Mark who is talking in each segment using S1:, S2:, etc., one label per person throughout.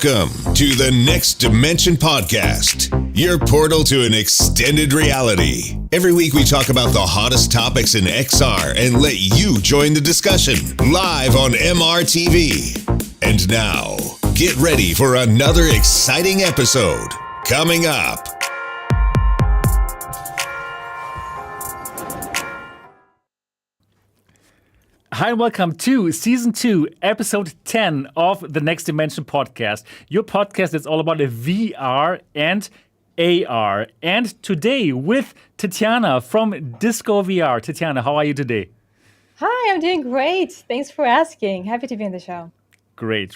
S1: Welcome to the Next Dimension Podcast, your portal to an extended reality. Every week we talk about the hottest topics in XR and let you join the discussion live on MRTV. And now, get ready for another exciting episode coming up.
S2: Hi and welcome to Season 2, Episode 10 of the Next Dimension Podcast. Your podcast that's all about VR and AR. And today with Tetiana from Disco VR. Tetiana, how are you today?
S3: Hi, I'm doing great. Thanks for asking. Happy to be on the show.
S2: Great.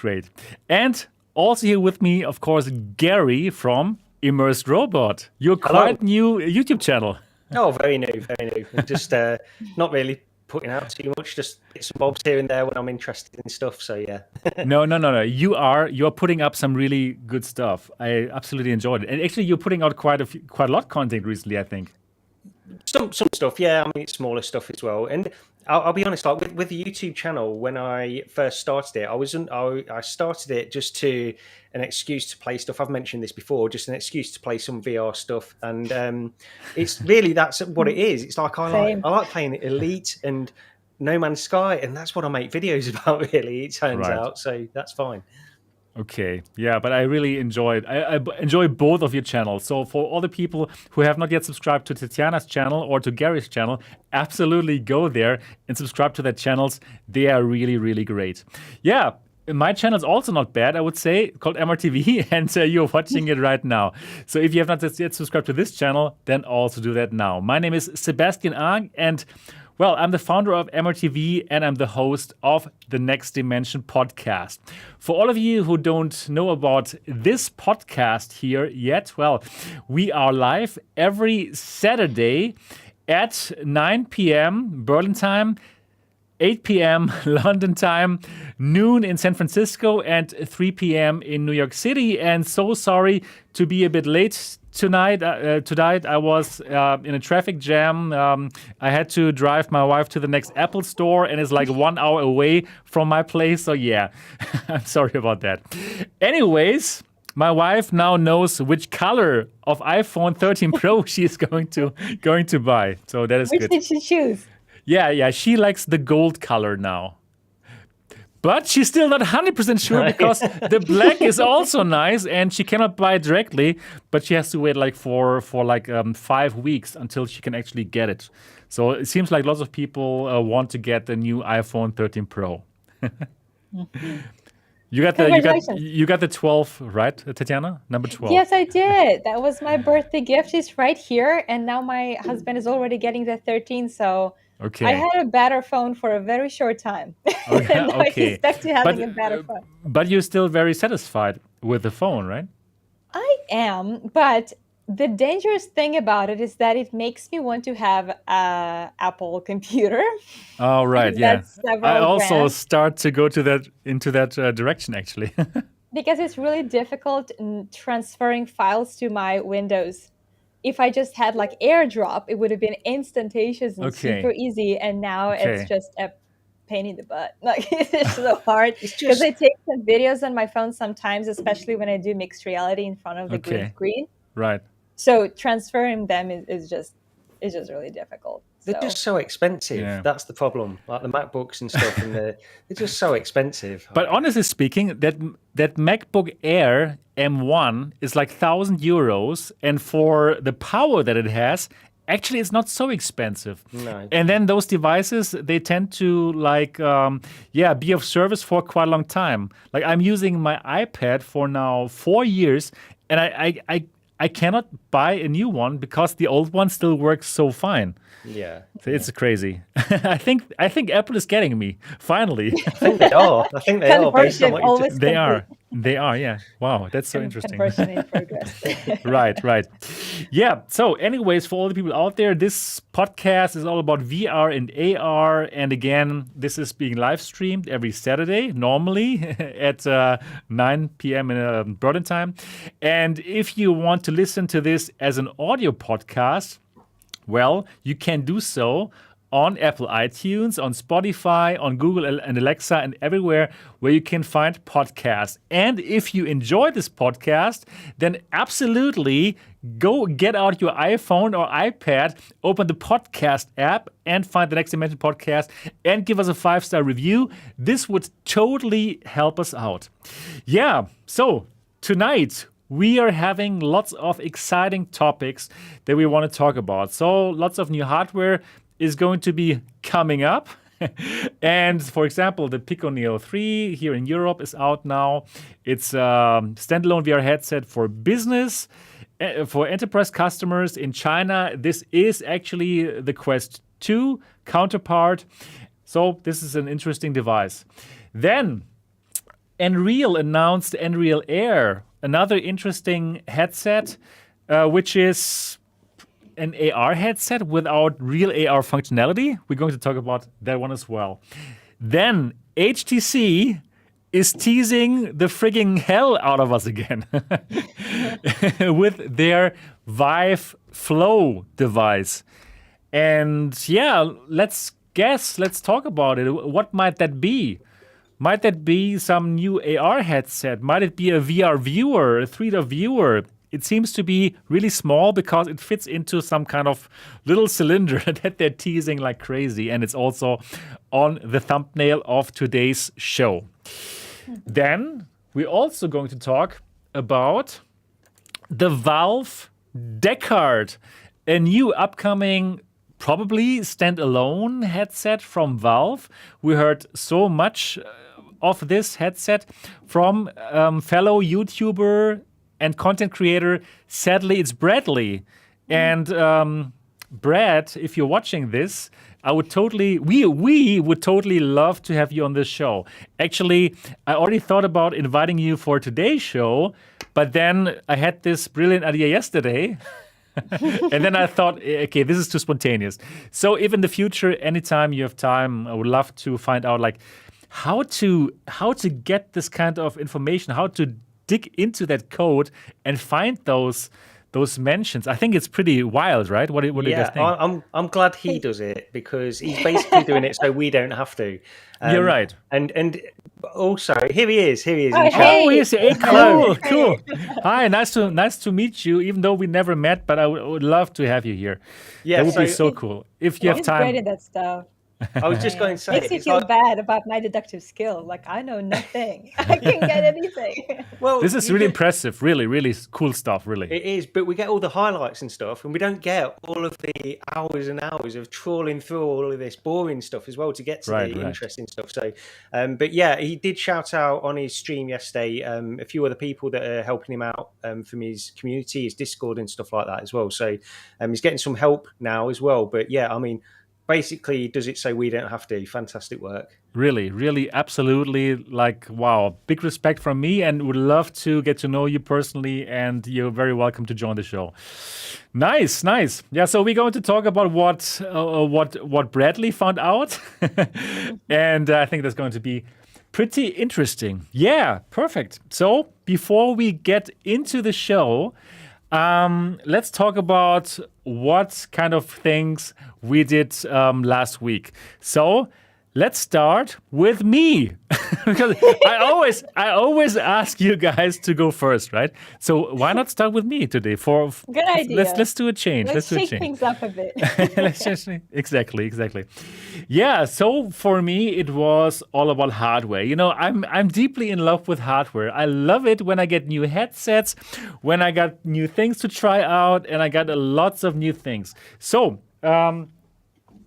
S2: And also here with me, of course, Gary from Immersed Robot. Your quite new YouTube channel.
S4: Oh, very new. Just not really putting out too much, just bits and bobs here and there when I'm interested in stuff. So yeah.
S2: No. You're putting up some really good stuff. I absolutely enjoyed it. And actually, you're putting out quite a lot of content recently, I think.
S4: Some stuff, yeah. I mean, it's smaller stuff as well. And I'll be honest, like with the YouTube channel, when I first started it, I started it just to an excuse to play stuff. I've mentioned this before, just an excuse to play some VR stuff. And it's really, that's what it is. It's like I like playing Elite and No Man's Sky, and that's what I make videos about, really, it turns out. So that's fine.
S2: Okay, yeah, but I really enjoyed. I enjoy both of your channels. So for all the people who have not yet subscribed to Tetiana's channel or to Gary's channel, absolutely go there and subscribe to their channels. They are really, really great. Yeah, my channel is also not bad, I would say, called MRTV, and you're watching it right now. So if you have not yet subscribed to this channel, then also do that now. My name is Sebastian, and well, I'm the founder of MRTV and I'm the host of the Next Dimension Podcast. For all of you who don't know about this podcast here yet, well, we are live every Saturday at 9 p.m. Berlin time, 8 p.m. London time, noon in San Francisco, and 3 p.m. in New York City. And so sorry to be a bit late tonight. I was in a traffic jam. I had to drive my wife to the next Apple store, and it's like 1 hour away from my place. So yeah, I'm sorry about that. Anyways, my wife now knows which color of iPhone 13 Pro she is going to buy. So that is good.
S3: Which did she choose?
S2: Yeah, she likes the gold color now. But she's still not 100% sure because the black is also nice and she cannot buy it directly, but she has to wait for 5 weeks until she can actually get it. So it seems like lots of people want to get the new iPhone 13 Pro. You got the 12, right, Tetiana? Number 12.
S3: Yes, I did. That was my birthday gift. It's right here, and now my husband is already getting the 13, so okay. I had a better phone for a very short time.
S2: Okay.
S3: And now he's stuck to having a better phone.
S2: But you're still very satisfied with the phone, right? I
S3: am, but the dangerous thing about it is that it makes me want to have an Apple computer.
S2: Oh, right, yeah. I also start to go into that direction, actually.
S3: Because it's really difficult in transferring files to my Windows. If I just had like AirDrop, it would have been instantaneous and super easy. And now it's just a pain in the butt. Like it's so hard because I take some videos on my phone sometimes, especially when I do mixed reality in front of the green screen.
S2: Right.
S3: So transferring them is just really difficult.
S4: They're just so expensive. Yeah. That's the problem. Like the MacBooks and stuff, and they're just so expensive.
S2: But honestly speaking, that MacBook Air M1 is like €1,000, and for the power that it has, actually it's not so expensive.
S4: No.
S2: And then those devices, they tend to be of service for quite a long time. Like I'm using my iPad for now 4 years, and I cannot buy a new one because the old one still works so fine.
S4: Yeah,
S2: it's crazy. I think Apple is getting me finally.
S4: I think they are. Based on what you
S2: They are. Yeah. Wow, that's so interesting.
S3: Conversion in progress.
S2: Right. Yeah. So, anyways, for all the people out there, this podcast is all about VR and AR. And again, this is being live streamed every Saturday, normally at 9 p.m. in Berlin time. And if you want to listen to this as an audio podcast, well, you can do so on Apple iTunes, on Spotify, on Google and Alexa, and everywhere where you can find podcasts. And if you enjoy this podcast, then absolutely go get out your iPhone or iPad, open the podcast app, and find the Next Dimension podcast and give us a 5-star review. This would totally help us out. Yeah, so tonight we are having lots of exciting topics that we want to talk about. So lots of new hardware is going to be coming up. And for example, the Pico Neo 3 here in Europe is out now. It's a standalone VR headset for business, for enterprise customers. In China, this is actually the Quest 2 counterpart. So this is an interesting device. Then Nreal announced Nreal Air, another interesting headset, which is an AR headset without real AR functionality. We're going to talk about that one as well. Then HTC is teasing the frigging hell out of us again with their Vive Flow device. And yeah, let's talk about it. What might that be? Might that be some new AR headset? Might it be a VR viewer, a 3D viewer? It seems to be really small because it fits into some kind of little cylinder that they're teasing like crazy. And it's also on the thumbnail of today's show. Then we're also going to talk about the Valve Deckard, a new upcoming probably standalone headset from Valve. We heard so much of this headset from fellow YouTuber and content creator. Sadly, it's Bradley. And Brad, if you're watching this, we would totally love to have you on this show. Actually, I already thought about inviting you for today's show, but then I had this brilliant idea yesterday. And then I thought, okay, this is too spontaneous. So if in the future, anytime you have time, I would love to find out like how to get this kind of information, how to dig into that code and find those mentions. I think it's pretty wild, right? What do you guys think?
S4: I'm glad he does it because he's basically doing it so we don't have to.
S2: You're right.
S4: And also here he is.
S3: Oh, hey.
S2: He's hey, cool. Hi, nice to meet you. Even though we never met, but I would love to have you here. Yeah, that would be so cool if you have time.
S3: He's great at that stuff.
S4: I was just going to say,
S3: makes me feel bad about my deductive skill. Like I know nothing. I can get anything.
S2: Well, this is really impressive. Really, really cool stuff. Really,
S4: it is. But we get all the highlights and stuff, and we don't get all of the hours and hours of trawling through all of this boring stuff as well to get to the interesting stuff. So, but yeah, he did shout out on his stream yesterday a few other people that are helping him out from his community, his Discord and stuff like that as well. So, he's getting some help now as well. But yeah, I mean. Basically, does it say we don't have to? Fantastic work.
S2: Really, really, absolutely. Like, wow, big respect from me and would love to get to know you personally. And you're very welcome to join the show. Nice. Yeah, so we're going to talk about what Bradley found out. And I think that's going to be pretty interesting. Yeah, perfect. So before we get into the show, let's talk about what kind of things we did last week. So let's start with me because I always ask you guys to go first, right? So why not start with me today?
S3: Good idea.
S2: Let's do a change.
S3: Let's shake things up a bit.
S2: Exactly. Yeah. So for me, it was all about hardware. You know, I'm deeply in love with hardware. I love it when I get new headsets, when I got new things to try out, and I got lots of new things. So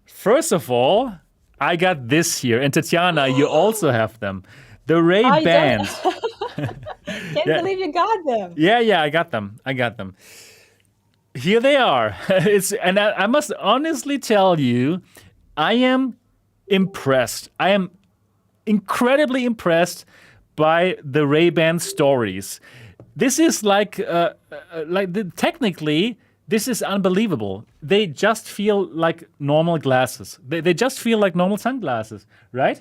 S2: first of all, I got this here. And Tetiana, you also have them. The Ray-Bans.
S3: Can't believe you got them.
S2: Yeah, I got them. Here they are. And I must honestly tell you, I am impressed. I am incredibly impressed by the Ray-Ban stories. This is technically, this is unbelievable. They just feel like normal glasses. They just feel like normal sunglasses, right?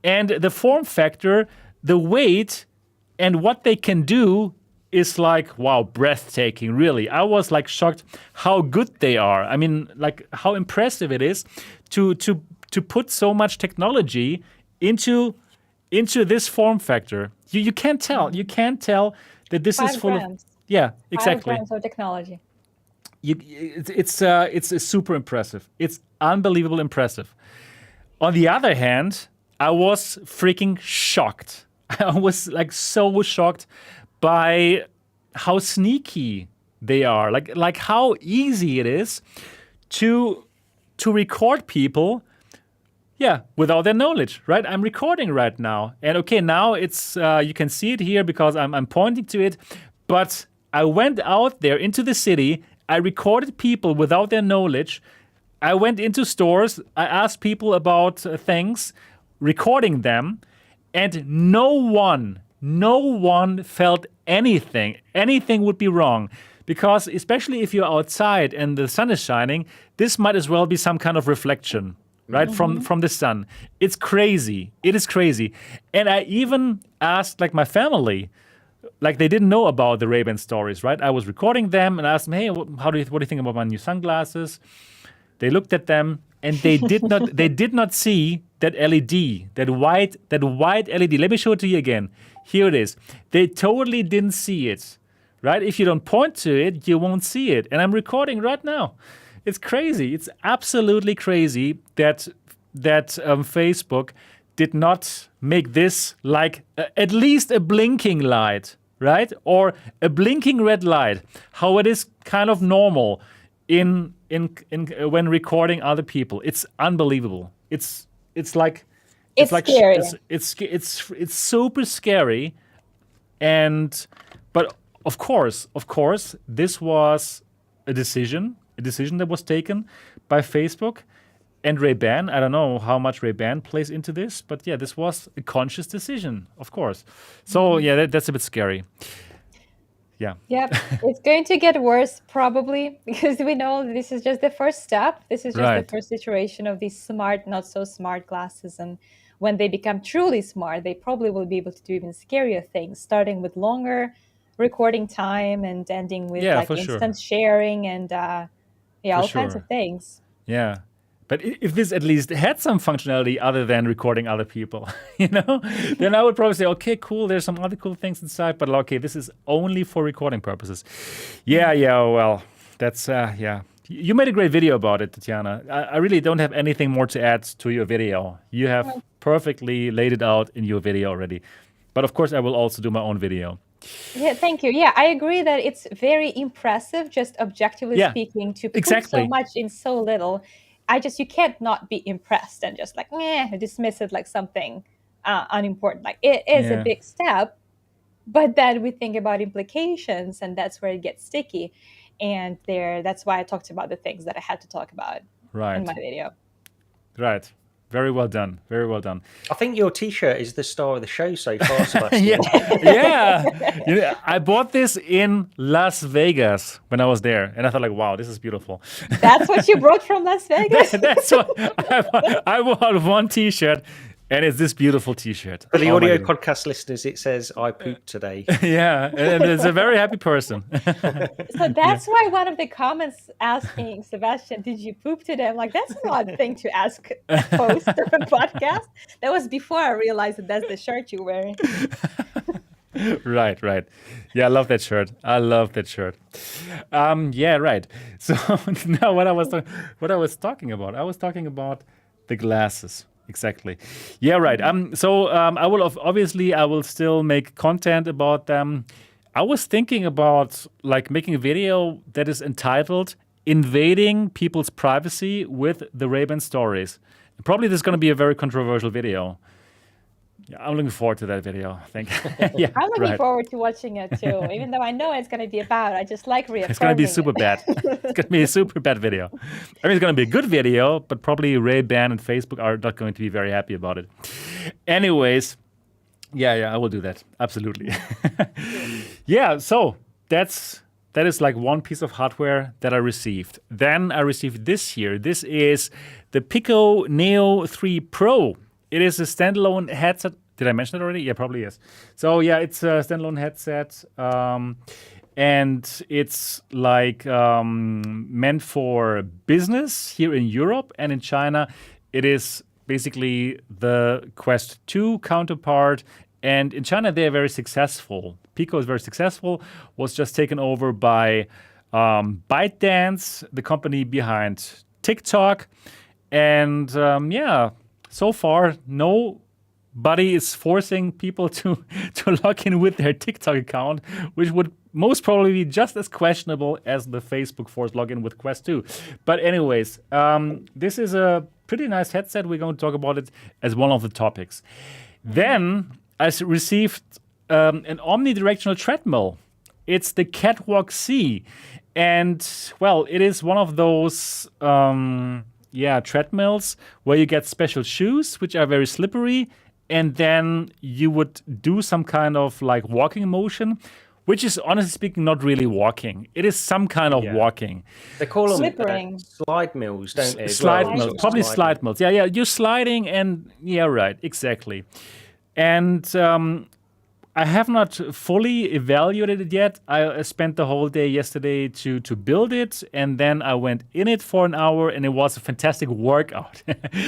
S2: And the form factor, the weight, and what they can do is like, wow, breathtaking, really. I was like shocked how good they are. I mean, like how impressive it is to put so much technology into this form factor. You can't tell. You can't tell that this is full of... Yeah, exactly.
S3: 5 grams of technology.
S2: It's super impressive. It's unbelievably impressive. On the other hand, I was freaking shocked. I was like so shocked by how sneaky they are. Like how easy it is to record people, without their knowledge, right? I'm recording right now, and okay, now it's you can see it here because I'm pointing to it. But I went out there into the city. I recorded people without their knowledge. I went into stores. I asked people about things, recording them, and no one felt anything. Anything would be wrong. Because especially if you're outside and the sun is shining, this might as well be some kind of reflection, right? From the sun. It's crazy. It is crazy. And I even asked like my family, like they didn't know about the Ray-Ban stories, right? I was recording them and I asked them, hey, what do you think about my new sunglasses? They looked at them and they did not see that LED, that white LED. Let me show it to you again. Here it is. They totally didn't see it, right? If you don't point to it, you won't see it. And I'm recording right now. It's crazy. It's absolutely crazy that Facebook did not make this like at least a blinking light, right? Or a blinking red light, how it is kind of normal in when recording other people. It's unbelievable. It's like
S3: scary.
S2: It's super scary. But of course, this was a decision that was taken by Facebook. And Ray-Ban, I don't know how much Ray-Ban plays into this, but this was a conscious decision, of course. So that's a bit scary. Yeah.
S3: Yep, it's going to get worse probably because we know this is just the first step. This is just the first iteration of these smart, not so smart glasses. And when they become truly smart, they probably will be able to do even scarier things, starting with longer recording time and ending with instant sharing and all kinds of things.
S2: Yeah. But if this at least had some functionality other than recording other people, then I would probably say, okay, cool, there's some other cool things inside, but okay, this is only for recording purposes. Well, that's, You made a great video about it, Tetiana. I really don't have anything more to add to your video. You have perfectly laid it out in your video already. But of course, I will also do my own video.
S3: Yeah, thank you. Yeah, I agree that it's very impressive, just objectively speaking, to put so much in so little. You can't not be impressed and just like, dismiss it like something unimportant. Like it is a big step, but then we think about implications and that's where it gets sticky. And that's why I talked about the things that I had to talk about in my video.
S2: Right. Very well done. Very well done.
S4: I think your T-shirt is the star of the show so far, Sebastian.
S2: Yeah. I bought this in Las Vegas when I was there, and I thought, like, wow, this is beautiful.
S3: That's what you brought from Las Vegas?
S2: That's what I bought one T-shirt, and it's this beautiful T-shirt.
S4: For the audio podcast listeners, it says, I pooped today.
S2: Yeah, and it's a very happy person.
S3: So that's why one of the comments asking, Sebastian, did you poop today? I'm like, that's an odd thing to ask a host of a podcast. That was before I realized that that's the shirt you're wearing.
S2: Right. Yeah, I love that shirt. Right. So now what I was talking about? I was talking about the glasses. Exactly. Yeah, right. So I will still make content about them. I was thinking about like making a video that is entitled "Invading People's Privacy with the Ray-Ban Stories." Probably this is going to be a very controversial video. Yeah, I'm looking forward to that video, I think.
S3: I'm looking forward to watching it too, even though I know it's going to be about. I just like reaffirming.
S2: It's going to be super bad. It's going to be a super bad video. I mean, it's going to be a good video, but probably Ray-Ban and Facebook are not going to be very happy about it. Anyways, I will do that. Absolutely. So that is like one piece of hardware that I received. Then I received this here. This is the Pico Neo 3 Pro. It is a standalone Did I mention it already? Yeah, probably yes. So yeah, it's a standalone headset, and it's like meant for business here in Europe, and in China, it is basically the Quest 2 counterpart. And in China, they are very successful. Pico is very successful. Was just taken over by ByteDance, the company behind TikTok, and so far nobody is forcing people to log in with their TikTok account, which would most probably be just as questionable as the Facebook forced login with Quest 2. But anyways, this is a pretty nice headset. We're going to talk about it as one of the topics. Then I received an omnidirectional treadmill. It's the Catwalk C. And, well, it is one of those treadmills where you get special shoes, which are very slippery. And then you would do some kind of like walking motion, which is honestly speaking not really walking. It is some kind of walking.
S4: They call them slide mills, don't they?
S2: Slide mills, probably slide mills. Yeah, you're sliding and right, exactly. And I have not fully evaluated it yet. I spent the whole day yesterday to build it, and then I went in it for an hour, and it was a fantastic workout.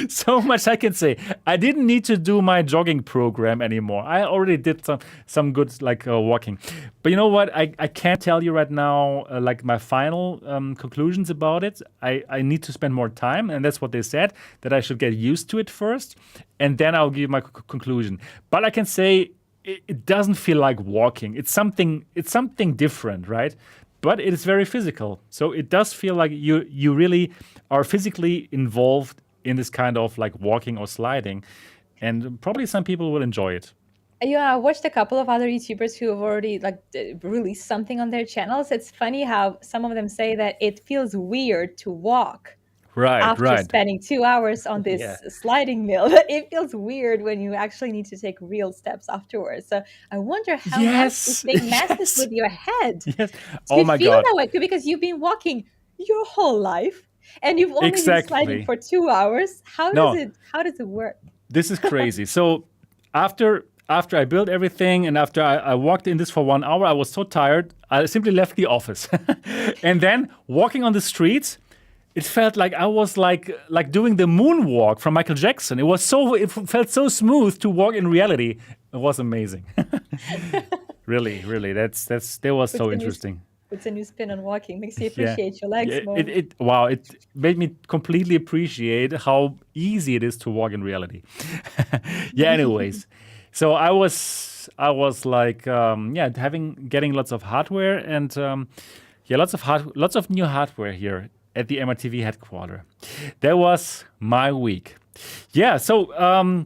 S2: So much I can say. I didn't need to do my jogging program anymore. I already did some good walking. But you know what? I can't tell you right now my final conclusions about it. I need to spend more time, and that's what they said, that I should get used to it first, and then I'll give my conclusion. But I can say it doesn't feel like walking. It's something different, right? But it is very physical. So it does feel like you really are physically involved in this kind of like walking or sliding. And probably some people will enjoy it.
S3: Yeah, I watched a couple of other YouTubers who have already released something on their channels. It's funny how some of them say that it feels weird to walk. After spending 2 hours on this sliding mill. It feels weird when you actually need to take real steps afterwards. So I wonder how much this thing messes with your head.
S2: Yes. Oh my God.
S3: You feel that way because you've been walking your whole life and you've only been sliding for 2 hours. How does it work?
S2: This is crazy. So after I built everything and after I walked in this for 1 hour, I was so tired, I simply left the office. And then walking on the streets, it felt like I was like doing the moonwalk from Michael Jackson. It felt so smooth to walk in reality. It was amazing. Really. That was so interesting.
S3: It's a new spin on walking. Makes you appreciate your legs more.
S2: It made me completely appreciate how easy it is to walk in reality. Anyways. So I was like getting lots of hardware and lots of new hardware here at the MRTV headquarters. That was my week. Yeah, so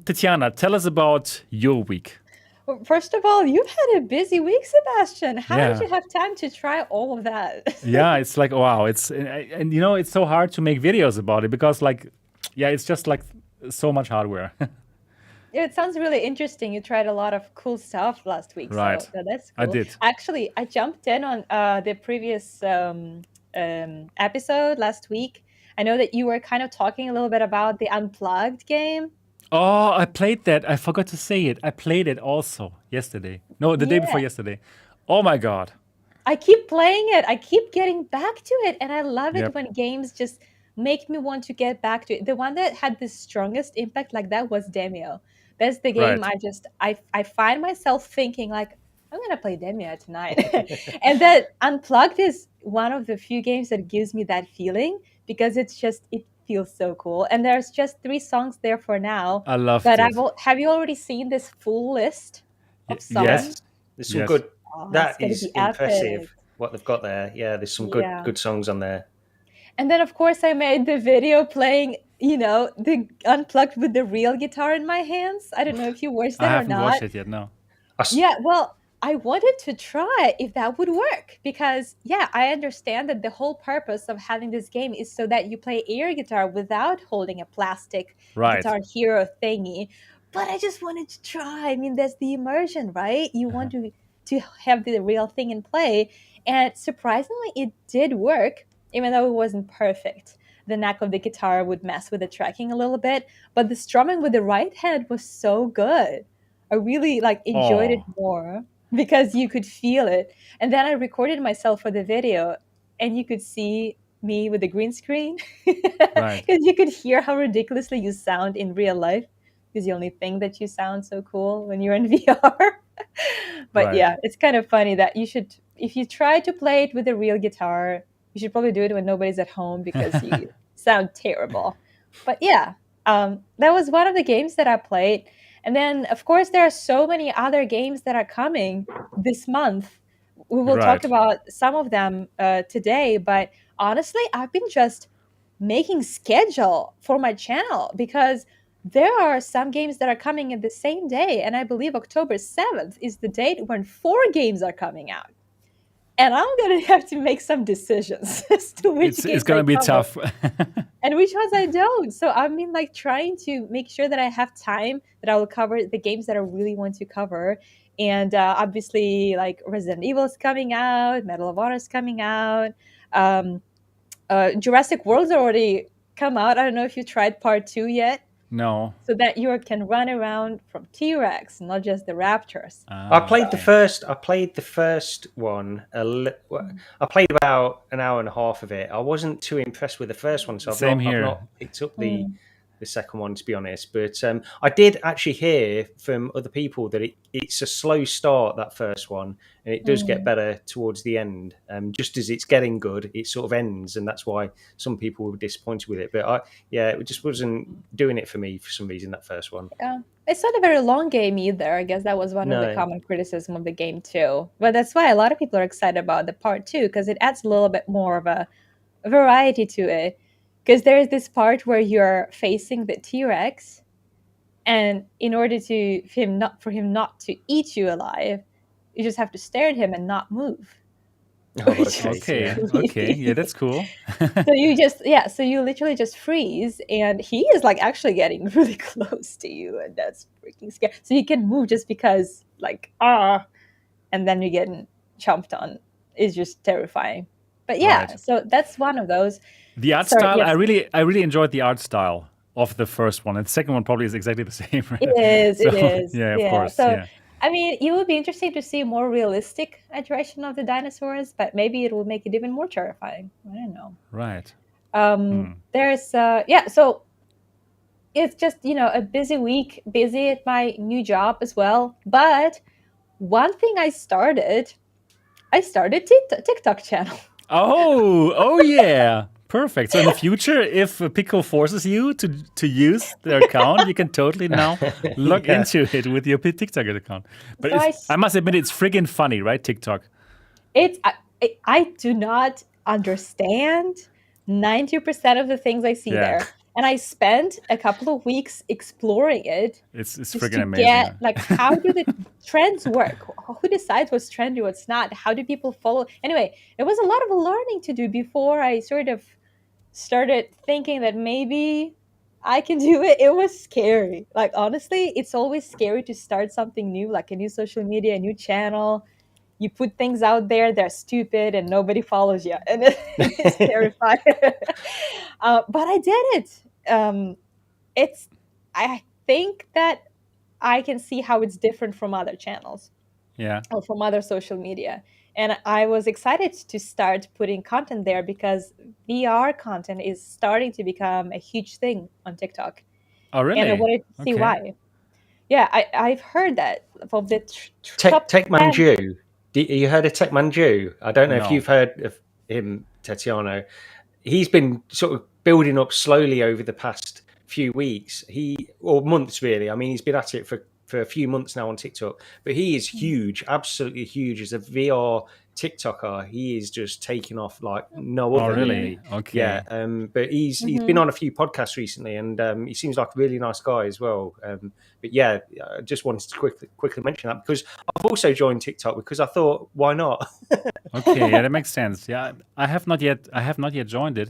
S2: Tetiana, tell us about your week.
S3: Well, first of all, you've had a busy week, Sebastian. How did you have time to try all of that?
S2: Yeah, it's like, wow. It's so hard to make videos about it because it's just like so much hardware.
S3: Yeah, it sounds really interesting. You tried a lot of cool stuff last week.
S2: Right.
S3: So that's
S2: I
S3: cool.
S2: did.
S3: Actually, I jumped in on the previous episode last week. I know that you were kind of talking a little bit about the Unplugged game.
S2: Oh, I played that. I forgot to say it. I played it also yesterday. No, the day before yesterday. Oh my God.
S3: I keep playing it. I keep getting back to it. And I love it when games just make me want to get back to it. The one that had the strongest impact like that was Demio. That's the game I find myself thinking like, I'm going to play Demio tonight. And that Unplugged is one of the few games that gives me that feeling because it feels so cool. And there's just 3 songs there for now.
S2: I love it.
S3: Have you already seen this full list of songs?
S2: Yes.
S4: There's some good. That is impressive what they've got there. Yeah, there's some good songs on there.
S3: And then, of course, I made the video playing, the Unplugged with the real guitar in my hands. I don't know if you watched that or not.
S2: I haven't watched it yet, no.
S3: Yeah, well, I wanted to try if that would work because, I understand that the whole purpose of having this game is so that you play air guitar without holding a plastic Guitar Hero thingy. But I just wanted to try. I mean, that's the immersion, right? You want to have the real thing in play. And surprisingly, it did work, even though it wasn't perfect. The neck of the guitar would mess with the tracking a little bit, but the strumming with the right hand was so good. I really like enjoyed it more because you could feel it. And then I recorded myself for the video, and you could see me with the green screen
S2: Right.
S3: because you could hear how ridiculously you sound in real life, because you only think that you sound so cool when you're in VR. But
S2: Right.
S3: yeah, it's kind of funny that you should, if you try to play it with a real guitar, you should probably do it when nobody's at home because you sound terrible. But yeah, that was one of the games that I played. And then, of course, there are so many other games that are coming this month. We will talk
S2: Right.
S3: about some of them today. But honestly, I've been just making schedule for my channel because there are some games that are coming in the same day. And I believe October 7th is the date when 4 games are coming out. And I'm going to have to make some decisions as to which games
S2: it's going to be
S3: cover
S2: tough.
S3: and which ones I don't. So I've been like trying to make sure that I have time that I will cover the games that I really want to cover. And obviously, like Resident Evil is coming out, Medal of Honor is coming out, Jurassic World's already come out. I don't know if you tried part 2 yet.
S2: No.
S3: So that you can run around from T-Rex, not just the raptors.
S4: I played the first. I played the first one. I played about an hour and a half of it. I wasn't too impressed with the first one, so I've not picked up the second one, to be honest. But I did actually hear from other people that it's a slow start, that first one, and it does get better towards the end. Just as it's getting good, it sort of ends, and that's why some people were disappointed with it. But it just wasn't doing it for me for some reason, that first one.
S3: Yeah. It's not a very long game either. I guess that was one of the common criticism of the game too. But that's why a lot of people are excited about the part 2, because it adds a little bit more of a variety to it. Because there's this part where you're facing the T-Rex, and in order for him not to eat you alive, you just have to stare at him and not move.
S2: Okay. Yeah, that's cool.
S3: So you literally just freeze, and he is like actually getting really close to you, and that's freaking scary. So you can move just because and then you're getting chomped on. It's just terrifying. But yeah,
S2: Right.
S3: so that's one of those.
S2: The art style, yes. I really enjoyed the art style of the first one, and the second one probably is exactly the same. Right?
S3: It is.
S2: Yeah, of course.
S3: So,
S2: yeah.
S3: I mean, it would be interesting to see a more realistic iteration of the dinosaurs, but maybe it will make it even more terrifying. I don't know.
S2: Right.
S3: There's so it's just, a busy week, busy at my new job as well. But one thing I started TikTok channel.
S2: Oh yeah. Perfect. So in the future, if Pico forces you to use their account, you can totally now log into it with your TikTok account. But I must admit, it's friggin' funny, right? TikTok.
S3: I do not understand 90% of the things I see there. And I spent a couple of weeks exploring it.
S2: It's friggin' amazing.
S3: How do the trends work? Who decides what's trendy, what's not? How do people follow? Anyway, it was a lot of learning to do before I sort of started thinking that maybe I can do it. It was scary. Like, honestly, it's always scary to start something new, like a new social media, a new channel. You put things out there, they're stupid, and nobody follows you. And it's terrifying. But I did it. I think that I can see how it's different from other channels.
S2: Yeah.
S3: Or from other social media. And I was excited to start putting content there because VR content is starting to become a huge thing on TikTok.
S2: Oh, really?
S3: And I wanted to see why. Yeah, I've heard that from the
S4: Techmanju. You heard of Techmanju? I don't know if you've heard of him, Tetiana. He's been sort of building up slowly over the past few weeks. Or months, really. I mean, he's been at it for a few months now on TikTok, but he is huge, absolutely huge. As a VR TikToker, he is just taking off like no other.
S2: Oh, really? Okay.
S4: Yeah. But he's been on a few podcasts recently, and he seems like a really nice guy as well. But yeah, I just wanted to quickly mention that because I've also joined TikTok because I thought, why not?
S2: Okay, yeah, that makes sense. Yeah, I have not yet joined it.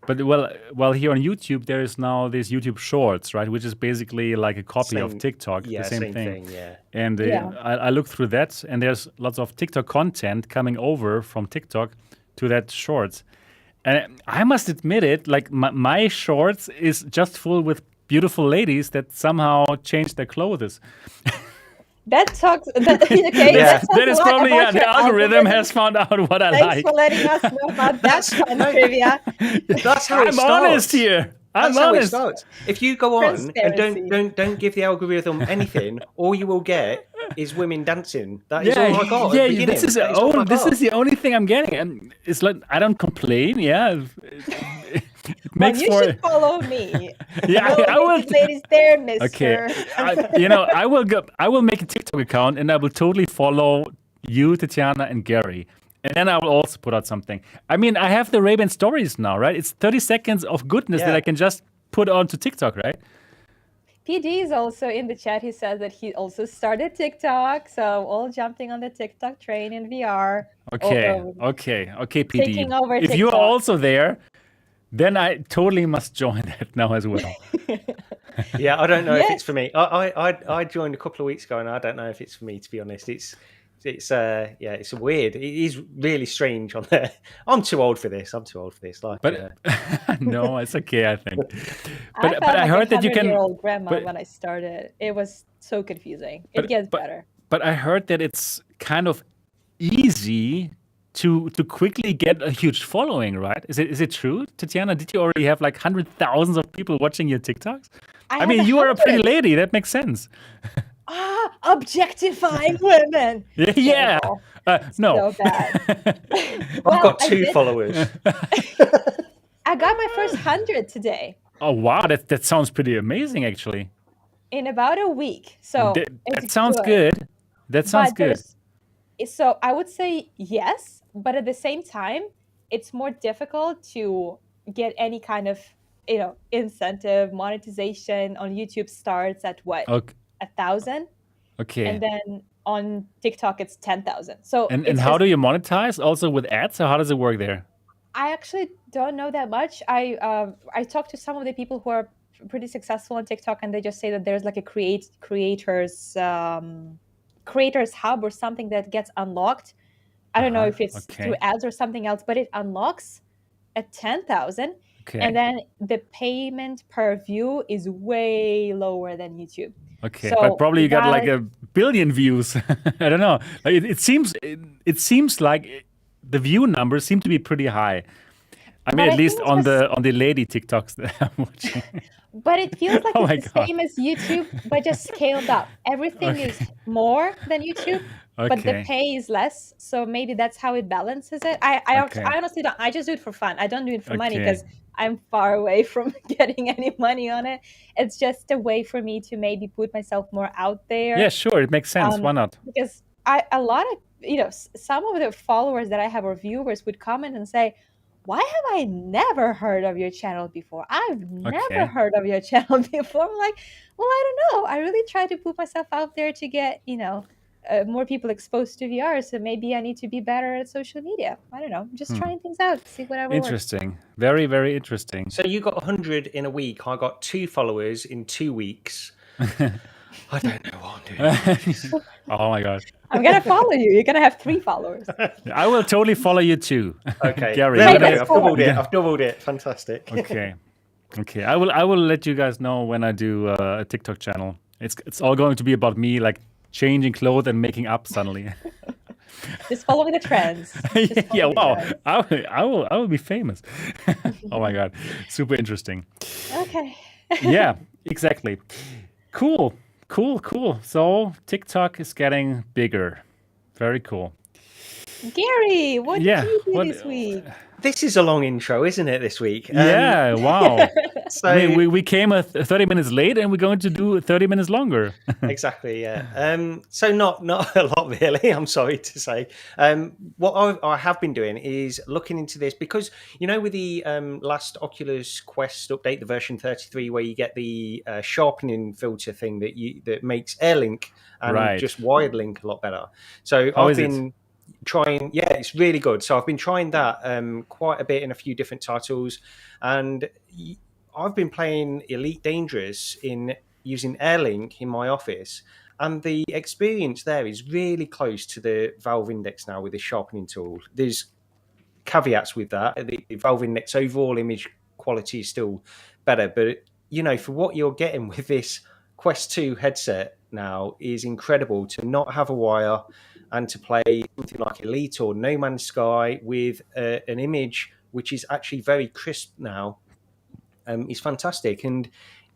S2: But well, here on YouTube, there is now this YouTube Shorts, right, which is basically like a copy of TikTok, the same thing. Yeah. And I look through that, and there's lots of TikTok content coming over from TikTok to that Shorts. And I must admit it, like my Shorts is just full with beautiful ladies that somehow change their clothes.
S3: That talks. Okay,
S4: Yeah.
S3: that talks
S2: That
S3: a
S2: is
S3: lot
S2: probably
S3: about
S2: the
S3: your
S2: algorithm
S3: algorithm.
S2: has found out what I
S3: Thanks
S2: like.
S3: for letting us know about that fun trivia.
S4: That's how it
S2: I'm
S4: starts.
S2: honest here. I'm
S4: That's how it
S2: honest.
S4: starts. If you go on and
S3: Transparency.
S4: don't give the algorithm anything, all you will get is women dancing. That is all I got at the
S2: yeah.
S4: beginning. That is all I
S2: This
S4: got.
S2: is the only thing I'm getting, and it's like I don't complain. Yeah, it
S3: Well,
S2: makes
S3: you
S2: for.
S3: should follow me.
S2: Yeah,
S3: No
S2: I will.
S3: naked ladies there,
S2: Okay,
S3: mister.
S2: I will go. I will make a TikTok account, and I will totally follow you, Tetiana, and Gary. And then I will also put out something. I mean, I have the Ray-Ban stories now, right? It's 30 seconds of goodness that I can just put onto TikTok, right?
S3: PD is also in the chat. He says that he also started TikTok. So all jumping on the TikTok train in VR.
S2: Okay, PD.
S3: Taking over
S2: If
S3: TikTok.
S2: you're also there, then I totally must join that now as well.
S4: Yeah, I don't know if it's for me. I joined a couple of weeks ago, and I don't know if it's for me, to be honest. It's weird. It is really strange on there. I'm too old for this. Like,
S2: but no, it's okay, I think.
S3: I felt
S2: I heard that you can.
S3: Year-old grandma when I started. It was so confusing. It gets better.
S2: But I heard that it's kind of easy to quickly get a huge following, right? Is it true, Tetiana? Did you already have like 100,000s of people watching your TikToks? I mean, you are a pretty lady. That makes sense.
S3: Objectifying women.
S2: Yeah. No.
S3: So bad.
S4: I've got 2 followers.
S3: I got my first 100 today.
S2: Oh wow, that sounds pretty amazing, actually.
S3: In about a week. So
S2: that sounds good. That sounds good.
S3: So I would say yes, but at the same time, it's more difficult to get any kind of incentive. Monetization on YouTube starts at what?
S2: Okay.
S3: 1,000.
S2: Okay.
S3: And then on TikTok it's 10,000. So
S2: and how do you monetize? Also with ads, or how does it work there?
S3: I actually don't know that much. I talked to some of the people who are pretty successful on TikTok, and they just say that there's like a creators hub or something that gets unlocked. I don't know if it's through ads or something else, but it unlocks at 10,000. Okay. And then the payment per view is way lower than YouTube.
S2: Okay, so but probably you got like 1 billion views. I don't know. Like it seems like the view numbers seem to be pretty high. I mean, at least on the lady TikToks that I'm watching.
S3: But it feels like it's the same as YouTube, but just scaled up. Everything is more than YouTube, but the pay is less. So maybe that's how it balances it. I honestly don't. I just do it for fun. I don't do it for money because I'm far away from getting any money on it. It's just a way for me to maybe put myself more out there.
S2: Yeah, sure. It makes sense. Why not?
S3: Because a lot of, some of the followers that I have or viewers would comment and say, why have I never heard of your channel before? I've never heard of your channel before. I'm like, well, I don't know. I really try to put myself out there to get, more people exposed to VR. So maybe I need to be better at social media. I don't know. I'm just trying things out, see whatever
S2: Interesting.
S3: works.
S2: Very, very interesting.
S4: So you got 100 in a week. I got 2 followers in 2 weeks. I don't know what I'm doing.
S2: Oh my gosh.
S3: I'm going to follow you. You're going to have 3 followers.
S2: I will totally follow you too.
S4: Okay.
S2: Gary.
S4: I've doubled it. Fantastic.
S2: Okay. I will let you guys know when I do a TikTok channel. It's all going to be about me like changing clothes and making up suddenly.
S3: Just following the trends.
S2: Yeah, wow. I will be famous. Oh my god. Super interesting.
S3: Okay.
S2: Yeah, exactly. Cool. So TikTok is getting bigger. Very cool.
S3: Gary, what did you do this week?
S4: This is a long intro, isn't it, this week?
S2: Yeah, wow. So we came 30 minutes late, and we're going to do 30 minutes longer.
S4: Exactly, yeah. So not a lot, really, I'm sorry to say. What I have been doing is looking into this because, with the last Oculus Quest update, the version 33, where you get the sharpening filter thing that makes AirLink and just wired link a lot better. So I've been trying, it's really good. So I've been trying that quite a bit in a few different titles, and I've been playing Elite Dangerous in using AirLink in my office, and the experience there is really close to the Valve Index now with the sharpening tool. There's caveats with that. The Valve Index overall image quality is still better, but for what you're getting with this Quest 2 headset, now is incredible. To not have a wire and to play something like Elite or No Man's Sky with an image which is actually very crisp now is fantastic. And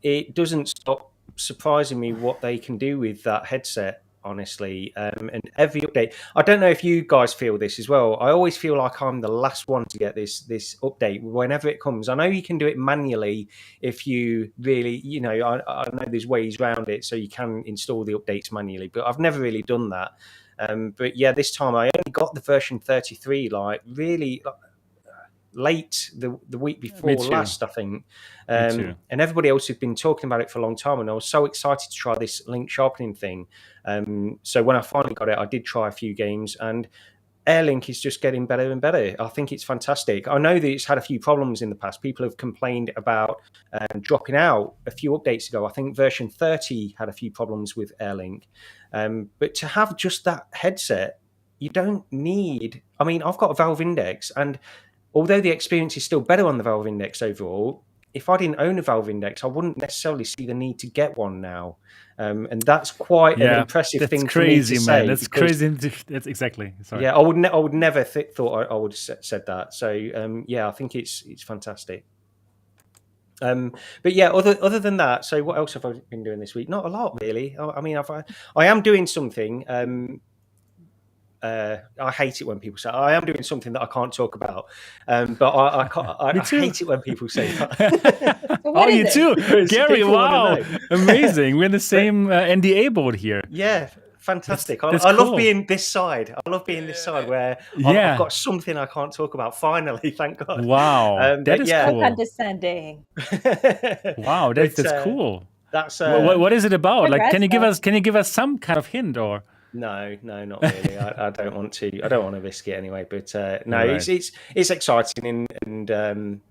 S4: it doesn't stop surprising me what they can do with that headset, honestly. And every update, I don't know if you guys feel this as well. I always feel like I'm the last one to get this update whenever it comes. I know you can do it manually if you really, I know there's ways around it so you can install the updates manually, but I've never really done that. But yeah, this time I only got the version 33, really late the week before last, I think. And everybody else had been talking about it for a long time, and I was so excited to try this link sharpening thing. So when I finally got it, I did try a few games, and AirLink is just getting better and better. I think it's fantastic. I know that it's had a few problems in the past. People have complained about dropping out a few updates ago. I think version 30 had a few problems with AirLink. But to have just that headset, you don't need... I mean, I've got a Valve Index, and although the experience is still better on the Valve Index overall, if I didn't own a Valve Index, I wouldn't necessarily see the need to get one now. And that's quite an impressive thing for me to say.
S2: That's crazy. That's exactly. Sorry.
S4: Yeah, I would never thought I would have said that. So I think it's fantastic. But yeah, other than that, so what else have I been doing this week? Not a lot, really. I mean, I am doing something. I hate it when people say I am doing something that I can't talk about, but I hate it when people say that.
S2: Oh, you too, Gary! Wow, amazing! We're in the same NDA board here.
S4: Yeah, fantastic. I
S2: cool.
S4: love being this side. I love being this side where I've got something I can't talk about. Finally, thank God.
S2: Wow, that is cool.
S3: Condescending.
S2: Wow, that's cool.
S4: That's
S2: what is it about? Like, can you give us some kind of hint or?
S4: No, not really. I don't want to. I don't want to risk it anyway. But no,
S2: right.
S4: it's exciting and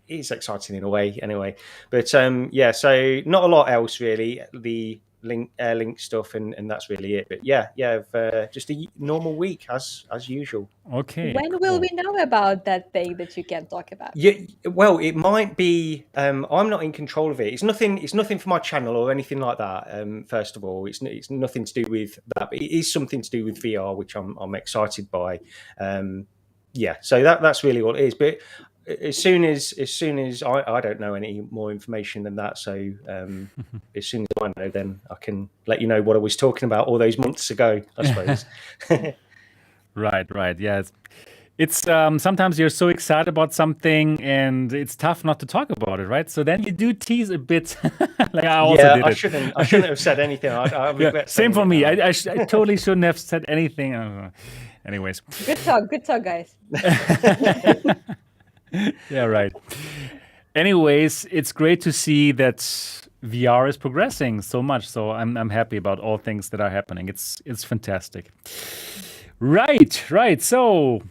S4: it's exciting in a way anyway. But so not a lot else really. The Link stuff and that's really it. But just a normal week as usual.
S2: Okay.
S3: When will we know about that thing that you can't talk about?
S4: Yeah, well, it might be. I'm not in control of it. It's nothing for my channel or anything like that. First of all, it's nothing to do with that. But it is something to do with VR, which I'm excited by. So that's really what it is. But as soon as I don't know any more information than that, so as soon as I know, then I can let you know what I was talking about all those months ago, I suppose.
S2: Right. Yeah, it's sometimes you're so excited about something, and it's tough not to talk about it, right? So then you do tease a bit. Like I also did it.
S4: I shouldn't have said anything. I regret
S2: same for me. I totally shouldn't have said anything. Anyways.
S3: Good talk, guys.
S2: Yeah, right. Anyways, it's great to see that VR is progressing so much. So I'm happy about all things that are happening. It's fantastic. Right. So,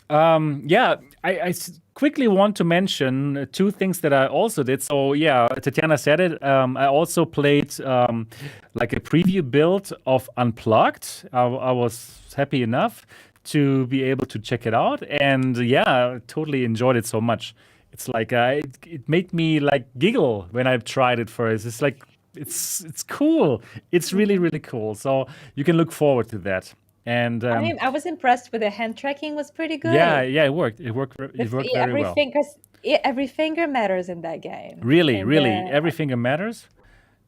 S2: I quickly want to mention two things that I also did. So, Tetiana said it. I also played like a preview build of Unplugged. I was happy enough to be able to check it out, and I totally enjoyed it so much. It's like it made me like giggle when I tried it first. It's like it's cool. It's really, really cool. So you can look forward to that. And
S3: I was impressed with the hand tracking. Was pretty good.
S2: Yeah, it worked. It worked very well.
S3: Every finger matters in that game.
S2: Really, every finger matters,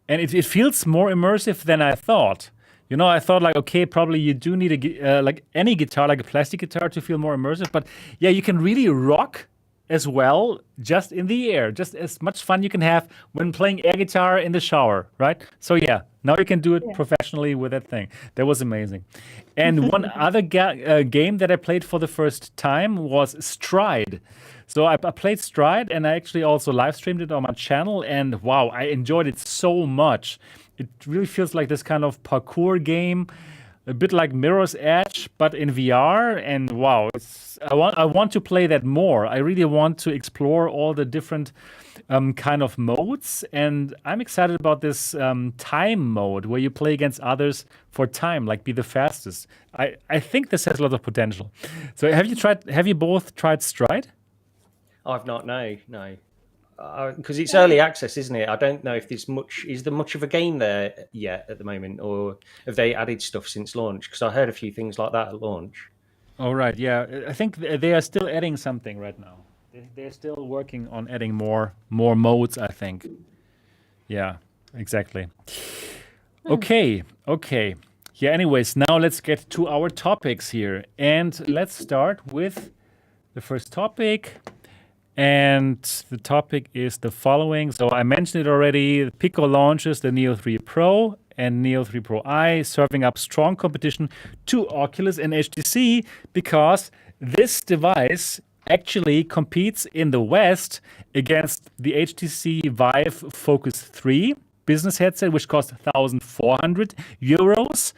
S2: and it feels more immersive than I thought. I thought like, okay, probably you do need like any guitar, like a plastic guitar, to feel more immersive. But you can really rock as well, just in the air, just as much fun you can have when playing air guitar in the shower, right? So now you can do it professionally with that thing. That was amazing. And one other game that I played for the first time was Stride. So I played Stride, and I actually also live streamed it on my channel. And wow, I enjoyed it so much. It really feels like this kind of parkour game, a bit like Mirror's Edge, but in VR. And wow, I want to play that more. I really want to explore all the different kind of modes. And I'm excited about this time mode where you play against others for time, like be the fastest. I think this has a lot of potential. So have you both tried Stride?
S4: I've not, no. because it's early access, isn't it? I don't know if there's much. Is there much of a game there yet at the moment, or have they added stuff since launch? Because I heard a few things like that at launch.
S2: Oh, right. Yeah, I think they are still adding something right now. They're still working on adding more modes, I think. Yeah, exactly. Okay. Yeah, anyways, now let's get to our topics here. And let's start with the first topic. And the topic is the following. So I mentioned it already. Pico launches the Neo 3 Pro and Neo 3 Pro I, serving up strong competition to Oculus and HTC, because this device actually competes in the West against the HTC Vive Focus 3 business headset, which costs 1,400 euros,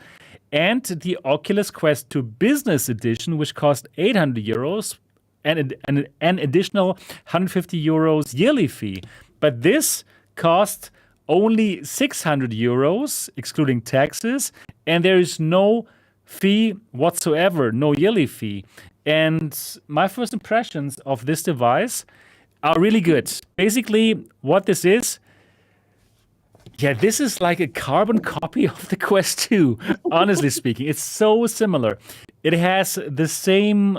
S2: and the Oculus Quest 2 Business Edition, which costs 800 euros, and an additional 150 euros yearly fee. But this costs only 600 euros, excluding taxes, and there is no fee whatsoever, no yearly fee. And my first impressions of this device are really good. Basically, what this is, this is like a carbon copy of the Quest 2, honestly speaking. It's so similar. It has the same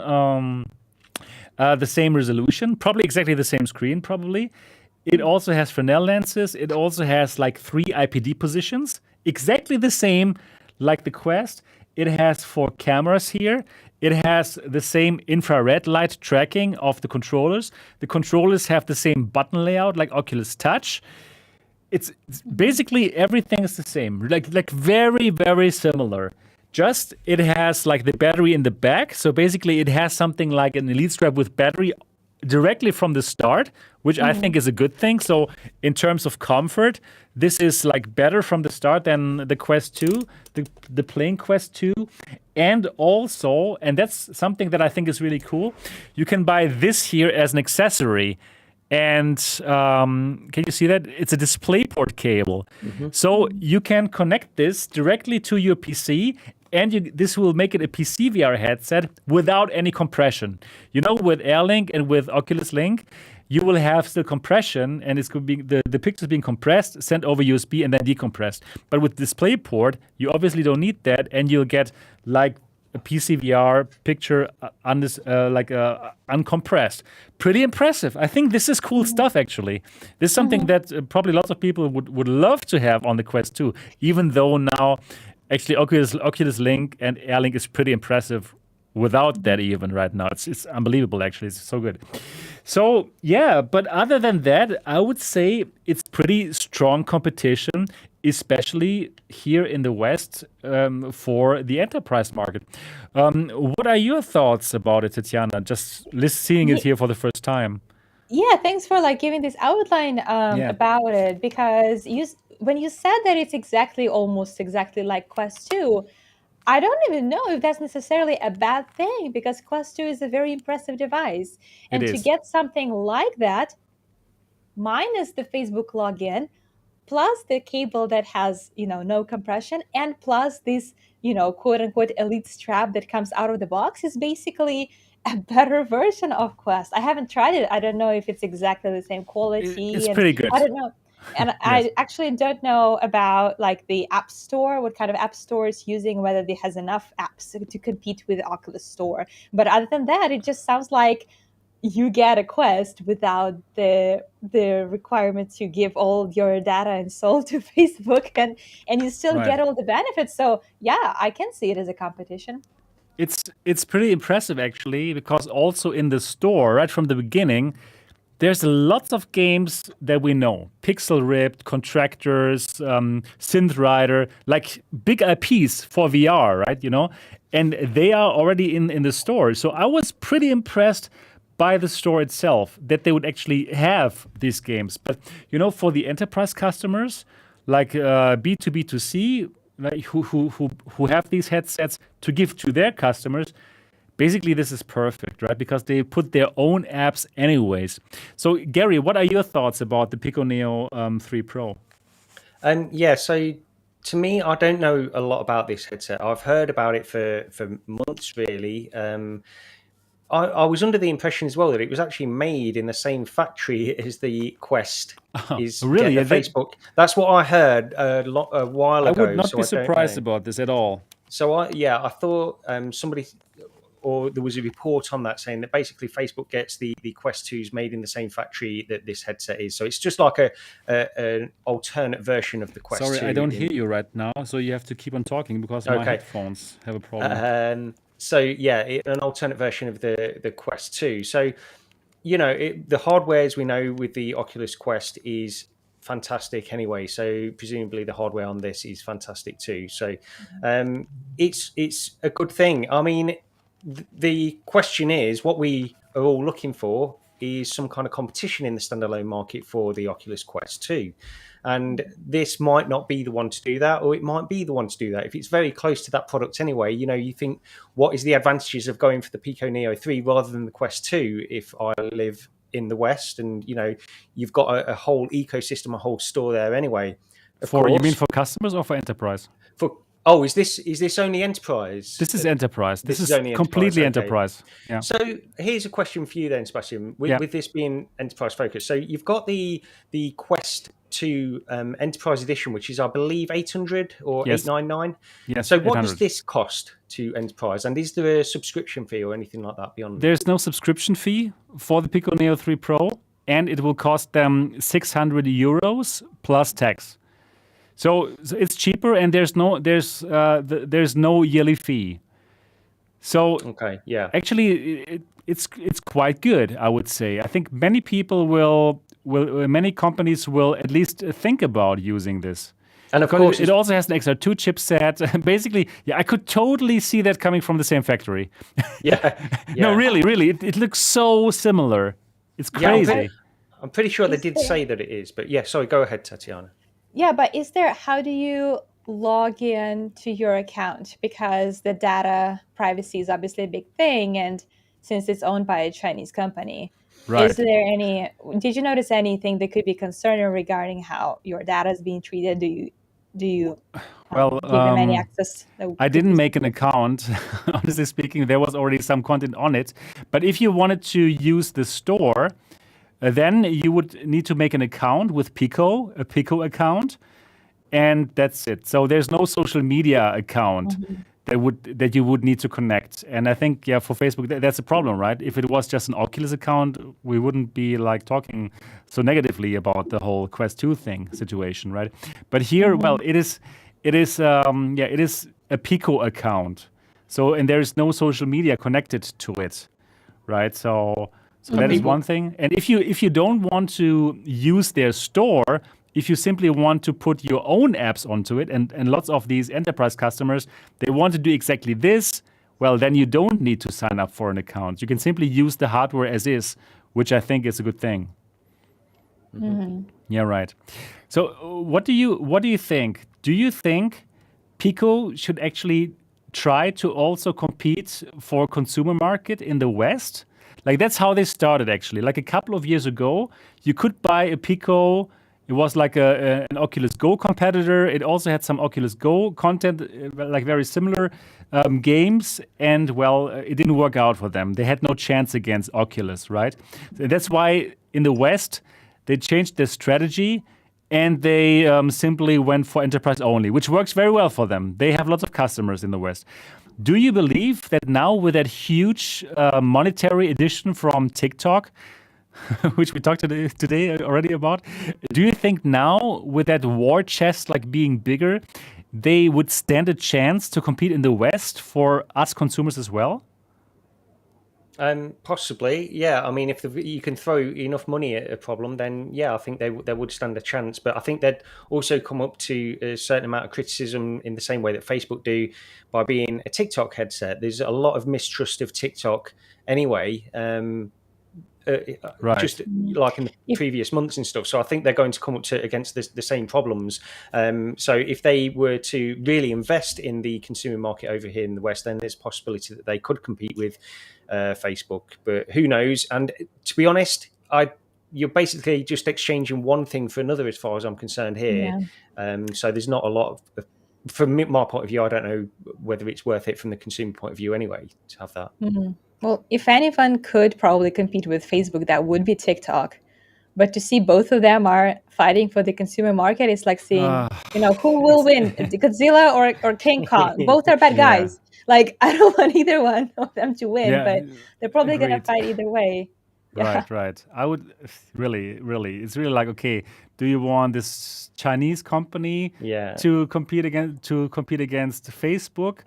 S2: resolution, probably exactly the same screen, probably. It also has Fresnel lenses. It also has like 3 IPD positions, exactly the same like the Quest. It has 4 cameras here. It has the same infrared light tracking of the controllers. The controllers have the same button layout like Oculus Touch. It's basically everything is the same, like very, very similar. Just it has like the battery in the back. So basically it has something like an Elite strap with battery directly from the start, which I think is a good thing. So in terms of comfort, this is like better from the start than the Quest 2, the plain Quest 2. And also, and that's something that I think is really cool, you can buy this here as an accessory. And can you see that? It's a DisplayPort cable. So you can connect this directly to your PC, and this will make it a PC VR headset without any compression. You know, with AirLink and with Oculus Link, you will have still compression, and it's going to be the pictures being compressed, sent over USB, and then decompressed. But with DisplayPort, you obviously don't need that, and you'll get like a PC VR picture uncompressed. Pretty impressive. I think this is cool stuff, actually. This is something that probably lots of people would love to have on the Quest 2, even though now actually Oculus Link and AirLink is pretty impressive without that even right now. It's unbelievable, actually. It's so good. So, yeah, but other than that, I would say it's pretty strong competition, especially here in the West for the enterprise market. What are your thoughts about it, Tetiana? Just seeing it here for the first time.
S3: Yeah, thanks for like giving this outline about it, because when you said that it's almost exactly like Quest 2, I don't even know if that's necessarily a bad thing, because Quest 2 is a very impressive device. And to get something like that, minus the Facebook login, plus the cable that has, no compression, and plus this, quote unquote elite strap that comes out of the box, is basically a better version of Quest. I haven't tried it. I don't know if it's exactly the same quality.
S2: It's pretty good.
S3: I don't know. And yes. I actually don't know about like the App Store, what kind of App Store it's using, whether it has enough apps to compete with the Oculus Store. But other than that, it just sounds like you get a Quest without the requirement to give all your data and soul to Facebook, and you still get all the benefits. So yeah, I can see it as a competition.
S2: It's pretty impressive, actually, because also in the store, right from the beginning, there's lots of games that we know. Pixel Ripped, Contractors, Synth Rider, like big IPs for VR, right? And they are already in the store. So I was pretty impressed by the store itself that they would actually have these games. But, for the enterprise customers, like B2B2C, like who have these headsets to give to their customers, basically, this is perfect, right? Because they put their own apps anyways. So, Gary, what are your thoughts about the Pico Neo 3 Pro?
S4: So to me, I don't know a lot about this headset. I've heard about it for months, really. I was under the impression as well that it was actually made in the same factory as the Quest is.
S2: Really?
S4: The Facebook. That's what I heard a while ago.
S2: I would not be surprised about this at all.
S4: So I thought somebody, or there was a report on that saying that basically Facebook gets the Quest 2s made in the same factory that this headset is. So it's just like an alternate version of the Quest 2.
S2: Sorry, I don't hear you right now, so you have to keep on talking because my headphones have a problem.
S4: So an alternate version of the Quest 2. So, the hardware, as we know, with the Oculus Quest is fantastic anyway. So presumably the hardware on this is fantastic too. So it's a good thing. I mean, the question is, what we are all looking for is some kind of competition in the standalone market for the Oculus Quest 2. And this might not be the one to do that, or it might be the one to do that. If it's very close to that product anyway, you think, what is the advantages of going for the Pico Neo 3 rather than the Quest 2 if I live in the West? And, you've got a whole ecosystem, a whole store there anyway.
S2: You mean for customers or for enterprise?
S4: Is this only enterprise?
S2: This is enterprise. This is only completely enterprise. Yeah.
S4: So here's a question for you then, Sebastian. With this being enterprise focused, so you've got the Quest 2 Enterprise Edition, which is, I believe, 800 or 899.
S2: Yes.
S4: So what does this cost to enterprise? And is there a subscription fee or anything like that beyond?
S2: There's no subscription fee for the Pico Neo 3 Pro, and it will cost them 600 euros plus tax. So it's cheaper, and there's no yearly fee. So actually, it's quite good, I would say. I think many people many companies will at least think about using this.
S4: And of course,
S2: it also has an XR2 chipset. Basically, I could totally see that coming from the same factory. No, really, it looks so similar. It's crazy.
S4: I'm pretty sure they did say that it is, but sorry, go ahead, Tetiana.
S3: Yeah, but how do you log in to your account? Because the data privacy is obviously a big thing, and since it's owned by a Chinese company,
S2: right.
S3: Did you notice anything that could be concerning regarding how your data is being treated? Do you give them any access?
S2: I didn't make an account. Honestly speaking, there was already some content on it. But if you wanted to use the store, then you would need to make an account with Pico, a Pico account, and that's it. So there's no social media account that you would need to connect. And I think, for Facebook, that's a problem, right? If it was just an Oculus account, we wouldn't be talking so negatively about the whole Quest 2 situation, right? But here, it is a Pico account. So, and there is no social media connected to it, right? So that is one thing. And if you don't want to use their store, if you simply want to put your own apps onto it, and lots of these enterprise customers, they want to do exactly this, well, then you don't need to sign up for an account. You can simply use the hardware as is, which I think is a good thing. Yeah, right. So what do you think? Do you think Pico should actually try to also compete for consumer market in the West? That's how they started, actually. A couple of years ago, you could buy a Pico. It was an Oculus Go competitor. It also had some Oculus Go content, very similar games. And, it didn't work out for them. They had no chance against Oculus, right? That's why in the West, they changed their strategy and they simply went for enterprise only, which works very well for them. They have lots of customers in the West. Do you believe that now with that huge monetary addition from TikTok, which we talked today already about, do you think now with that war chest being bigger, they would stand a chance to compete in the West for us consumers as well?
S4: Possibly, yeah. I mean, if you can throw enough money at a problem, then I think they would stand a chance. But I think they'd also come up to a certain amount of criticism in the same way that Facebook do by being a TikTok headset. There's a lot of mistrust of TikTok anyway.
S2: Right.
S4: Just like in the previous months and stuff. So I think they're going to come up against the same problems. So if they were to really invest in the consumer market over here in the West, then there's a possibility that they could compete with Facebook. But who knows? And to be honest, you're basically just exchanging one thing for another as far as I'm concerned here. Yeah. So there's not a lot of... From my point of view, I don't know whether it's worth it from the consumer point of view anyway to have that.
S3: Well, if anyone could probably compete with Facebook, that would be TikTok. But to see both of them are fighting for the consumer market, it's like seeing, who will win, Godzilla or King Kong? Both are bad
S2: Yeah.
S3: guys. Like, I don't want either one of them to win,
S2: Yeah,
S3: but they're probably going to
S2: agreed.
S3: fight either way. Yeah.
S2: Right. I would really, it's really like, okay, do you want this Chinese company to compete against Facebook?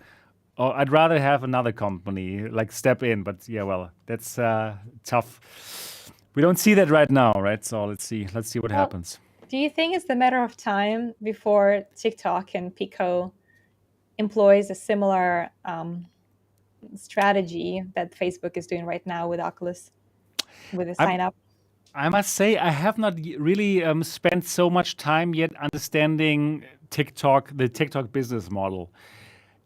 S2: Or I'd rather have another company like step in, but yeah, well, that's tough. We don't see that right now, right? So let's see what happens.
S3: Do you think it's a matter of time before TikTok and Pico employs a similar strategy that Facebook is doing right now with Oculus, with the sign up?
S2: I must say, I have not really spent so much time yet understanding the TikTok business model.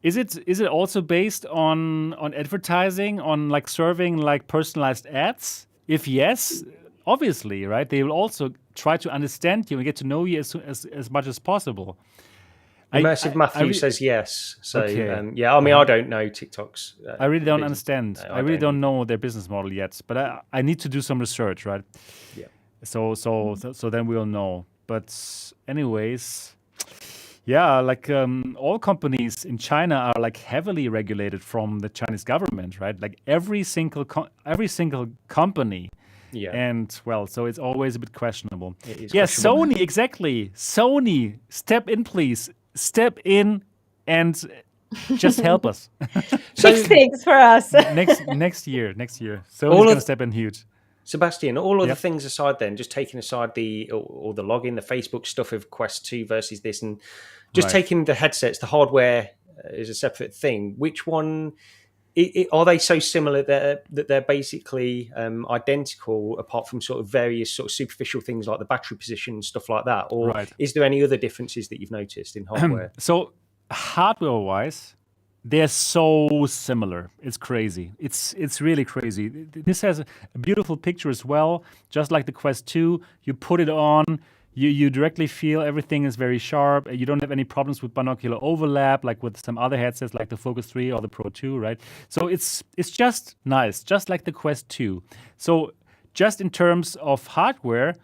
S2: Is it also based on advertising, on like serving like personalized ads? If yes, obviously, right? They will also try to understand you and get to know you as much as possible.
S4: Immersive Matthew says yes. So
S2: okay.
S4: I don't know TikTok's.
S2: I really don't understand. I really don't know their business model yet. But I need to do some research, right?
S4: Yeah.
S2: So then we'll know. But anyways. Yeah, like all companies in China are like heavily regulated from the Chinese government, right? Like every single company.
S4: Yeah.
S2: And well, so it's always a bit questionable.
S4: Yeah,
S2: Sony, exactly. Sony, step in, please. Step in and just help us.
S3: Fix things for us.
S2: next year. Sony's going to step in huge.
S4: Sebastian, all of the things aside then, just taking aside the login, the Facebook stuff of Quest 2 versus this, and just taking the headsets, the hardware is a separate thing. Which one, are they so similar that they're basically identical apart from sort of various sort of superficial things like the battery position and stuff like that? Or is there any other differences that you've noticed in hardware?
S2: So hardware-wise, they're so similar. It's crazy. It's really crazy. This has a beautiful picture as well. Just like the Quest 2, you put it on, you directly feel everything is very sharp. You don't have any problems with binocular overlap, like with some other headsets, like the Focus 3 or the Pro 2, right? So it's just nice, just like the Quest 2. So just in terms of hardware,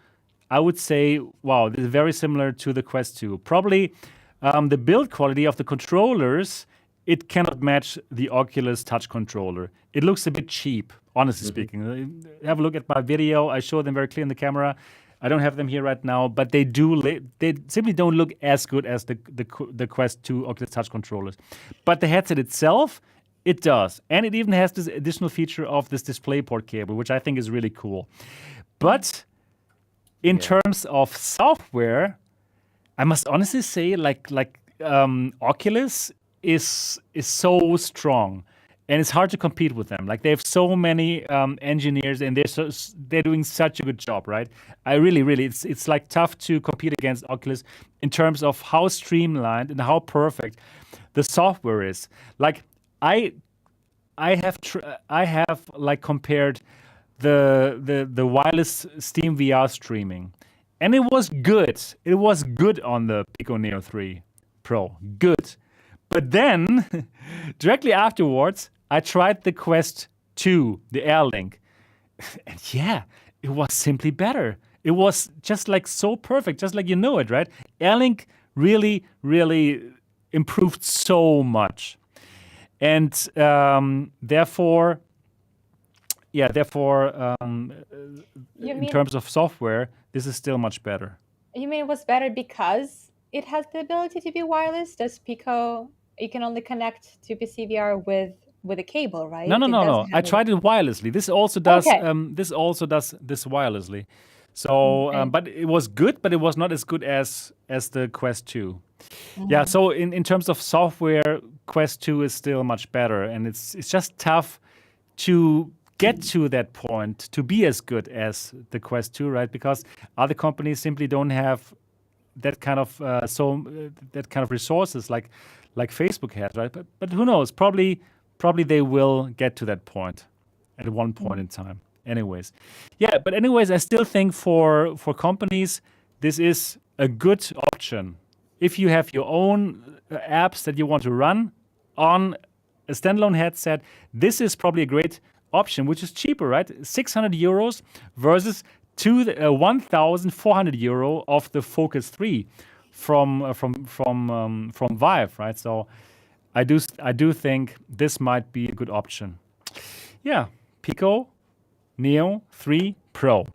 S2: I would say, wow, this is very similar to the Quest 2. Probably the build quality of the controllers, it cannot match the Oculus Touch controller. It looks a bit cheap, honestly speaking. Have a look at my video. I show them very clear in the camera. I don't have them here right now, but they simply don't look as good as the Quest 2 Oculus Touch controllers. But the headset itself, it does. And it even has this additional feature of this DisplayPort cable, which I think is really cool. But in terms of software, I must honestly say, Oculus is so strong, and it's hard to compete with them. Like, they have so many engineers, and they're doing such a good job, right? I really, it's like tough to compete against Oculus in terms of how streamlined and how perfect the software is. Like, I have compared the wireless Steam VR streaming, and it was good. It was good on the Pico Neo 3 Pro. Good. But then, directly afterwards, I tried the Quest 2, the Air Link. And yeah, it was simply better. It was just like so perfect, just like you know it, right? Air Link really, really improved so much. And therefore, in terms of software, this is still much better.
S3: You mean it was better because it has the ability to be wireless? Does Pico, you can only connect to PC VR with a cable, right?
S2: No. I tried it wirelessly. This also does this wirelessly. So, but it was good, but it was not as good as the Quest 2. Mm-hmm. Yeah, so in terms of software, Quest 2 is still much better, and it's just tough to get to that point to be as good as the Quest 2, right? Because other companies simply don't have that kind of resources like Facebook has, right? But who knows? Probably they will get to that point at one point in time. Anyways, I still think for companies this is a good option. If you have your own apps that you want to run on a standalone headset, this is probably a great option, which is cheaper, right? 600 euros versus 1,400 euro of the Focus 3 from Vive, right? So I do think this might be a good option. Yeah, Pico Neo 3 Pro.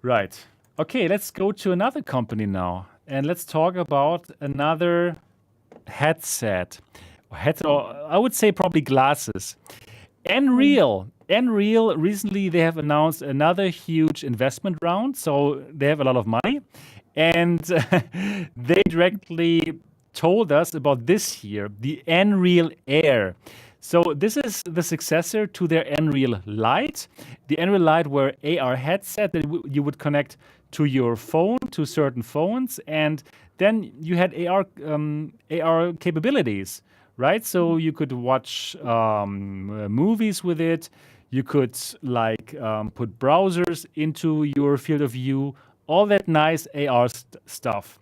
S2: Right. Okay, let's go to another company now, and let's talk about another headset, or I would say probably glasses. Nreal recently they have announced another huge investment round, so they have a lot of money, and they directly told us about this here, the Nreal Air. So this is the successor to their Nreal Lite. The Nreal Lite were AR headset that you would connect to your phone, to certain phones, and then you had AR capabilities, right? So you could watch movies with it. You could put browsers into your field of view, all that nice AR stuff.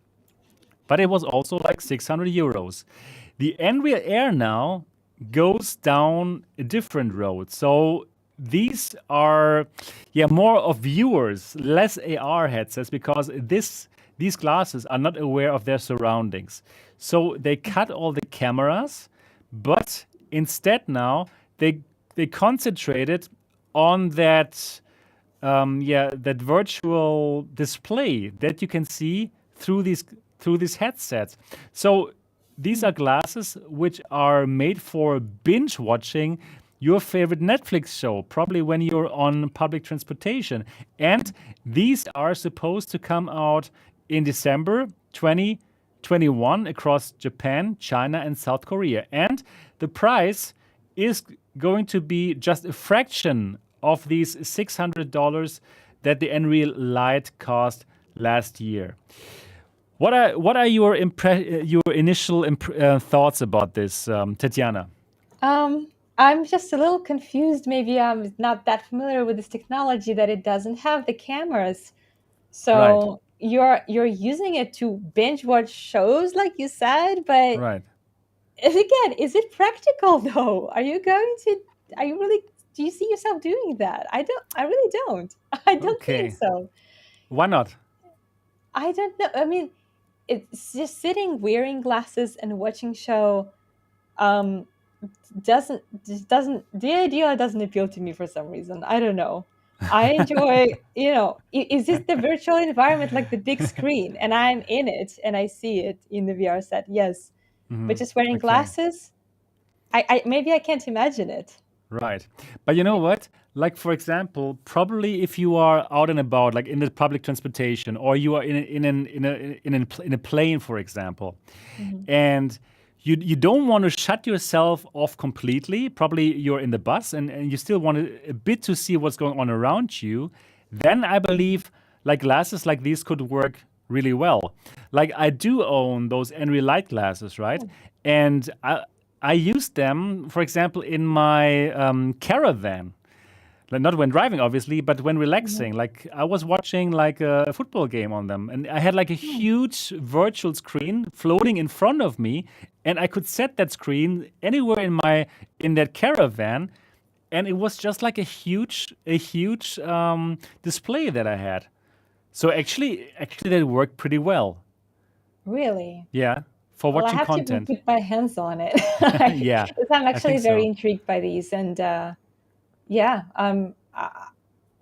S2: But it was also like 600 euros. The Nreal Air now goes down a different road. So these are more of viewers, less AR headsets, because these glasses are not aware of their surroundings. So they cut all the cameras, but instead now they concentrated on that that virtual display that you can see through these headsets. So these are glasses which are made for binge watching your favorite Netflix show, probably when you're on public transportation. And these are supposed to come out in December 2021 across Japan, China, and South Korea. And the price is going to be just a fraction of these $600 that the Nreal Lite cost last year. What are your initial thoughts about this, Tetiana?
S3: I'm just a little confused. Maybe I'm not that familiar with this technology that it doesn't have the cameras. So you're using it to binge watch shows, like you said, but again, is it practical though? Do you see yourself doing that? I really don't. I don't think so.
S2: Why not?
S3: I don't know. I mean, it's just sitting wearing glasses and watching show the idea doesn't appeal to me for some reason. I don't know. I enjoy, is this the virtual environment, like the big screen, and I'm in it and I see it in the VR set? Yes. But just wearing glasses, I maybe I can't imagine it.
S2: Right. But you know what? Like, for example, probably if you are out and about, like in the public transportation, or you are in a plane, for example, and you don't want to shut yourself off completely. Probably you're in the bus and you still want a bit to see what's going on around you. Then I believe like glasses like these could work really well. Like I do own those Nreal Light glasses, right? And I use them, for example, in my caravan. Like not when driving, obviously, but when relaxing. Like I was watching like a football game on them, and I had like a huge virtual screen floating in front of me, and I could set that screen anywhere in that caravan, and it was just like a huge display that I had. So actually that worked pretty well.
S3: Really?
S2: Yeah. For watching content.
S3: I have to put my hands on it.
S2: Yeah.
S3: Because I'm actually very intrigued by these, and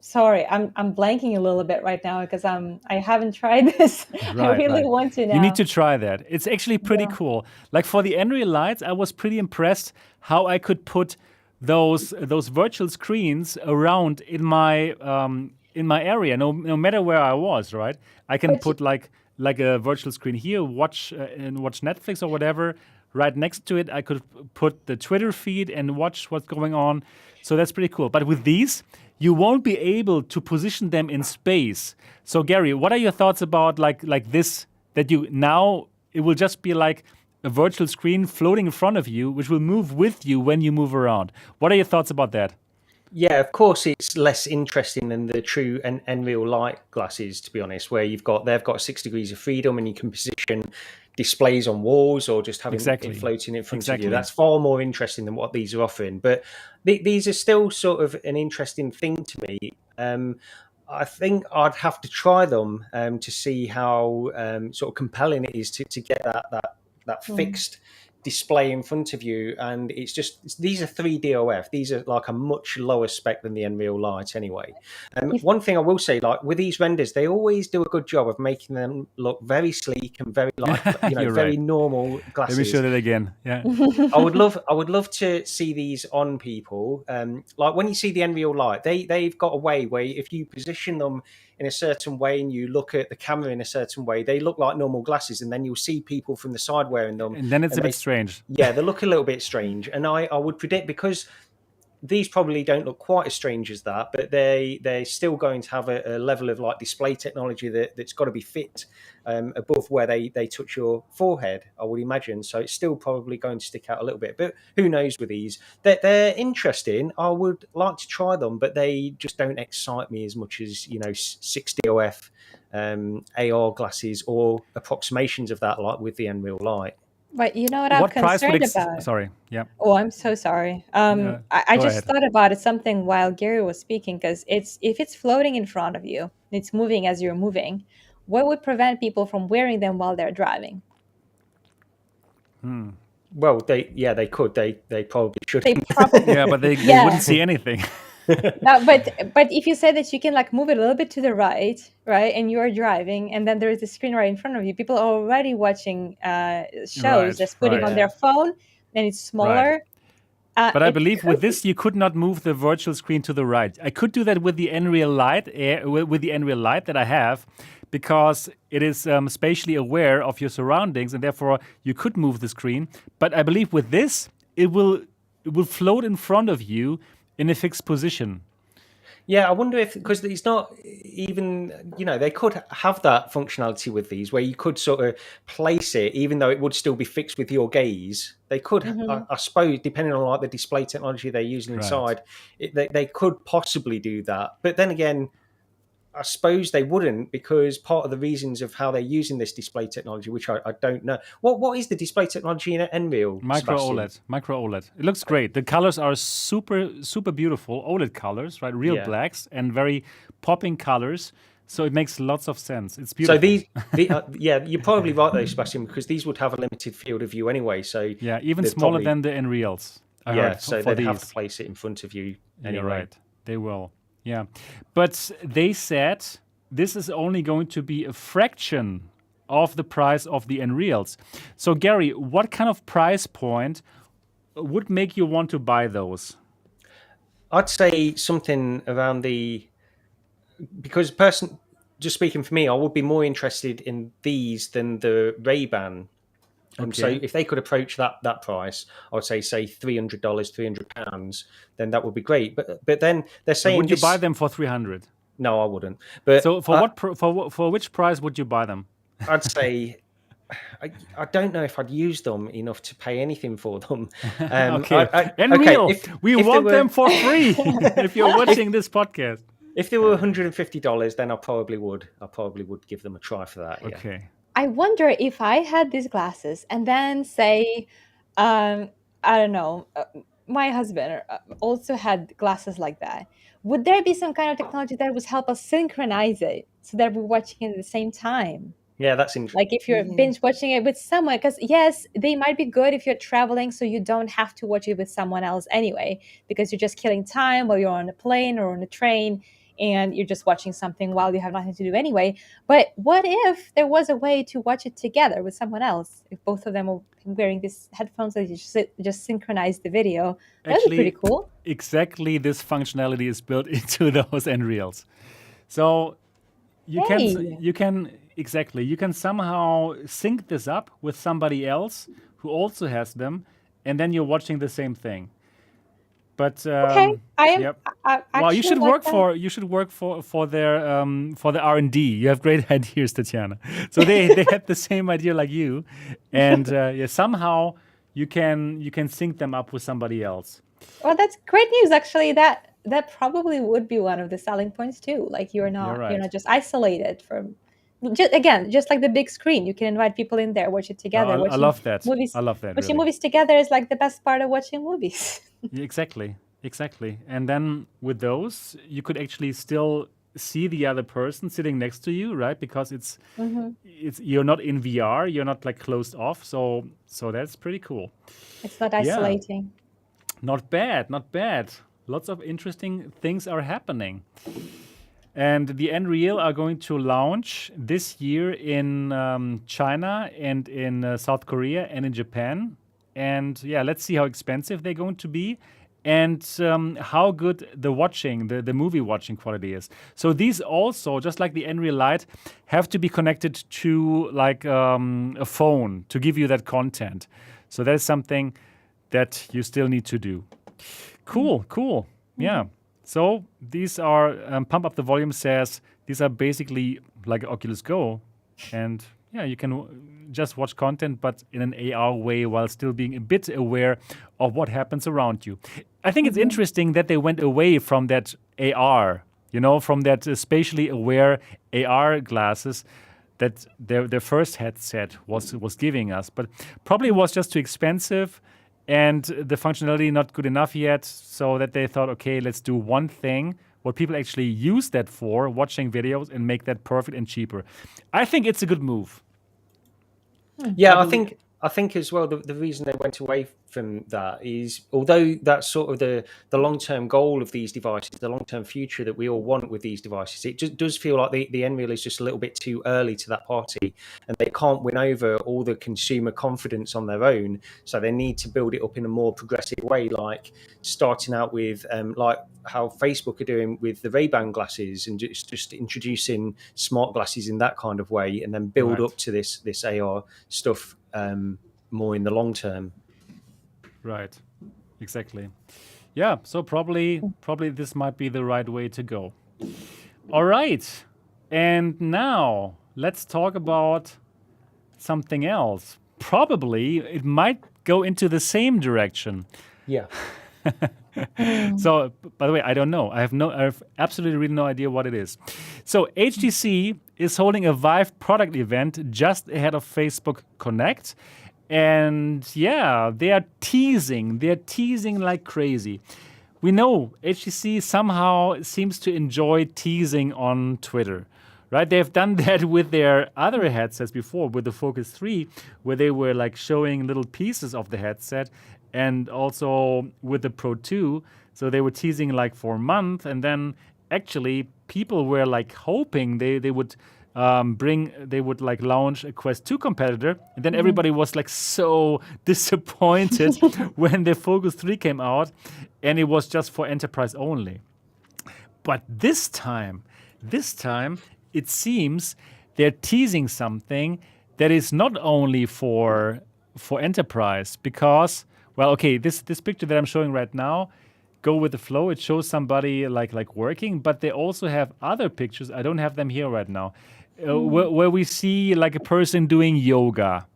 S3: sorry, I'm blanking a little bit right now because I haven't tried this. I really want to now.
S2: You need to try that. It's actually pretty cool. Like for the Nreal Lights, I was pretty impressed how I could put those virtual screens around in my area, no matter where I was. Right, I can put like a virtual screen here, watch Netflix or whatever. Right next to it, I could put the Twitter feed and watch what's going on. So that's pretty cool. But with these, you won't be able to position them in space. So Gary, what are your thoughts about like this? That it will just be like a virtual screen floating in front of you, which will move with you when you move around. What are your thoughts about that?
S4: Yeah, of course, it's less interesting than the true Nreal Light glasses, to be honest, where they've got 6 degrees of freedom and you can position displays on walls or just having
S2: Exactly.
S4: it floating in front
S2: Exactly.
S4: of you. That's far more interesting than what these are offering. But these are still sort of an interesting thing to me. I think I'd have to try them to see how sort of compelling it is to get that fixed display in front of you. And these are 3D OF. These are like a much lower spec than the Nreal Lite anyway. One thing I will say, like with these renders, they always do a good job of making them look very sleek and very like very normal glasses.
S2: Let me show that again. Yeah.
S4: I would love to see these on people. Like when you see the Nreal Lite, they've got a way where if you position them in a certain way and you look at the camera in a certain way, they look like normal glasses, and then you'll see people from the side wearing them.
S2: And then it's a bit strange.
S4: Yeah, they look a little bit strange. And I would predict, because these probably don't look quite as strange as that, but they're still going to have a level of like display technology that's got to be fit above where they touch your forehead, I would imagine. So it's still probably going to stick out a little bit. But who knows with these? They're interesting. I would like to try them, but they just don't excite me as much as 60 OF AR glasses or approximations of that, like with the Nreal Lite.
S3: But you know what I'm concerned about?
S2: Sorry. Yeah.
S3: Oh, I'm so sorry. I just thought about it something while Gary was speaking, because if it's floating in front of you, it's moving as you're moving, what would prevent people from wearing them while they're driving?
S4: Well, they could. They probably should.
S3: They probably,
S2: but they wouldn't see anything.
S3: No, but if you say that you can like move it a little bit to the right, and you're driving, and then there is a screen right in front of you, people are already watching shows just putting on their phone, and it's smaller.
S2: But I believe with this you could not move the virtual screen to the right. I could do that with the Nreal Lite, with the Nreal Lite that I have, because it is spatially aware of your surroundings, and therefore you could move the screen. But I believe with this, it will float in front of you in a fixed position.
S4: Yeah, I wonder if, because it's not even, they could have that functionality with these where you could sort of place it, even though it would still be fixed with your gaze. They could, I suppose, depending on like the display technology they're using inside, they could possibly do that. But then again, I suppose they wouldn't, because part of the reasons of how they're using this display technology, which I don't know. What is the display technology in Nreal?
S2: Micro OLED. It looks great. The colors are super, super beautiful. OLED colors, right? Real blacks and very popping colors. So it makes lots of sense. It's beautiful.
S4: So you're probably right though, Sebastian, because these would have a limited field of view anyway. So
S2: even smaller than the Nreals.
S4: So they'd have to place it in front of you anyway.
S2: You're right. They will. Yeah, but they said this is only going to be a fraction of the price of the Nreals. So, Gary, what kind of price point would make you want to buy those?
S4: I'd say something around because just speaking for me, I would be more interested in these than the Ray-Ban. So if they could approach that price, I would say $300, £300, then that would be great. But then they're saying,
S2: would you buy them for $300?
S4: No, I wouldn't. But
S2: so for which price would you buy them?
S4: I'd say I don't know if I'd use them enough to pay anything for them.
S2: Nreal, we want them for free. If you're watching this podcast,
S4: if they were $150, then I probably would give them a try for that. Yeah.
S2: Okay.
S3: I wonder if I had these glasses and then say, I don't know, my husband also had glasses like that. Would there be some kind of technology that would help us synchronize it so that we're watching it at the same time?
S4: Yeah, that's interesting.
S3: Like if you're binge watching it with someone, because yes, they might be good if you're traveling, so you don't have to watch it with someone else anyway, because you're just killing time while you're on a plane or on a train, and you're just watching something while you have nothing to do anyway. But what if there was a way to watch it together with someone else? If both of them are wearing these headphones that you just synchronize the video, that would be pretty cool.
S2: Exactly, this functionality is built into those Nreals. So you can somehow sync this up with somebody else who also has them, and then you're watching the same thing. But you should work for their R&D. You have great ideas, Tetiana. So they had the same idea like you, and somehow you can sync them up with somebody else.
S3: Well, that's great news. Actually, that probably would be one of the selling points too. Like you're not just isolated from just like the big screen, you can invite people in there, watch it together.
S2: I love that.
S3: Movies,
S2: I love that.
S3: watching
S2: Really.
S3: movies together is like the best part of watching movies.
S2: Exactly. And then with those, you could actually still see the other person sitting next to you, right? Because it's you're not in VR, you're not like closed off. So that's pretty cool.
S3: It's not isolating.
S2: Not bad. Lots of interesting things are happening. And the Nreal are going to launch this year in China and in South Korea and in Japan. And yeah, let's see how expensive they're going to be and how good the movie watching quality is. So these also, just like the Nreal Lite, have to be connected to like a phone to give you that content. So that is something that you still need to do. Cool. Yeah. So these are, Pump Up the Volume says, these are basically like Oculus Go. And yeah, you can just watch content, but in an AR way while still being a bit aware of what happens around you. I think it's interesting that they went away from that AR, from that spatially aware AR glasses that their first headset was giving us. But probably it was just too expensive and the functionality not good enough yet, so that they thought, okay, let's do one thing, what people actually use that for, watching videos, and make that perfect and cheaper. I think it's a good move.
S4: Yeah, I think as well the reason they went away from that is, although that's sort of the long-term goal of these devices, the long-term future that we all want with these devices, it just does feel like the Nreal is just a little bit too early to that party, and they can't win over all the consumer confidence on their own. So they need to build it up in a more progressive way, like starting out with like how Facebook are doing with the Ray-Ban glasses, and just introducing smart glasses in that kind of way, and then build up to this AR stuff more in the long term.
S2: Right, exactly. Yeah, so probably this might be the right way to go. All right, and now let's talk about something else. Probably it might go into the same direction.
S4: Yeah.
S2: So, by the way, I don't know. I have absolutely really no idea what it is. So, HTC is holding a Vive product event just ahead of Facebook Connect. And yeah, they are teasing. They're teasing like crazy. We know HTC somehow seems to enjoy teasing on Twitter, right? They've done that with their other headsets before, with the Focus 3, where they were like showing little pieces of the headset, and also with the Pro 2. So they were teasing like for a month, and then actually people were like hoping they would like launch a Quest 2 competitor, and then everybody was like so disappointed when the Focus 3 came out and it was just for enterprise only. But this time it seems they're teasing something that is not only for enterprise, because, well, okay, this picture that I'm showing right now, Go with the Flow, it shows somebody like working, but they also have other pictures. I don't have them here right now, where we see like a person doing yoga,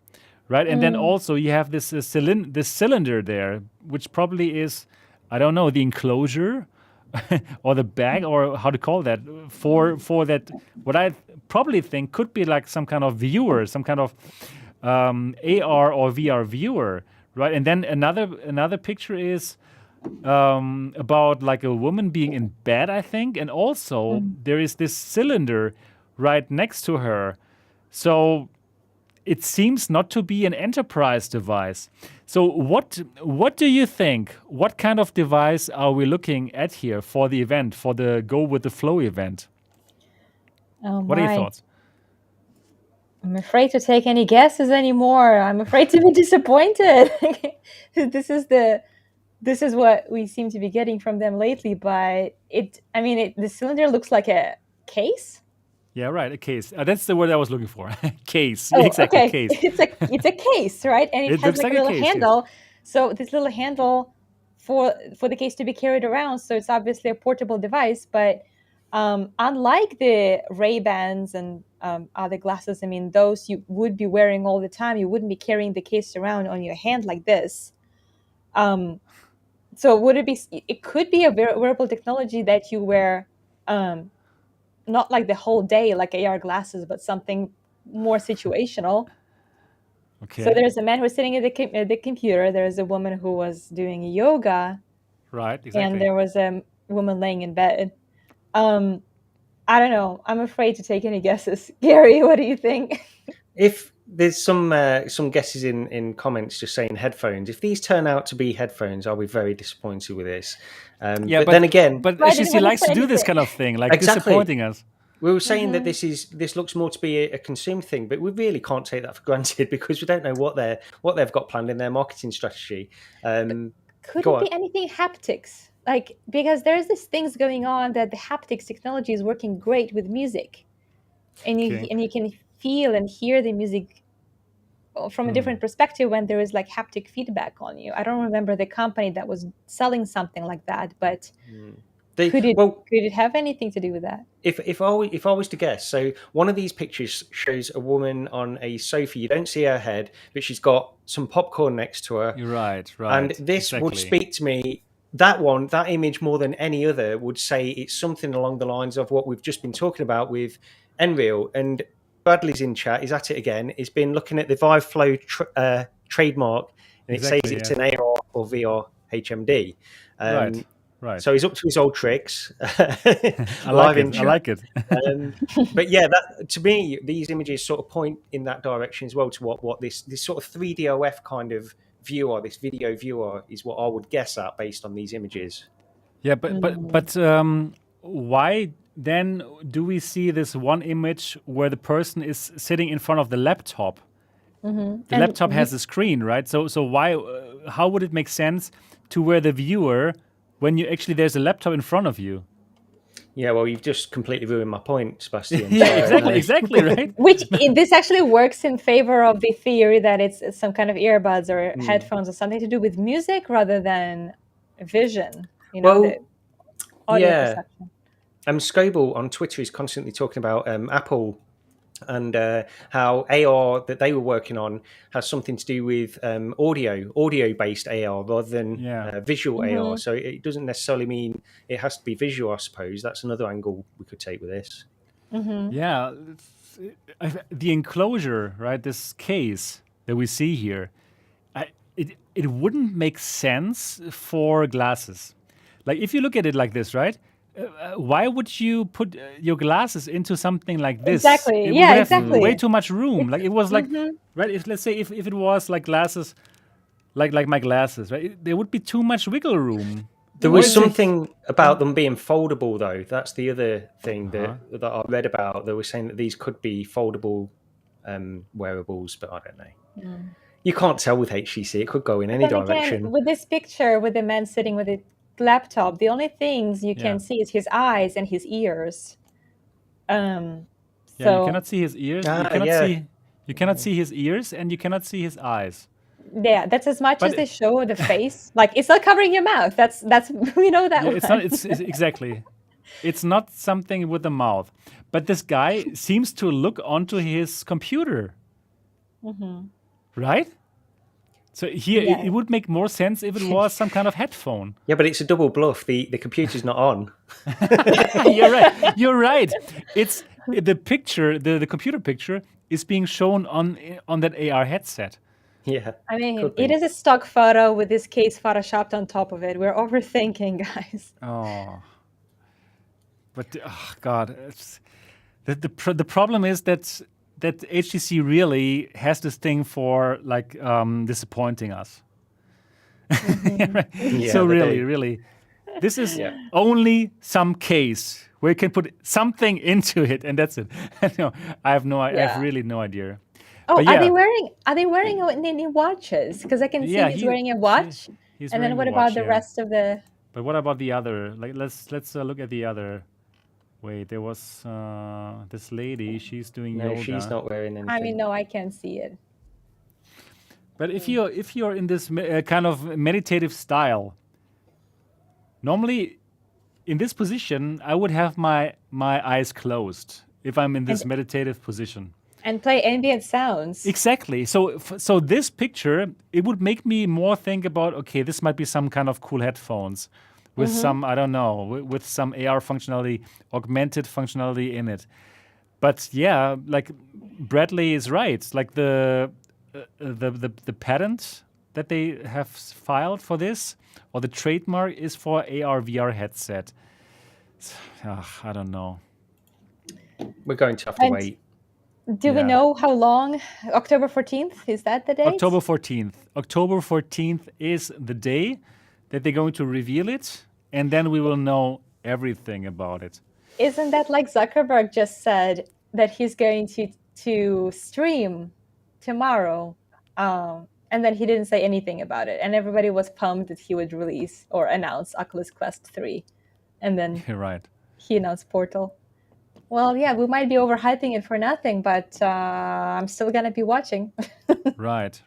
S2: right? And then also you have this cylinder there, which probably is, I don't know, the enclosure or the bag, or how to call that, for that, what I probably think could be like some kind of viewer, some kind of AR or VR viewer, right? And then another picture is about like a woman being in bed, I think, and also there is this cylinder right next to her. So it seems not to be an enterprise device. So what do you think? What kind of device are we looking at here for the event, for the Go with the Flow event? What are your thoughts?
S3: I'm afraid to take any guesses anymore. I'm afraid to be disappointed. This is what we seem to be getting from them lately, but the cylinder looks like a case.
S2: Yeah, right, a case. That's the word I was looking for. Case.
S3: Oh,
S2: exactly,
S3: okay.
S2: Case.
S3: It's a case, right? And it has like a little case, handle. Yes. So this little handle for the case to be carried around. So it's obviously a portable device, but unlike the Ray-Bans and other glasses, I mean, those you would be wearing all the time. You wouldn't be carrying the case around on your hand like this. So would it be? It could be a wearable technology that you wear not like the whole day, like AR glasses, but something more situational.
S2: Okay.
S3: So there's a man who's sitting at the computer. There's a woman who was doing yoga.
S2: Right, exactly.
S3: And there was a woman laying in bed. I don't know. I'm afraid to take any guesses. Gary, what do you think?
S4: If there's some guesses in comments just saying headphones, if these turn out to be headphones, I'll be very disappointed with this. But then again,
S2: but HTC likes to do this kind of thing, like disappointing us.
S4: We were saying that this looks more to be a consumer thing, but we really can't take that for granted because we don't know what they've got planned in their marketing strategy.
S3: Could it be anything haptics? Like, because there's these things going on that the haptics technology is working great with music, and you can feel and hear the music from a different perspective when there is like haptic feedback on you. I don't remember the company that was selling something like that, but could it have anything to do with that?
S4: If I was to guess, so one of these pictures shows a woman on a sofa. You don't see her head, but she's got some popcorn next to her.
S2: You're right.
S4: And this would speak to me. That image more than any other would say it's something along the lines of what we've just been talking about with Nreal. And Bradley's in chat. He's at it again. He's been looking at the Vive Flow trademark, and it says it's an AR or VR HMD.
S2: Right.
S4: So he's up to his old tricks.
S2: I like it.
S4: But yeah, that to me, these images sort of point in that direction as well to what this sort of 3DOF kind of viewer, this video viewer, is what I would guess at based on these images.
S2: Yeah, but why then do we see this one image where the person is sitting in front of the laptop? The laptop has a screen, right? So why? How would it make sense to wear the viewer when there's a laptop in front of you?
S4: Yeah, well, you've just completely ruined my point, Sebastian.
S2: Exactly, right?
S3: Which this actually works in favor of the theory that it's some kind of earbuds or headphones or something to do with music rather than vision. The audio perception.
S4: Scoble on Twitter is constantly talking about Apple and how AR that they were working on has something to do with audio-based AR rather than visual AR. So it doesn't necessarily mean it has to be visual, I suppose. That's another angle we could take with this.
S2: Yeah, the enclosure, right? This case that we see here, it wouldn't make sense for glasses. Like if you look at it like this, right? Why would you put your glasses into something like this?
S3: Exactly.
S2: It would have way too much room. Like it was like, right? Let's say if it was like glasses, like my glasses, right? There would be too much wiggle room.
S4: There was something about them being foldable, though. That's the other thing that I read about. They were saying that these could be foldable wearables, but I don't know. You can't tell with HTC. It could go in any direction.
S3: Again, with this picture, with the man sitting with a laptop, the only things you can see is his eyes and his ears.
S2: You cannot see his ears. You cannot see his ears, and you cannot see his eyes.
S3: Yeah, that's as much as they show the face. Like it's not covering your mouth. That's we know that.
S2: It's not. It's exactly. It's not something with the mouth. But this guy seems to look onto his computer. Right? So here, it would make more sense if it was some kind of headphone.
S4: Yeah, but it's a double bluff. The computer's not on.
S2: You're right. It's the picture. The computer picture is being shown on that AR headset.
S4: Yeah.
S3: I mean, it is a stock photo with this case photoshopped on top of it. We're overthinking, guys.
S2: Oh. But God, the problem is that HTC really has this thing for like disappointing us. So really, this is only some case where you can put something into it, and that's it. I have really no idea.
S3: Oh, are they wearing any watches? Because I can see he's wearing a watch. And then what about the rest of the?
S2: But what about the other? Like let's look at the other. Wait, there was this lady. She's doing yoga.
S4: No, she's not wearing anything.
S3: I mean, no, I can't see it.
S2: But if you're in this kind of meditative style, normally in this position, I would have my eyes closed if I'm in this meditative position.
S3: And play ambient sounds.
S2: Exactly. So this picture, it would make me more think about, okay, this might be some kind of cool headphones. with some, I don't know, with some AR functionality, augmented functionality in it. But yeah, like Bradley is right. Like the patent that they have filed for this, or the trademark, is for AR VR headset. I don't know.
S4: We're going to have to wait.
S3: Do we know how long? October 14th? Is that the date?
S2: October 14th. October 14th is the day that they're going to reveal it, and then we will know everything about it.
S3: Isn't that like Zuckerberg just said that he's going to stream tomorrow? And then he didn't say anything about it. And everybody was pumped that he would release or announce Oculus Quest 3. And then he announced Portal. Well, yeah, we might be overhyping it for nothing, but I'm still going to be watching.
S2: Right.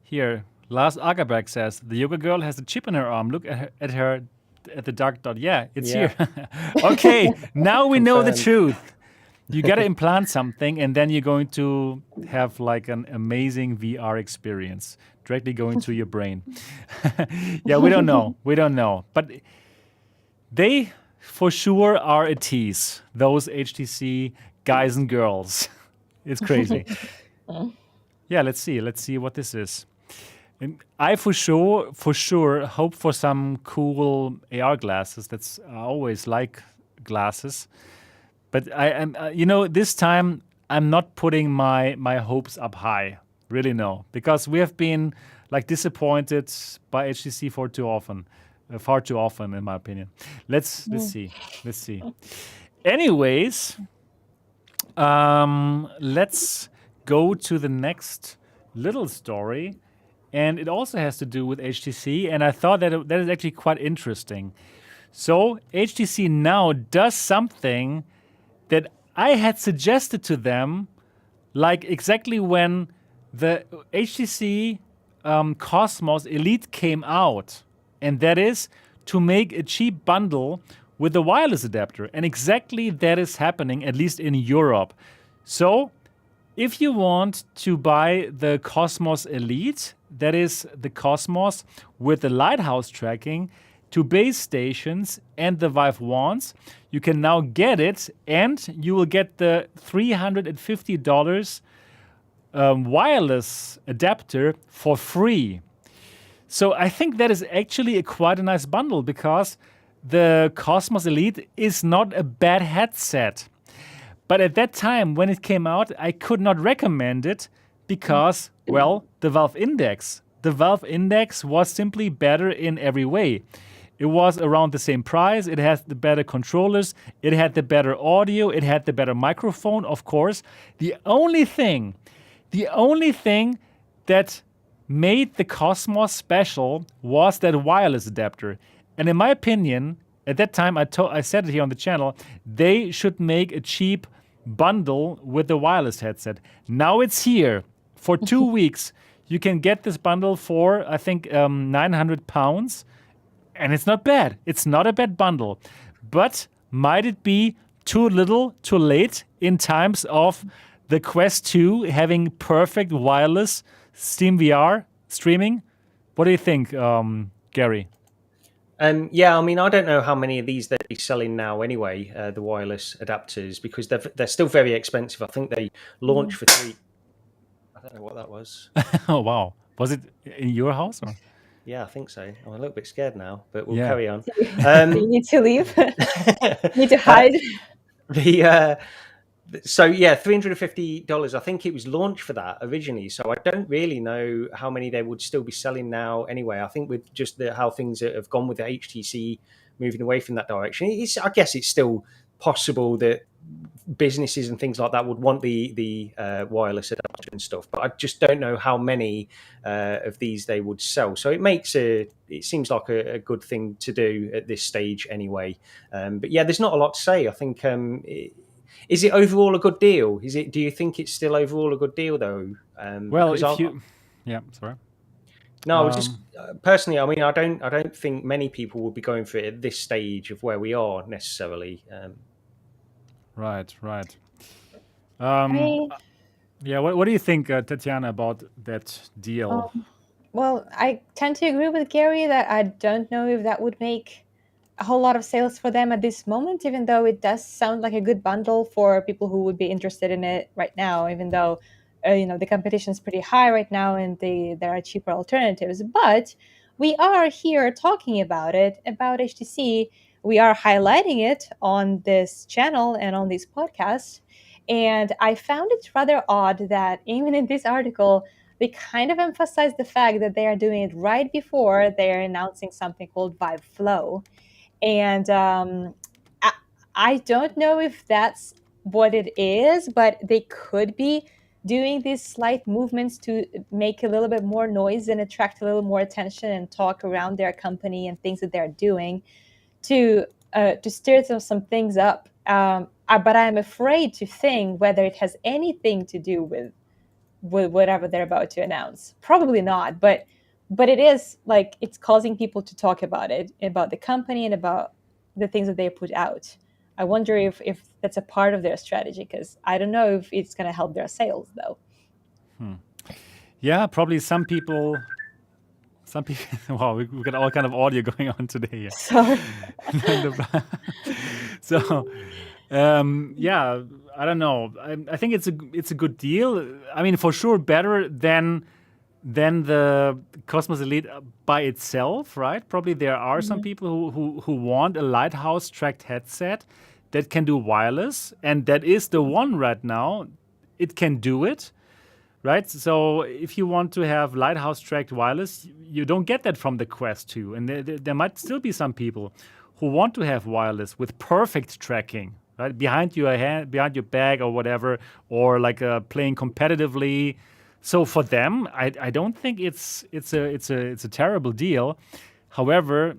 S2: Here, Lars Agerberg says, the yoga girl has a chip in her arm. Look at her at the dark dot. Yeah, it's here. Okay, now we know the truth. You got to implant something, and then you're going to have like an amazing VR experience directly going to your brain. Yeah, we don't know. But they for sure are a tease, those HTC guys and girls. It's crazy. Yeah, let's see what this is. And I for sure hope for some cool AR glasses. I always like glasses. But I am, this time I'm not putting my hopes up high. Really, no, because we have been like disappointed by HTC far too often, in my opinion. Let's see. Anyways, let's go to the next little story, and it also has to do with HTC. And I thought that is actually quite interesting. So HTC now does something that I had suggested to them, like exactly when the HTC Cosmos Elite came out, and that is to make a cheap bundle with the wireless adapter. And exactly that is happening, at least in Europe. So if you want to buy the Cosmos Elite, that is the Cosmos with the lighthouse tracking, to base stations and the Vive wands, you can now get it, and you will get the $350 wireless adapter for free. So I think that is actually quite a nice bundle, because the Cosmos Elite is not a bad headset. But at that time, when it came out, I could not recommend it because, well, the Valve Index. The Valve Index was simply better in every way. It was around the same price. It has the better controllers. It had the better audio. It had the better microphone, of course. The only thing that made the Cosmos special was that wireless adapter. And in my opinion, at that time, I said it here on the channel, they should make a cheap bundle with the wireless headset. Now it's here. For 2 weeks, you can get this bundle for, I think, £900. And it's not bad. It's not a bad bundle. But might it be too little, too late in times of the Quest 2 having perfect wireless SteamVR streaming? What do you think, Gary?
S4: Yeah, I mean, I don't know how many of these they'd be selling now anyway, the wireless adapters, because they're still very expensive. I think they launched for $3. I don't know what that was.
S2: Oh, wow. Was it in your house? Or?
S4: Yeah, I think so. I'm a little bit scared now, but we'll carry on.
S3: You need to leave? Need to hide?
S4: So yeah, $350. I think it was launched for that originally. So I don't really know how many they would still be selling now anyway. I think with just how things have gone with the HTC moving away from that direction, I guess it's still possible that businesses and things like that would want the wireless adapter and stuff, but I just don't know how many of these they would sell. So it seems like a good thing to do at this stage anyway. But yeah, there's not a lot to say. I think is it overall a good deal? Do you think it's still overall a good deal though?
S2: Well, sorry.
S4: No, just personally, I mean, I don't think many people will be going for it at this stage of where we are necessarily.
S2: Right. Yeah, what do you think, Tetiana, about that deal?
S3: Well, I tend to agree with Gary that I don't know if that would make a whole lot of sales for them at this moment, even though it does sound like a good bundle for people who would be interested in it right now, even though the competition is pretty high right now and there are cheaper alternatives. But we are here talking about HTC. We are highlighting it on this channel and on these podcasts. And I found it rather odd that even in this article, they kind of emphasize the fact that they are doing it right before they're announcing something called Vive Flow. And I don't know if that's what it is, but they could be doing these slight movements to make a little bit more noise and attract a little more attention and talk around their company and things that they're doing to stir some things up. But I'm afraid to think whether it has anything to do with whatever they're about to announce. Probably not, but it is like it's causing people to talk about it, about the company and about the things that they put out. I wonder if that's a part of their strategy, because I don't know if it's going to help their sales though.
S2: Yeah, probably some people. Wow, we got all kind of audio going on today.
S3: Sorry.
S2: So, yeah, I don't know. I think it's a good deal. I mean, for sure, better than the Cosmos Elite by itself, right? Probably there are some people who want a Lighthouse tracked headset that can do wireless, and that is the one right now. It can do it. Right, so if you want to have Lighthouse tracked wireless, you don't get that from the Quest 2. And there might still be some people who want to have wireless with perfect tracking, right, behind your hand, behind your bag or whatever, or like playing competitively. So for them, I don't think it's a terrible deal. However,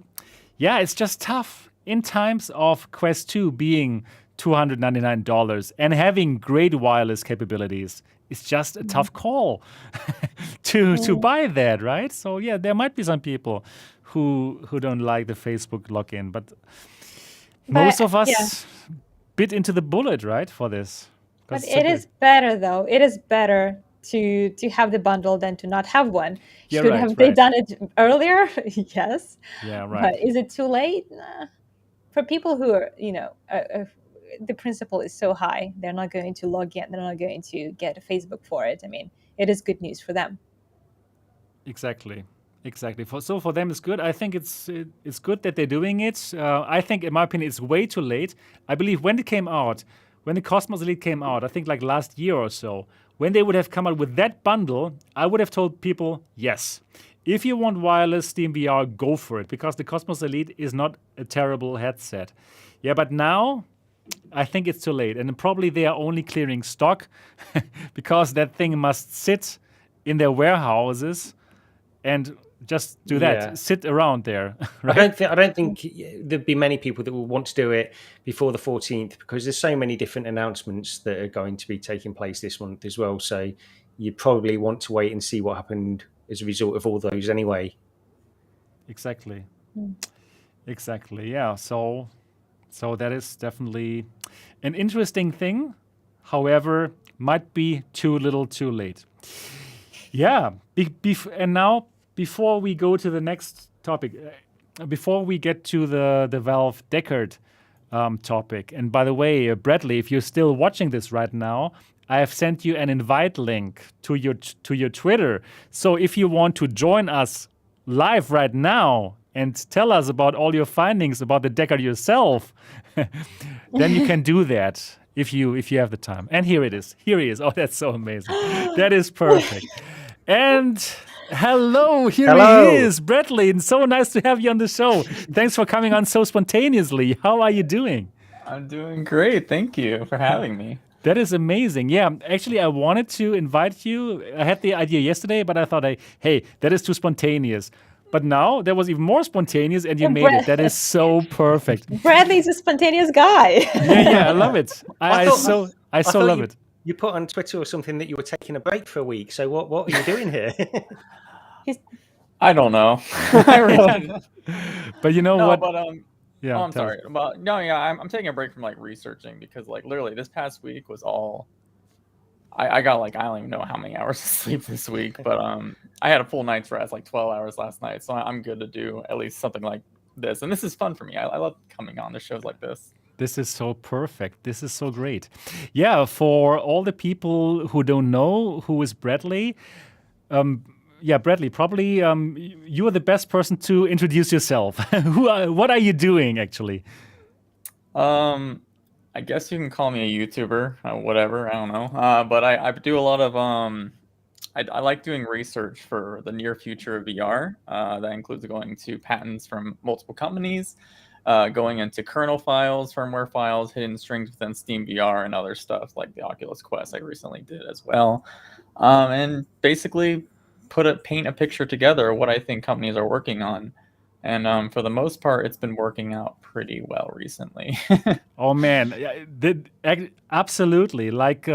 S2: yeah, it's just tough in times of Quest 2 being $299 and having great wireless capabilities. It's just a tough call to buy that, right? So yeah, there might be some people who don't like the Facebook login, but most of us bit into the bullet, right, for this.
S3: But it is better though. It is better to have the bundle than to not have one. Should have they done it earlier? Yes.
S2: Yeah, right.
S3: But is it too late? Nah. For people who are, the principle is so high, they're not going to log in. They're not going to get a Facebook for it. I mean, it is good news for them.
S2: Exactly. So for them, it's good. I think it's good that they're doing it. I think, in my opinion, it's way too late. I believe when it came out, when the Cosmos Elite came out, I think like last year or so, when they would have come out with that bundle, I would have told people, yes, if you want wireless Steam VR, go for it, because the Cosmos Elite is not a terrible headset. Yeah, but now I think it's too late. And probably they are only clearing stock because that thing must sit in their warehouses and just do that, sit around there. Right?
S4: I don't think there'd be many people that will want to do it before the 14th, because there's so many different announcements that are going to be taking place this month as well. So you probably want to wait and see what happened as a result of all those anyway.
S2: Exactly. Yeah. So that is definitely an interesting thing. However, might be too little too late. Yeah. And now, before we go to the next topic, before we get to the Valve Deckard topic, and by the way, Bradley, if you're still watching this right now, I have sent you an invite link to your Twitter. So if you want to join us live right now and tell us about all your findings about the Deckard yourself, then you can do that if you have the time. And here it is. Here he is. Oh, that's so amazing. That is perfect. And hello, he is, Bradley. And so nice to have you on the show. Thanks for coming on so spontaneously. How are you doing?
S5: I'm doing great. Thank you for having me.
S2: That is amazing. Yeah, actually, I wanted to invite you. I had the idea yesterday, but I thought, hey, that is too spontaneous. But now that was even more spontaneous, and you made it. That is so perfect.
S3: Bradley's a spontaneous guy.
S2: Yeah, I love it. I so love it.
S4: You put on Twitter or something that you were taking a break for a week. So what are you doing here?
S5: I don't know.
S2: But you know what?
S5: But
S2: yeah.
S5: I'm sorry. But no, yeah, I'm taking a break from like researching, because like literally this past week was all. I got like I don't even know how many hours of sleep this week, but I had a full night's rest, like 12 hours last night, so I'm good to do at least something like this. And this is fun for me. I love coming on to shows like this.
S2: This is so perfect. This is so great. Yeah, for all the people who don't know who is Bradley, Bradley, probably you are the best person to introduce yourself. What are you doing, actually?
S5: I guess you can call me a YouTuber, whatever. I don't know. But I do a lot of I like doing research for the near future of VR. That includes going to patents from multiple companies, going into kernel files, firmware files, hidden strings within Steam VR, and other stuff like the Oculus Quest I recently did as well. And basically paint a picture together of what I think companies are working on. And for the most part, it's been working out pretty well recently.
S2: Oh man, absolutely. Like,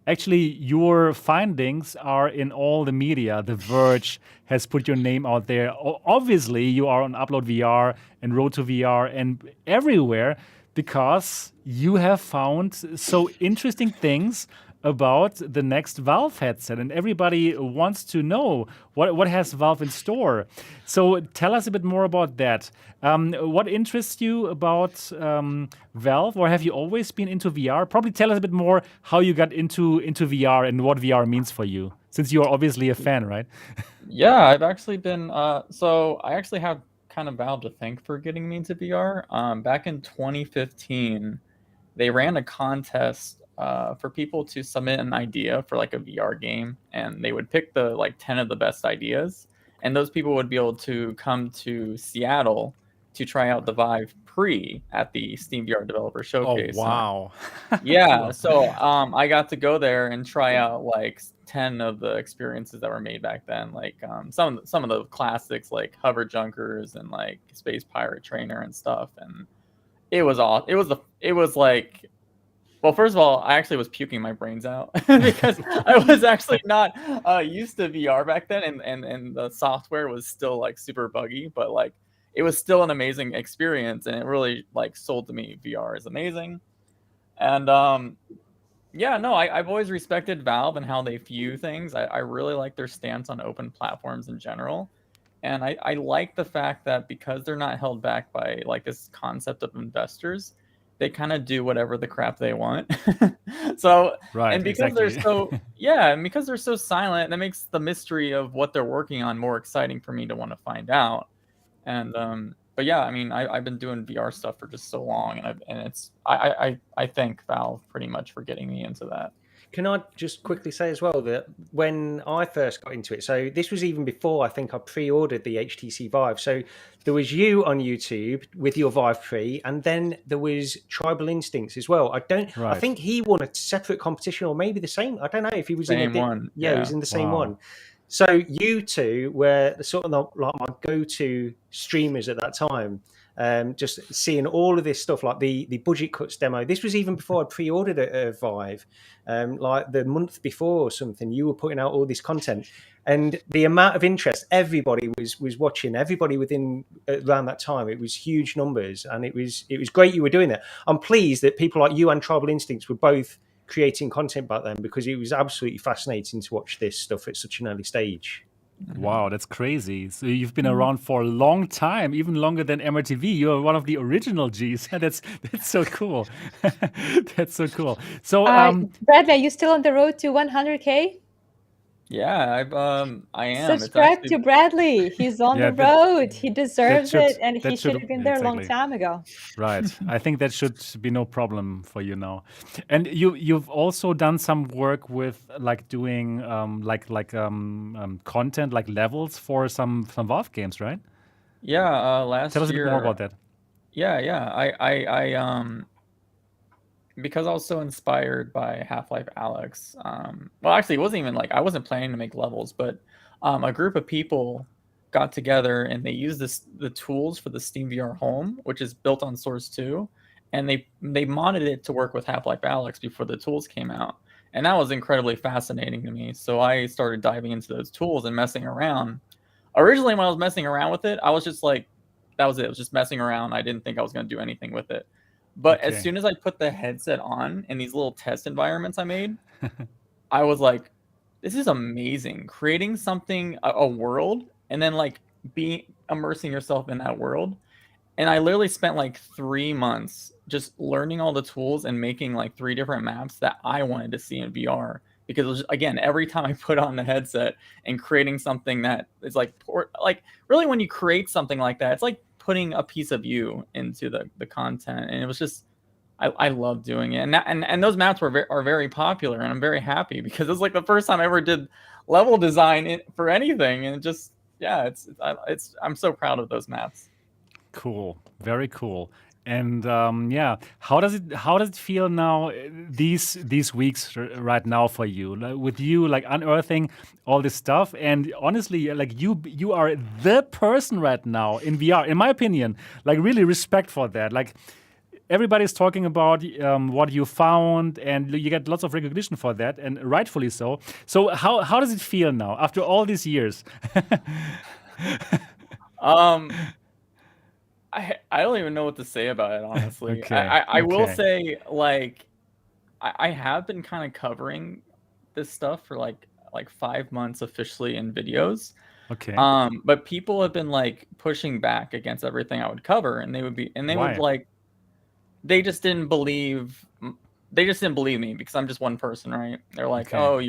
S2: actually, your findings are in all the media. The Verge has put your name out there. Obviously, you are on Upload VR and Road to VR and everywhere because you have found so interesting things about the next Valve headset, and everybody wants to know what has Valve in store. So tell us a bit more about that. What interests you about Valve, or have you always been into VR? Probably tell us a bit more how you got into VR and what VR means for you, since you are obviously a fan, right?
S5: Yeah, I've actually been. So I actually have kind of Valve to thank for getting me into VR. Back in 2015, they ran a contest for people to submit an idea for like a VR game, and they would pick the like 10 of the best ideas, and those people would be able to come to Seattle to try out the Vive Pre at the Steam VR Developer Showcase.
S2: Oh wow!
S5: Yeah, so I got to go there and try out like 10 of the experiences that were made back then, like some of the classics like Hover Junkers and like Space Pirate Trainer and stuff, and it was all it was like. Well, first of all, I actually was puking my brains out because I was actually not used to VR back then, and the software was still like super buggy, but like it was still an amazing experience, and it really like sold to me VR is amazing. And I've always respected Valve and how they view things. I really like their stance on open platforms in general. And I like the fact that because they're not held back by like this concept of investors, they kind of do whatever the crap they want. So,
S2: right,
S5: and because
S2: exactly.
S5: they're so, yeah, and because they're so silent, that makes the mystery of what they're working on more exciting for me to want to find out. And, but yeah, I mean, I've been doing VR stuff for just so long, and I thank Valve pretty much for getting me into that.
S4: Can I just quickly say as well that when I first got into it, so this was even before I think I pre-ordered the HTC Vive. So there was you on YouTube with your Vive Pre, and then there was Tribal Instincts as well. I think he won a separate competition, or maybe the same. I don't know if he was
S5: same one.
S4: Yeah, he was in the same one. So you two were sort of like my go-to streamers at that time. Just seeing all of this stuff like the budget cuts demo. This was even before I pre-ordered a Vive, like the month before or something. You were putting out all this content, and the amount of interest everybody was watching. Everybody within around that time, it was huge numbers, and it was great you were doing that. I'm pleased that people like you and Tribal Instincts were both creating content back then, because it was absolutely fascinating to watch this stuff at such an early stage.
S2: Wow, that's crazy. So you've been around for a long time, even longer than MRTV. You're one of the original Gs. That's so cool. That's so cool. So,
S3: Bradley, are you still on the road to 100K?
S5: Yeah, I am.
S3: Subscribe to Bradley. He's on the road. He deserves it, and he should have been there a long time ago.
S2: Right. I think that should be no problem for you now. And you've also done some work with like doing content, like levels for some Valve games, right?
S5: Yeah. Last year.
S2: Tell us a bit more about that.
S5: Yeah. I because I was so inspired by Half-Life Alyx. Well, actually, it wasn't even like I wasn't planning to make levels, but a group of people got together and they used the tools for the Steam VR Home, which is built on Source 2, and they modded it to work with Half-Life Alyx before the tools came out, and that was incredibly fascinating to me. So I started diving into those tools and messing around. Originally, when I was messing around with it, I was just like, that was it. It was just messing around. I didn't think I was going to do anything with it. But as soon as I put the headset on in these little test environments I made, I was like, this is amazing. Creating something, a world, and then like immersing yourself in that world. And I literally spent like 3 months just learning all the tools and making like 3 different maps that I wanted to see in VR. Because it was just, again, every time I put on the headset and creating something that is like really when you create something like that, it's like putting a piece of you into the content. And it was just, I love doing it. And those maps are very popular, and I'm very happy because it's like the first time I ever did level design for anything. And it just, yeah, I'm so proud of those maps.
S2: Cool, very cool. And yeah, how does it feel now? These weeks right now for you, with you like unearthing all this stuff, and honestly, like you are the person right now in VR, in my opinion. Like really respect for that. Like everybody's talking about what you found, and you get lots of recognition for that, and rightfully so. So how does it feel now after all these years?
S5: I don't even know what to say about it, honestly.
S2: Okay,
S5: I will
S2: okay.
S5: say, like, I have been kind of covering this stuff for like 5 months officially in videos.
S2: Okay.
S5: But people have been like pushing back against everything I would cover, and they
S2: Why?
S5: would like, they just didn't believe me because I'm just one person, right? They're like,
S2: Okay.
S5: oh,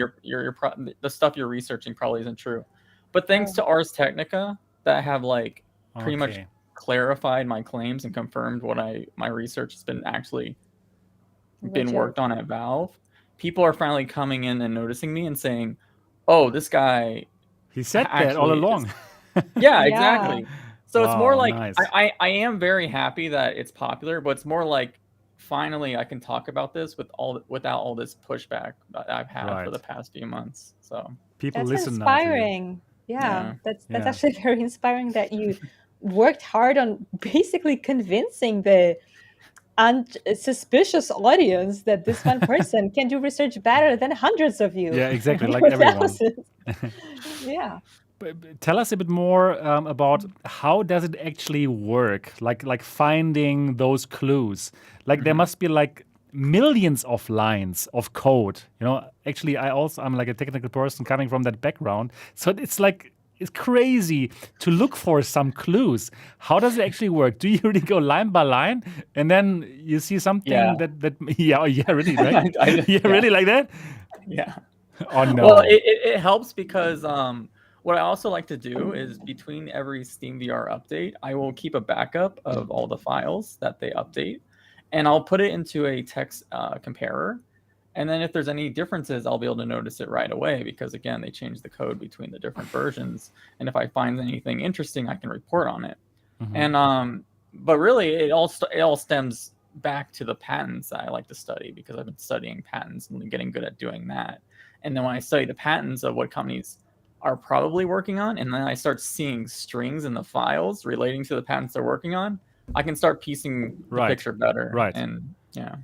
S5: the stuff you're researching probably isn't true. But thanks to Ars Technica that have like pretty much
S2: Okay.
S5: clarified my claims and confirmed what my research has been actually been
S3: Legit.
S5: worked on at Valve, people are finally coming in and noticing me and saying, oh, this guy
S2: He said that all
S5: actually
S2: along.
S5: yeah,
S3: Yeah.
S5: exactly. So it's more
S2: Wow,
S5: like
S2: nice.
S5: I am very happy that it's popular, but it's more like finally I can talk about this without all this pushback that I've had for
S2: Right.
S5: the past few months. So
S2: People
S3: That's
S2: listen now to you.
S3: inspiring. Yeah,
S5: Yeah.
S3: that's
S2: Yeah.
S3: actually very inspiring that you worked hard on basically convincing the unsuspicious audience that this one person can do research better than hundreds of you.
S2: Yeah, exactly, like
S3: Or
S2: everyone.
S3: thousands. Yeah.
S2: Tell us a bit more about how does it actually work? Like finding those clues. Like there must be like millions of lines of code. You know, actually, I'm like a technical person coming from that background, so it's crazy to look for some clues. How does it actually work? Do you really go line by line and then you see something
S5: Yeah.
S2: that yeah really, right?
S5: I-
S2: yeah, really like that?
S5: Yeah.
S2: Oh no.
S5: Well, it helps because what I also like to do is between every Steam VR update, I will keep a backup of all the files that they update, and I'll put it into a text comparer. And then if there's any differences, I'll be able to notice it right away because again, they change the code between the different versions. And if I find anything interesting, I can report on it.
S2: Mhm.
S5: And but really, it all stems back to the patents that I like to study because I've been studying patents and getting good at doing that. And then when I study the patents of what companies are probably working on, and then I start seeing strings in the files relating to the patents they're working on, I can start piecing the
S2: Right.
S5: picture better.
S2: Right.
S5: And yeah.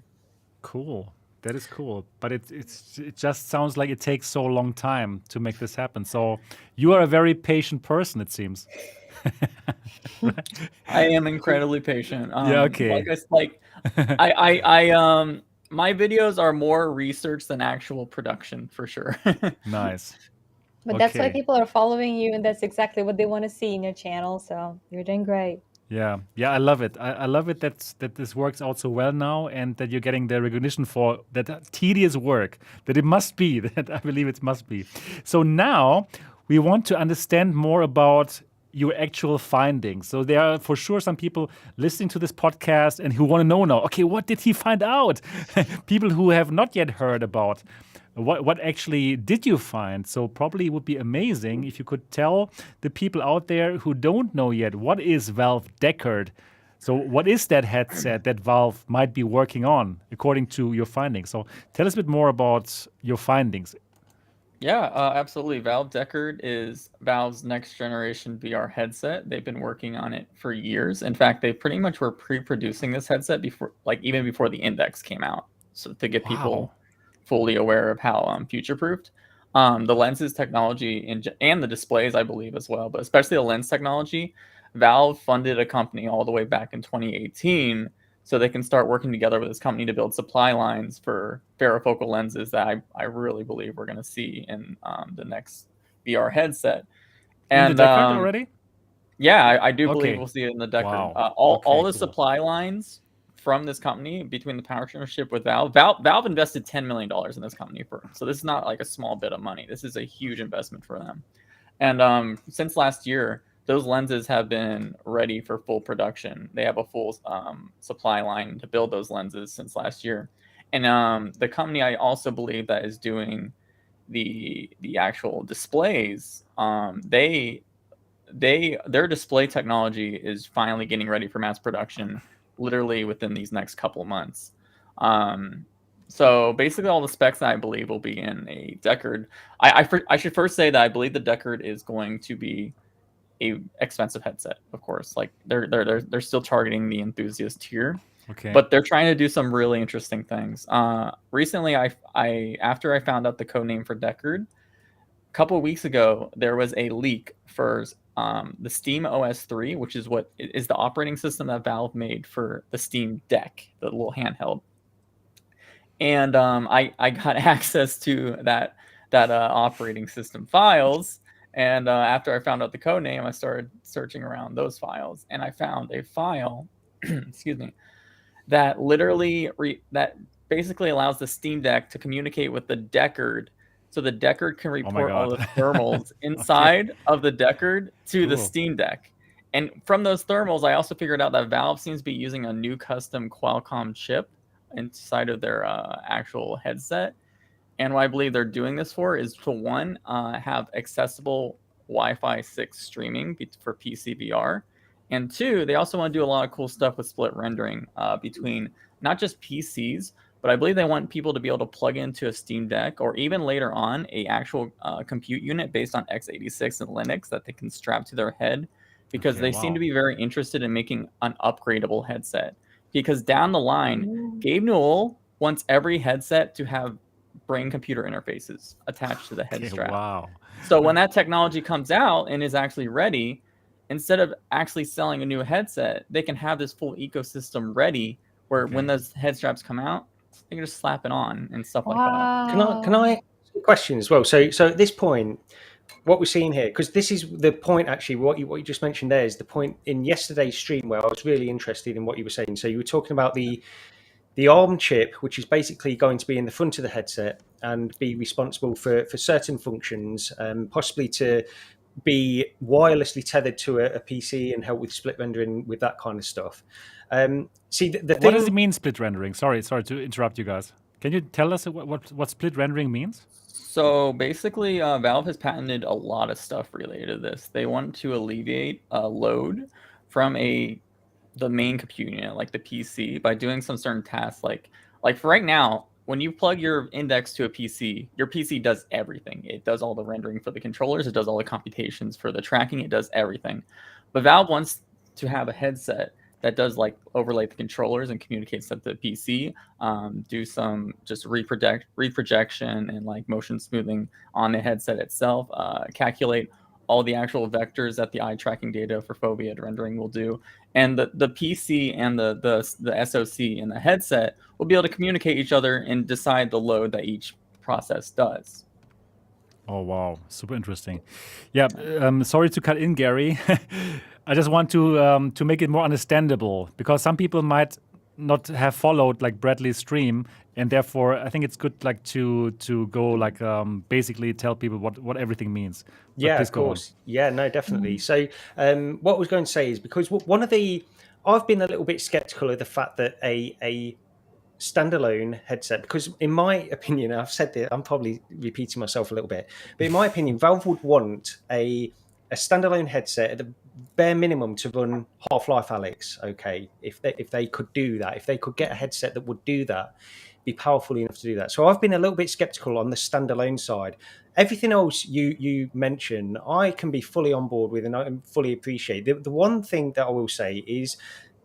S2: Cool. That is cool. But it just sounds like it takes so long time to make this happen. So you are a very patient person, it seems. Right?
S5: I am incredibly patient.
S2: Yeah, okay.
S5: My videos are more research than actual production for sure.
S2: Nice.
S3: But that's why
S2: Okay.
S3: people are following you, and that's exactly what they want to see in your channel. So you're doing great.
S2: Yeah, I love it. I love it that this works out so well now, and that you're getting the recognition for that tedious work. That it must be that I believe it must be. So now we want to understand more about your actual findings. So there are for sure some people listening to this podcast and who want to know now. Okay, what did he find out? People who have not yet heard about. What actually did you find? So probably it would be amazing if you could tell the people out there who don't know yet, what is Valve Deckard? So what is that headset that Valve might be working on according to your findings? So tell us a bit more about your findings.
S5: Yeah, absolutely. Valve Deckard is Valve's next generation VR headset. They've been working on it for years. In fact, they pretty much were pre-producing this headset before, like even before the Index came out. So to get people fully aware of how future-proofed. The lenses technology and the displays, I believe, as well, but especially the lens technology. Valve funded a company all the way back in 2018 so they can start working together with this company to build supply lines for varifocal lenses that I really believe we're going to see in the next VR headset.
S2: And the Deckard already?
S5: Yeah, I do believe we'll see it in the Deckard.
S2: Wow.
S5: All the supply lines from this company between the partnership with Valve invested $10 million in this company so this is not like a small bit of money. This is a huge investment for them. And since last year, those lenses have been ready for full production. They have a full supply line to build those lenses since last year. And the company I also believe that is doing the actual displays, their display technology is finally getting ready for mass production, literally within these next couple of months. So basically all the specs that I believe will be in a Deckard. I should first say that I believe the Deckard is going to be a expensive headset, of course. Like they're still targeting the enthusiast tier.
S2: Okay.
S5: But they're trying to do some really interesting things. Recently, after I found out the code name for Deckard, a couple of weeks ago, there was a leak for the Steam OS 3, which is what is the operating system that Valve made for the Steam Deck, the little handheld. And I got access to that operating system files. And after I found out the code name, I started searching around those files, and I found a file, excuse me, that literally that basically allows the Steam Deck to communicate with the Deckard, so the Deckard can report all the thermals inside of the Deckard to the Steam Deck. And from those thermals, I also figured out that Valve seems to be using a new custom Qualcomm chip inside of their actual headset. And what I believe they're doing this for is to, one, have accessible Wi-Fi 6 streaming for PC VR. And two, they also want to do a lot of cool stuff with split rendering between not just PCs, but I believe they want people to be able to plug into a Steam Deck, or even later on a actual compute unit based on x86 and Linux that they can strap to their head, because they seem to be very interested in making an upgradable headset. Because down the line, Gabe Newell wants every headset to have brain-computer interfaces attached to the head strap.
S2: Wow.
S5: So when that technology comes out and is actually ready, instead of actually selling a new headset, they can have this full ecosystem ready where when those head straps come out, they can just slap it on and stuff like that.
S4: Can I ask a question as well? So at this point, what we're seeing here, because this is the point actually, what you just mentioned there is the point in yesterday's stream where I was really interested in what you were saying. So you were talking about the ARM chip, which is basically going to be in the front of the headset and be responsible for certain functions, possibly to be wirelessly tethered to a PC and help with split rendering with that kind of stuff. See, the thing...
S2: What does it mean, split rendering? Sorry to interrupt you guys. Can you tell us what split rendering means?
S5: So basically, Valve has patented a lot of stuff related to this. They want to alleviate load from the main compute unit, like the PC, by doing some certain tasks. Like for right now, when you plug your index to a PC, your PC does everything. It does all the rendering for the controllers. It does all the computations for the tracking. It does everything. But Valve wants to have a headset that does like overlay the controllers and communicates to the PC, do some just reprojection and like motion smoothing on the headset itself, calculate all the actual vectors that the eye tracking data for foveated rendering will do. And the PC and the SoC and the headset will be able to communicate each other and decide the load that each process does.
S2: Oh, wow. Super interesting. Yeah. Sorry to cut in, Gary. I just want to make it more understandable, because some people might not have followed like Bradley's stream, and therefore I think it's good like to go like basically tell people what everything means.
S4: Yeah, of course. Yeah, no, definitely. So what I was going to say is, because I've been a little bit skeptical of the fact that a standalone headset, because in my opinion, I've said that, I'm probably repeating myself a little bit, but in my opinion, Valve would want a standalone headset at the bare minimum to run Half-Life Alyx. Okay, if they could do that, if they could get a headset that would do that, be powerful enough to do that. So I've been a little bit skeptical on the standalone side. Everything else you mentioned, I can be fully on board with and I fully appreciate. The one thing that I will say is,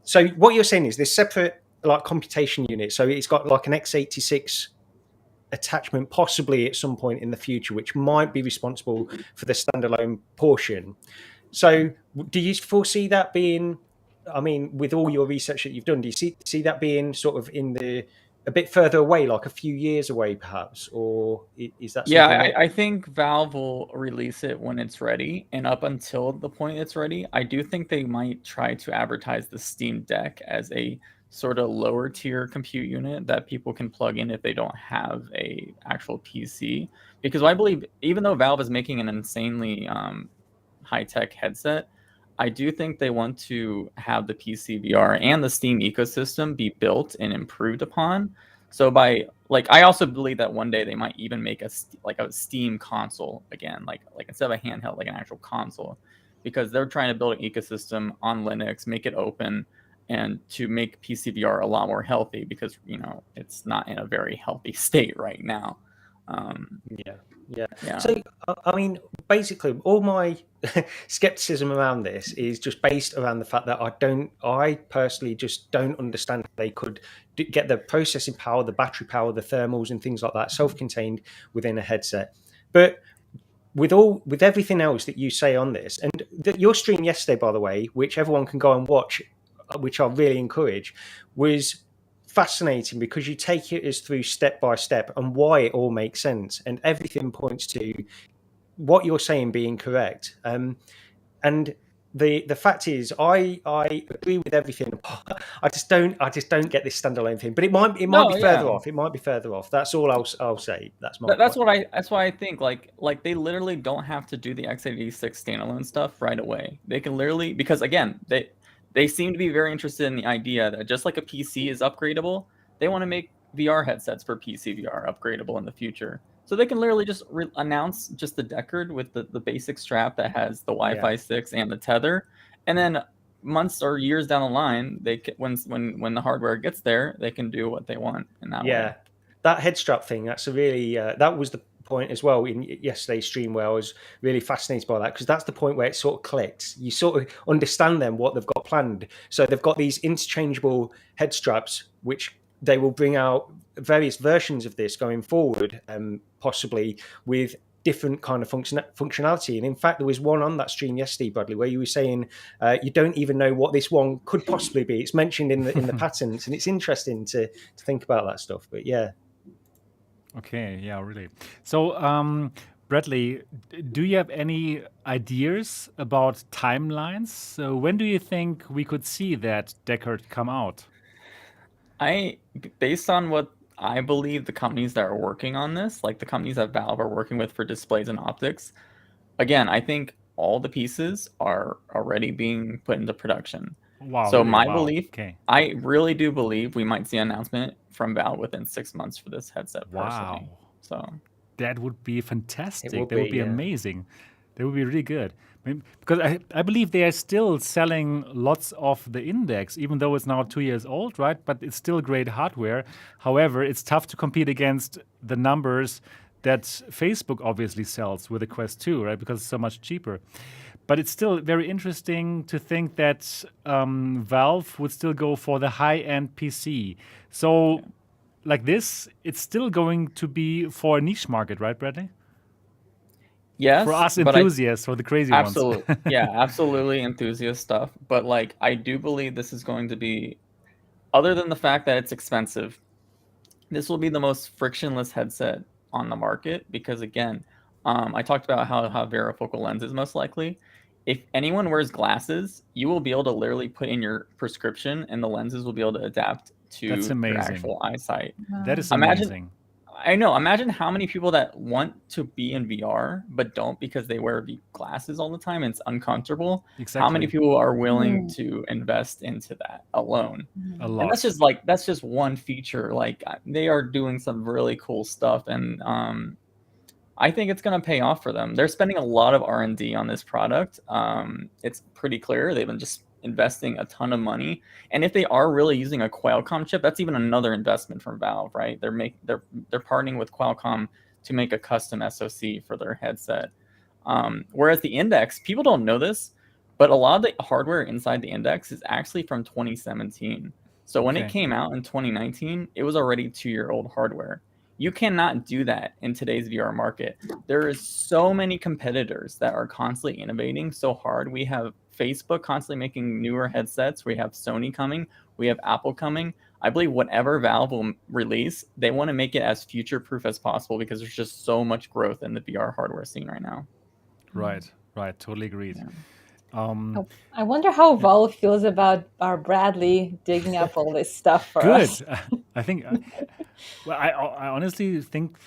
S4: so what you're saying is this separate like computation unit. So it's got like an x86 attachment possibly at some point in the future, which might be responsible for the standalone portion. So do you foresee that being I mean, with all your research that you've done, do you see that being sort of a bit further away, like a few years away, perhaps, or is that something?
S5: Yeah, I think Valve will release it when it's ready, and up until the point it's ready, I do think they might try to advertise the Steam Deck as a sort of lower tier compute unit that people can plug in if they don't have a actual PC. Because I believe, even though Valve is making an insanely high tech headset, I do think they want to have the PC VR and the Steam ecosystem be built and improved upon. So I also believe that one day they might even make a Steam console again, like instead of a handheld, like an actual console, because they're trying to build an ecosystem on Linux, make it open, and to make PC VR a lot more healthy, because it's not in a very healthy state right now.
S4: Yeah. So, I mean, basically, all my skepticism around this is just based around the fact that I personally just don't understand how they could get the processing power, the battery power, the thermals, and things like that self-contained within a headset. But with everything else that you say on this, and your stream yesterday, by the way, which everyone can go and watch, which I really encourage, was fascinating, because you take it as through step by step and why it all makes sense, and everything points to what you're saying being correct. And the fact is, I agree with everything. I just don't get this standalone thing. But it might be further off. It might be further off. That's all I'll say. That's why
S5: I think like they literally don't have to do the x86 standalone stuff right away. They can literally, because again, they seem to be very interested in the idea that just like a PC is upgradable, they want to make VR headsets for PC VR upgradable in the future. So they can literally just announce just the Deckard with the basic strap that has the Wi-Fi 6 and the tether, and then months or years down the line, when the hardware gets there, they can do what they want in that way.
S4: That head strap thing, that's a really that was the point as well in yesterday's stream, where I was really fascinated by that, because that's the point where it sort of clicks. You sort of understand then what they've got planned. So they've got these interchangeable head straps, which they will bring out various versions of this going forward, possibly with different kind of functionality. And in fact, there was one on that stream yesterday, Bradley, where you were saying you don't even know what this one could possibly be. It's mentioned in the patents, and it's interesting to think about that stuff. But yeah.
S2: Okay, yeah, really. So, Bradley, do you have any ideas about timelines? So when do you think we could see that Deckard come out?
S5: Based on what I believe the companies that are working on this, like the companies that Valve are working with for displays and optics, again, I think all the pieces are already being put into production.
S2: Wow.
S5: So
S2: really?
S5: belief, I really do believe we might see an announcement from Valve within 6 months for this headset. Personally.
S2: Wow.
S5: So
S2: that would be fantastic. That would be amazing. That would be really good. Because I believe they are still selling lots of the Index, even though it's now 2 years old, right? But it's still great hardware. However, it's tough to compete against the numbers that Facebook obviously sells with the Quest 2, right? Because it's so much cheaper. But it's still very interesting to think that Valve would still go for the high-end PC. So like this, it's still going to be for a niche market, right, Bradley?
S5: Yes.
S2: For us enthusiasts, for the crazy ones.
S5: Absolutely. Yeah, absolutely enthusiast stuff. But like, I do believe this is going to be, other than the fact that it's expensive, this will be the most frictionless headset on the market, because again, I talked about how varifocal lens is most likely. If anyone wears glasses, you will be able to literally put in your prescription and the lenses will be able to adapt to your actual eyesight.
S2: That is amazing.
S5: I know. Imagine how many people that want to be in VR but don't, because they wear glasses all the time and it's uncomfortable. Exactly. How many people are willing to invest into that alone? A lot. And that's just one feature. Like, they are doing some really cool stuff, and I think it's going to pay off for them. They're spending a lot of R&D on this product. It's pretty clear they've been just investing a ton of money, and if they are really using a Qualcomm chip, that's even another investment from Valve, right? They're partnering with Qualcomm to make a custom SoC for their headset. Whereas the Index, people don't know this, but a lot of the hardware inside the Index is actually from 2017. So when it came out in 2019, it was already 2-year-old hardware. You cannot do that in today's VR market. There is so many competitors that are constantly innovating so hard. We have Facebook constantly making newer headsets. We have Sony coming. We have Apple coming. I believe whatever Valve will release, they want to make it as future-proof as possible because there's just so much growth in the VR hardware scene right now.
S2: Right. Totally agreed.
S5: Yeah.
S3: I wonder how Valve feels about our Bradley digging up all this stuff for us.
S2: Good. I think. Well, I honestly think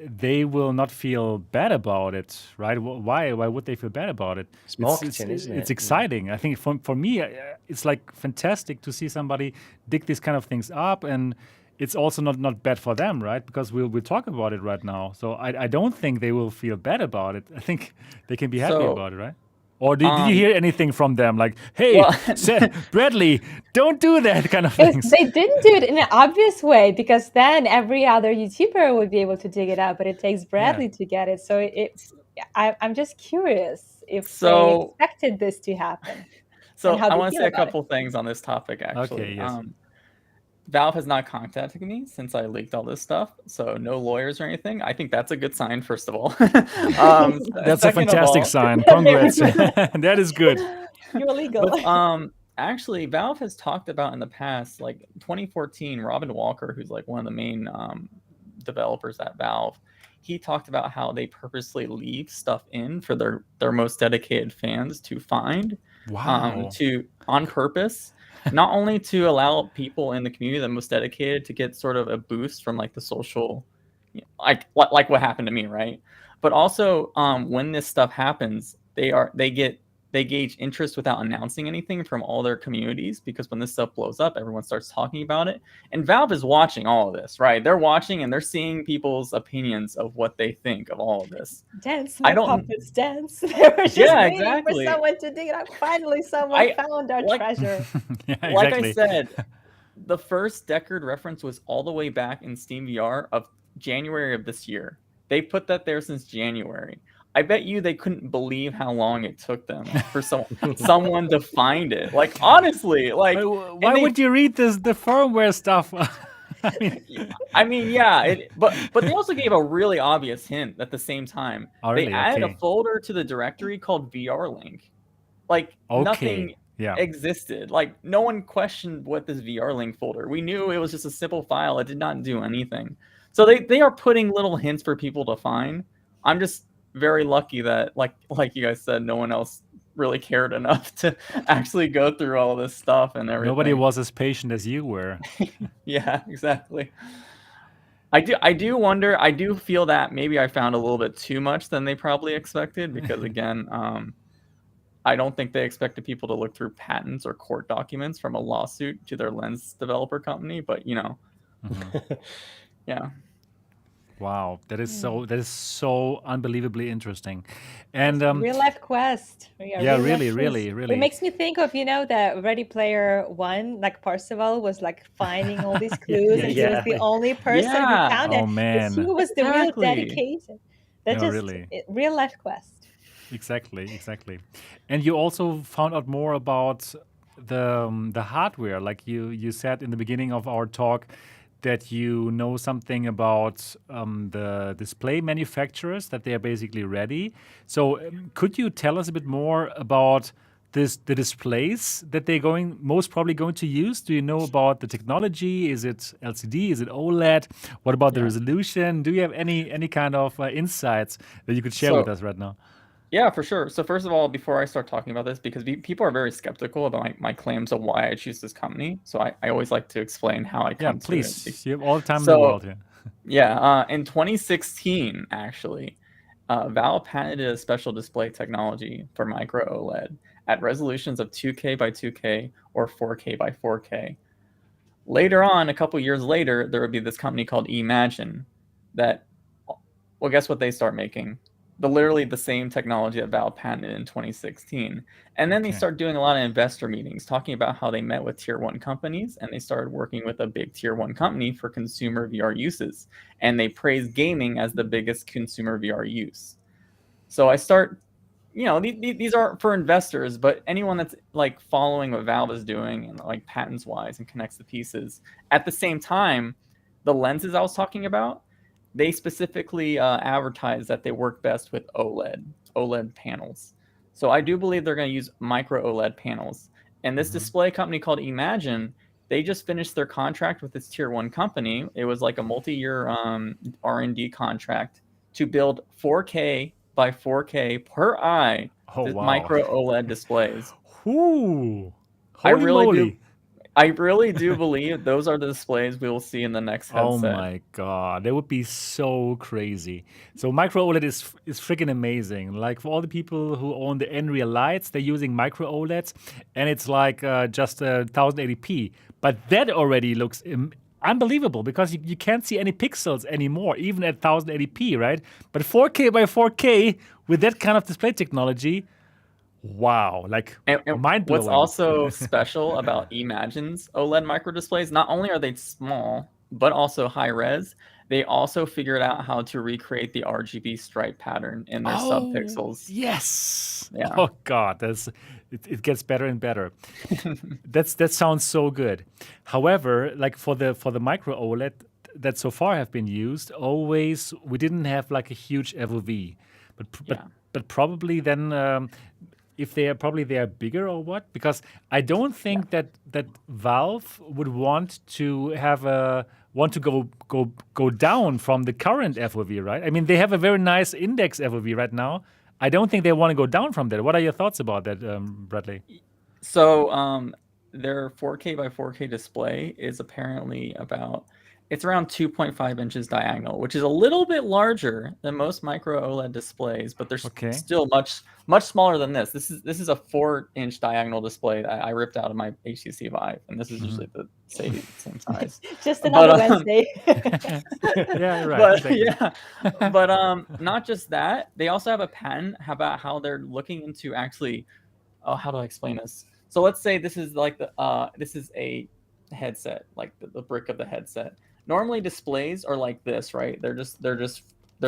S2: they will not feel bad about it, right? Why would they feel bad about it?
S4: It's marketing, isn't it?
S2: It's exciting. I think for me, it's like fantastic to see somebody dig these kind of things up, and it's also not bad for them, right? Because we'll talk about it right now. So I don't think they will feel bad about it. I think they can be happy about it, right? Or did you hear anything from them? Like, hey, Bradley, don't do that kind of things.
S3: They didn't do it in an obvious way, because then every other YouTuber would be able to dig it up, but it takes Bradley to get it. So I'm just curious if they expected this to happen.
S5: So I want to say a couple things on this topic, actually.
S2: Okay, yes.
S5: Valve has not contacted me since I leaked all this stuff, so no lawyers or anything. I think that's a good sign, first of all.
S2: That's a fantastic sign. Congrats. That is good.
S3: You're legal.
S5: But, actually, Valve has talked about in the past, like 2014, Robin Walker, who's like one of the main developers at Valve, he talked about how they purposely leave stuff in for their most dedicated fans to find.
S2: Wow.
S5: On purpose. Not only to allow people in the community the most dedicated to get sort of a boost from like the social, like what happened to me, right? But also when this stuff happens, they gauge interest without announcing anything from all their communities, because when this stuff blows up, everyone starts talking about it. And Valve is watching all of this, right? They're watching and they're seeing people's opinions of what they think of all of this.
S3: Dance, my puppets, dance. They were just waiting
S5: exactly.
S3: for someone to dig it up. Finally, someone found our treasure.
S2: Exactly.
S5: Like I said, the first Deckard reference was all the way back in Steam VR of January of this year. They put that there since January. I bet you they couldn't believe how long it took them for someone to find it. Like, honestly, like,
S2: why would you read the firmware stuff?
S5: I mean, yeah, but they also gave a really obvious hint at the same time.
S2: Really?
S5: They added a folder to the directory called VR Link. Like, nothing existed. Like, no one questioned what this VR Link folder. We knew it was just a simple file. It did not do anything. So they are putting little hints for people to find. I'm just very lucky that, like you guys said, no one else really cared enough to actually go through all this stuff and everything.
S2: Nobody was as patient as you were.
S5: Yeah, exactly. I do wonder. I do feel that maybe I found a little bit too much than they probably expected, because again, I don't think they expected people to look through patents or court documents from a lawsuit to their lens developer company. But yeah.
S2: Wow, that is so unbelievably interesting, and
S3: real life quest.
S2: Really.
S3: It makes me think of the Ready Player One, like Parzival was like finding all these clues, and he was the only person who found it.
S2: Oh man,
S3: he was the real dedication. That's real life quest.
S2: Exactly. And you also found out more about the hardware, like you said in the beginning of our talk, that you know something about the display manufacturers, that they are basically ready. So could you tell us a bit more about the displays that they're most probably going to use? Do you know about the technology? Is it LCD? Is it OLED? What about the resolution? Do you have any kind of insights that you could share with us right now?
S5: Yeah, for sure. So first of all, before I start talking about this, because people are very skeptical about my claims of why I choose this company, so I always like to explain how I come to it.
S2: Please. You have all the time in the world here.
S5: Yeah, in 2016, actually, Valve patented a special display technology for micro OLED at resolutions of 2K by 2K or 4K by 4K. Later on, a couple years later, there would be this company called Imagine that, well, guess what they start making? Literally the same technology that Valve patented in 2016. And then they start doing a lot of investor meetings talking about how they met with tier 1 companies, and they started working with a big tier 1 company for consumer VR uses. And they praise gaming as the biggest consumer VR use. So I start, these aren't for investors, but anyone that's like following what Valve is doing and like patents wise and connects the pieces. At the same time, the lenses I was talking about, they specifically advertise that they work best with OLED panels. So I do believe they're going to use micro OLED panels. And this display company called Imagine, they just finished their contract with this tier 1 company. It was like a multi-year R&D contract to build 4K by 4K per eye micro OLED displays.
S2: Ooh, holy moly.
S5: I really do believe those are the displays we will see in the next headset.
S2: Oh my god, that would be so crazy. So micro OLED is freaking amazing. Like for all the people who own the Nreal lights, they're using micro OLEDs, and it's like just 1080p. But that already looks unbelievable because you can't see any pixels anymore, even at 1080p, right? But 4K by 4K with that kind of display technology. Wow, like mind-blowing.
S5: What's also special about Imagine's OLED micro displays, not only are they small, but also high res, they also figured out how to recreate the RGB stripe pattern in their subpixels.
S2: Yes.
S5: Yeah.
S2: Oh god, it gets better and better. That sounds so good. However, like for the micro OLED that so far have been used, always we didn't have like a huge FOV, but probably then. If they are bigger or what? Because I don't think that Valve would want to go down from the current FOV, right? I mean, they have a very nice index FOV right now. I don't think they want to go down from that. What are your thoughts about that, Bradley?
S5: So their 4K by 4K display is apparently it's around 2.5 inches diagonal, which is a little bit larger than most micro OLED displays, but they're still much smaller than this. This is a 4-inch diagonal display that I ripped out of my HTC Vive, and this is usually the same size.
S3: Just another Wednesday.
S2: Yeah, right.
S5: But
S2: exactly.
S5: but not just that, they also have a patent about how they're looking into actually. Oh, how do I explain this? So let's say this is like this is a headset, like the brick of the headset. Normally displays are like this, right? They're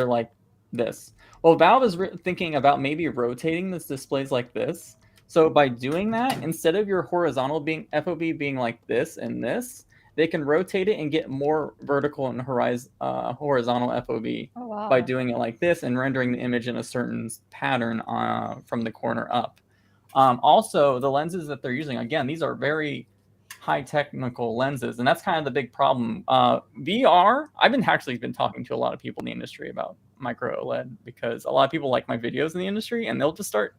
S5: like this. Well, Valve is thinking about maybe rotating this displays like this. So by doing that, instead of your horizontal FOV being like this and this, they can rotate it and get more vertical and horizontal FOV by doing it like this and rendering the image in a certain pattern from the corner up. Also, the lenses that they're using, again, these are very high technical lenses, and that's kind of the big problem. VR, I've actually been talking to a lot of people in the industry about micro OLED because a lot of people like my videos in the industry, and they'll start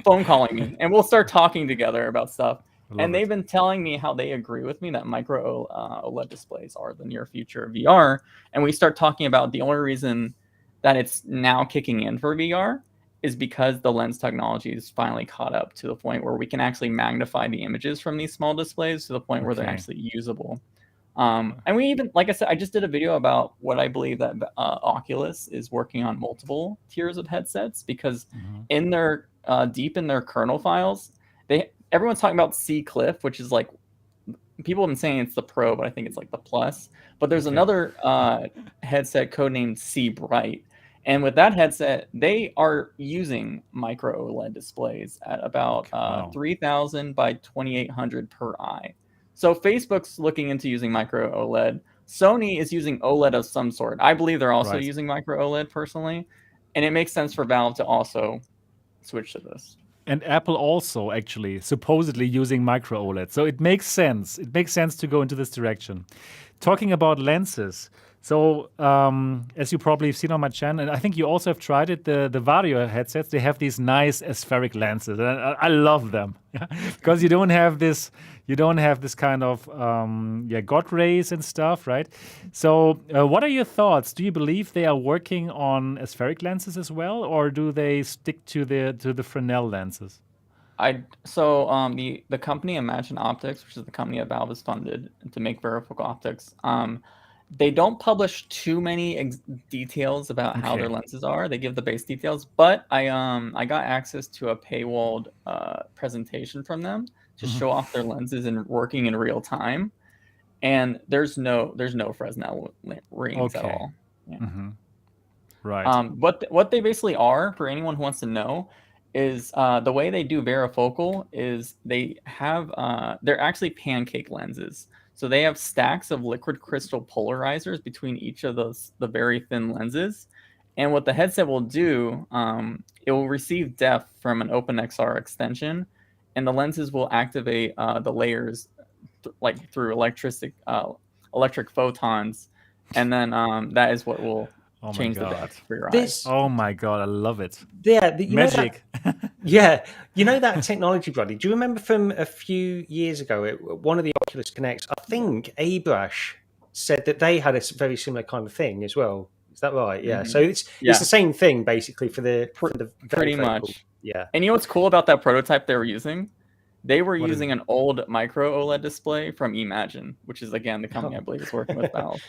S5: phone calling me, and we'll start talking together about stuff. And they've been telling me how they agree with me that micro OLED displays are the near future of VR. And we start talking about the only reason that it's now kicking in for VR is because the lens technology is finally caught up to the point where we can actually magnify the images from these small displays to the point where they're actually usable. And we even, like I said, I just did a video about what I believe that Oculus is working on multiple tiers of headsets because in their deep in their kernel files, everyone's talking about C Cliff, which is like, people have been saying it's the Pro, but I think it's like the Plus. But there's another headset codenamed C Bright. And with that headset, they are using micro OLED displays at about 3,000 by 2,800 per eye. So Facebook's looking into using micro OLED. Sony is using OLED of some sort. I believe they're also using micro OLED personally. And it makes sense for Valve to also switch to this.
S2: And Apple also actually supposedly using micro OLED. So it makes sense. It makes sense to go into this direction. Talking about lenses. So as you probably have seen on my channel, and I think you also have tried it, the Vario headsets, they have these nice aspheric lenses. And I love them because you don't have this kind of God rays and stuff, right? So what are your thoughts? Do you believe they are working on aspheric lenses as well, or do they stick to the Fresnel lenses?
S5: The company Imagine Optics, which is the company that Valve has funded to make varifocal optics, they don't publish too many details about how their lenses are. They give the base details, but I got access to a paywalled presentation from them to show off their lenses and working in real time. And there's no Fresnel rings at all. Yeah.
S2: Right.
S5: What they basically are, for anyone who wants to know, is the way they do varifocal is they have they're actually pancake lenses. So they have stacks of liquid crystal polarizers between each of the very thin lenses. And what the headset will do, it will receive depth from an OpenXR extension, and the lenses will activate the layers through electric photons, and then that is what will change the depth for your eyes.
S2: Oh my god, I love it.
S4: Yeah,
S2: magic.
S4: Yeah, that technology, Brady. Do you remember from a few years ago, one of the Oculus Connects, I think Abrash said that they had a very similar kind of thing as well. Is that right? Yeah. So it's the same thing basically for the
S5: pretty much.
S4: Yeah.
S5: And you know what's cool about that prototype they were using? They were using an old micro OLED display from Imagine, which is again the company I believe is working with Valve.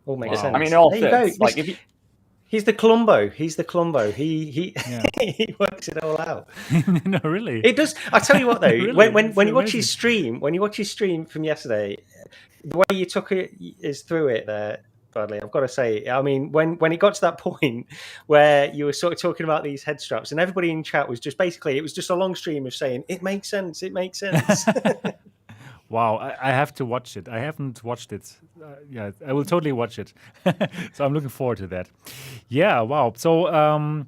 S4: All makes sense.
S5: I mean, it all fits. Like
S4: he's the Columbo. He he works it all out.
S2: No, really.
S4: It does. I tell you what, though,
S2: Really?
S4: when you watch his stream, from yesterday, the way you took it is through it there, Bradley. I've got to say, I mean, when it got to that point where you were sort of talking about these head straps, and everybody in chat was just it was just a long stream of saying it makes sense. It makes sense.
S2: Wow, I have to watch it. I haven't watched it. Yeah, I will totally watch it. So I'm looking forward to that. Yeah, wow. So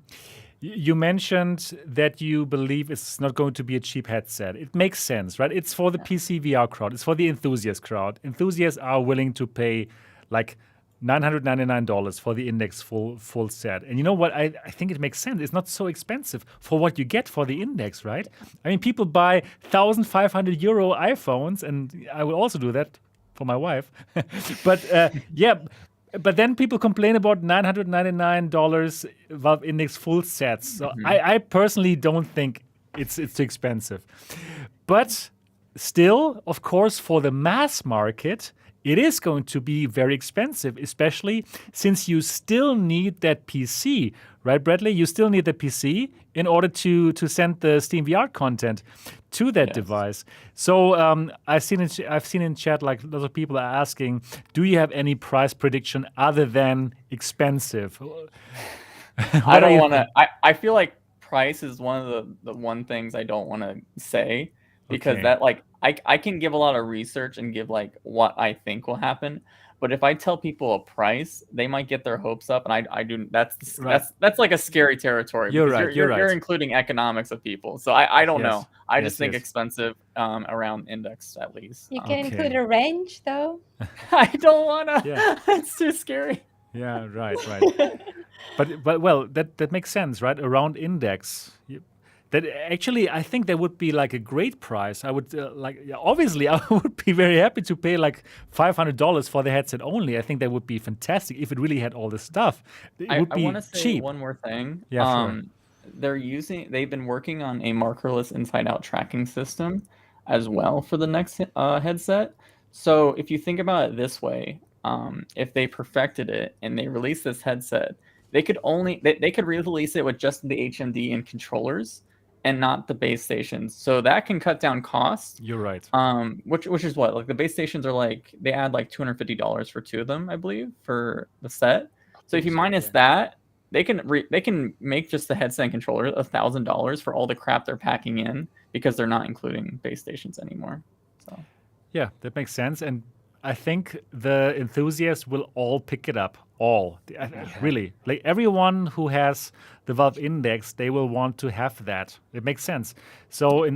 S2: you mentioned that you believe it's not going to be a cheap headset. It makes sense, right? It's for the PC VR crowd. It's for the enthusiast crowd. Enthusiasts are willing to pay like $999 for the Index full set. And you know what? I think it makes sense. It's not so expensive for what you get for the Index, right? I mean, people buy €1,500 iPhones, and I will also do that for my wife. But but then people complain about $999 Valve Index full sets. So I personally don't think it's too expensive. But still, of course, for the mass market, it is going to be very expensive, especially since you still need that PC, right, Bradley? You still need the PC in order to send the Steam VR content to that device. So I've seen in chat like lots of people are asking, do you have any price prediction other than expensive?
S5: I don't want to. I feel like price is one of the one things I don't want to say, because that like I can give a lot of research and give like what I think will happen, but if I tell people a price, they might get their hopes up, and I do. That's like a scary territory.
S2: You're right.
S5: You're including economics of people, so I don't know. I just think expensive around Index at least.
S3: You can include a range though.
S5: I don't wanna. That's too scary.
S2: Yeah, right. But well, that makes sense, right? Around Index. That actually, I think that would be like a great price. I would obviously, I would be very happy to pay like $500 for the headset only. I think that would be fantastic if it really had all this stuff. It would be
S5: I want to say
S2: cheap.
S5: one more thing.
S2: Yeah,
S5: sure. They've been working on a markerless inside-out tracking system as well for the next headset. So if you think about it this way, if they perfected it and they released this headset, they could release it with just the HMD and controllers, and not the base stations. So that can cut down costs.
S2: You're right.
S5: Which is what, like the base stations are like, they add like $250 for 2 of them, I believe, for the set. So if you minus that, they can make just the headset and controller $1,000 for all the crap they're packing in, because they're not including base stations anymore. So
S2: yeah, that makes sense. And I think the enthusiasts will all pick it up. Really, like everyone who has the Valve Index, they will want to have that. It makes sense. So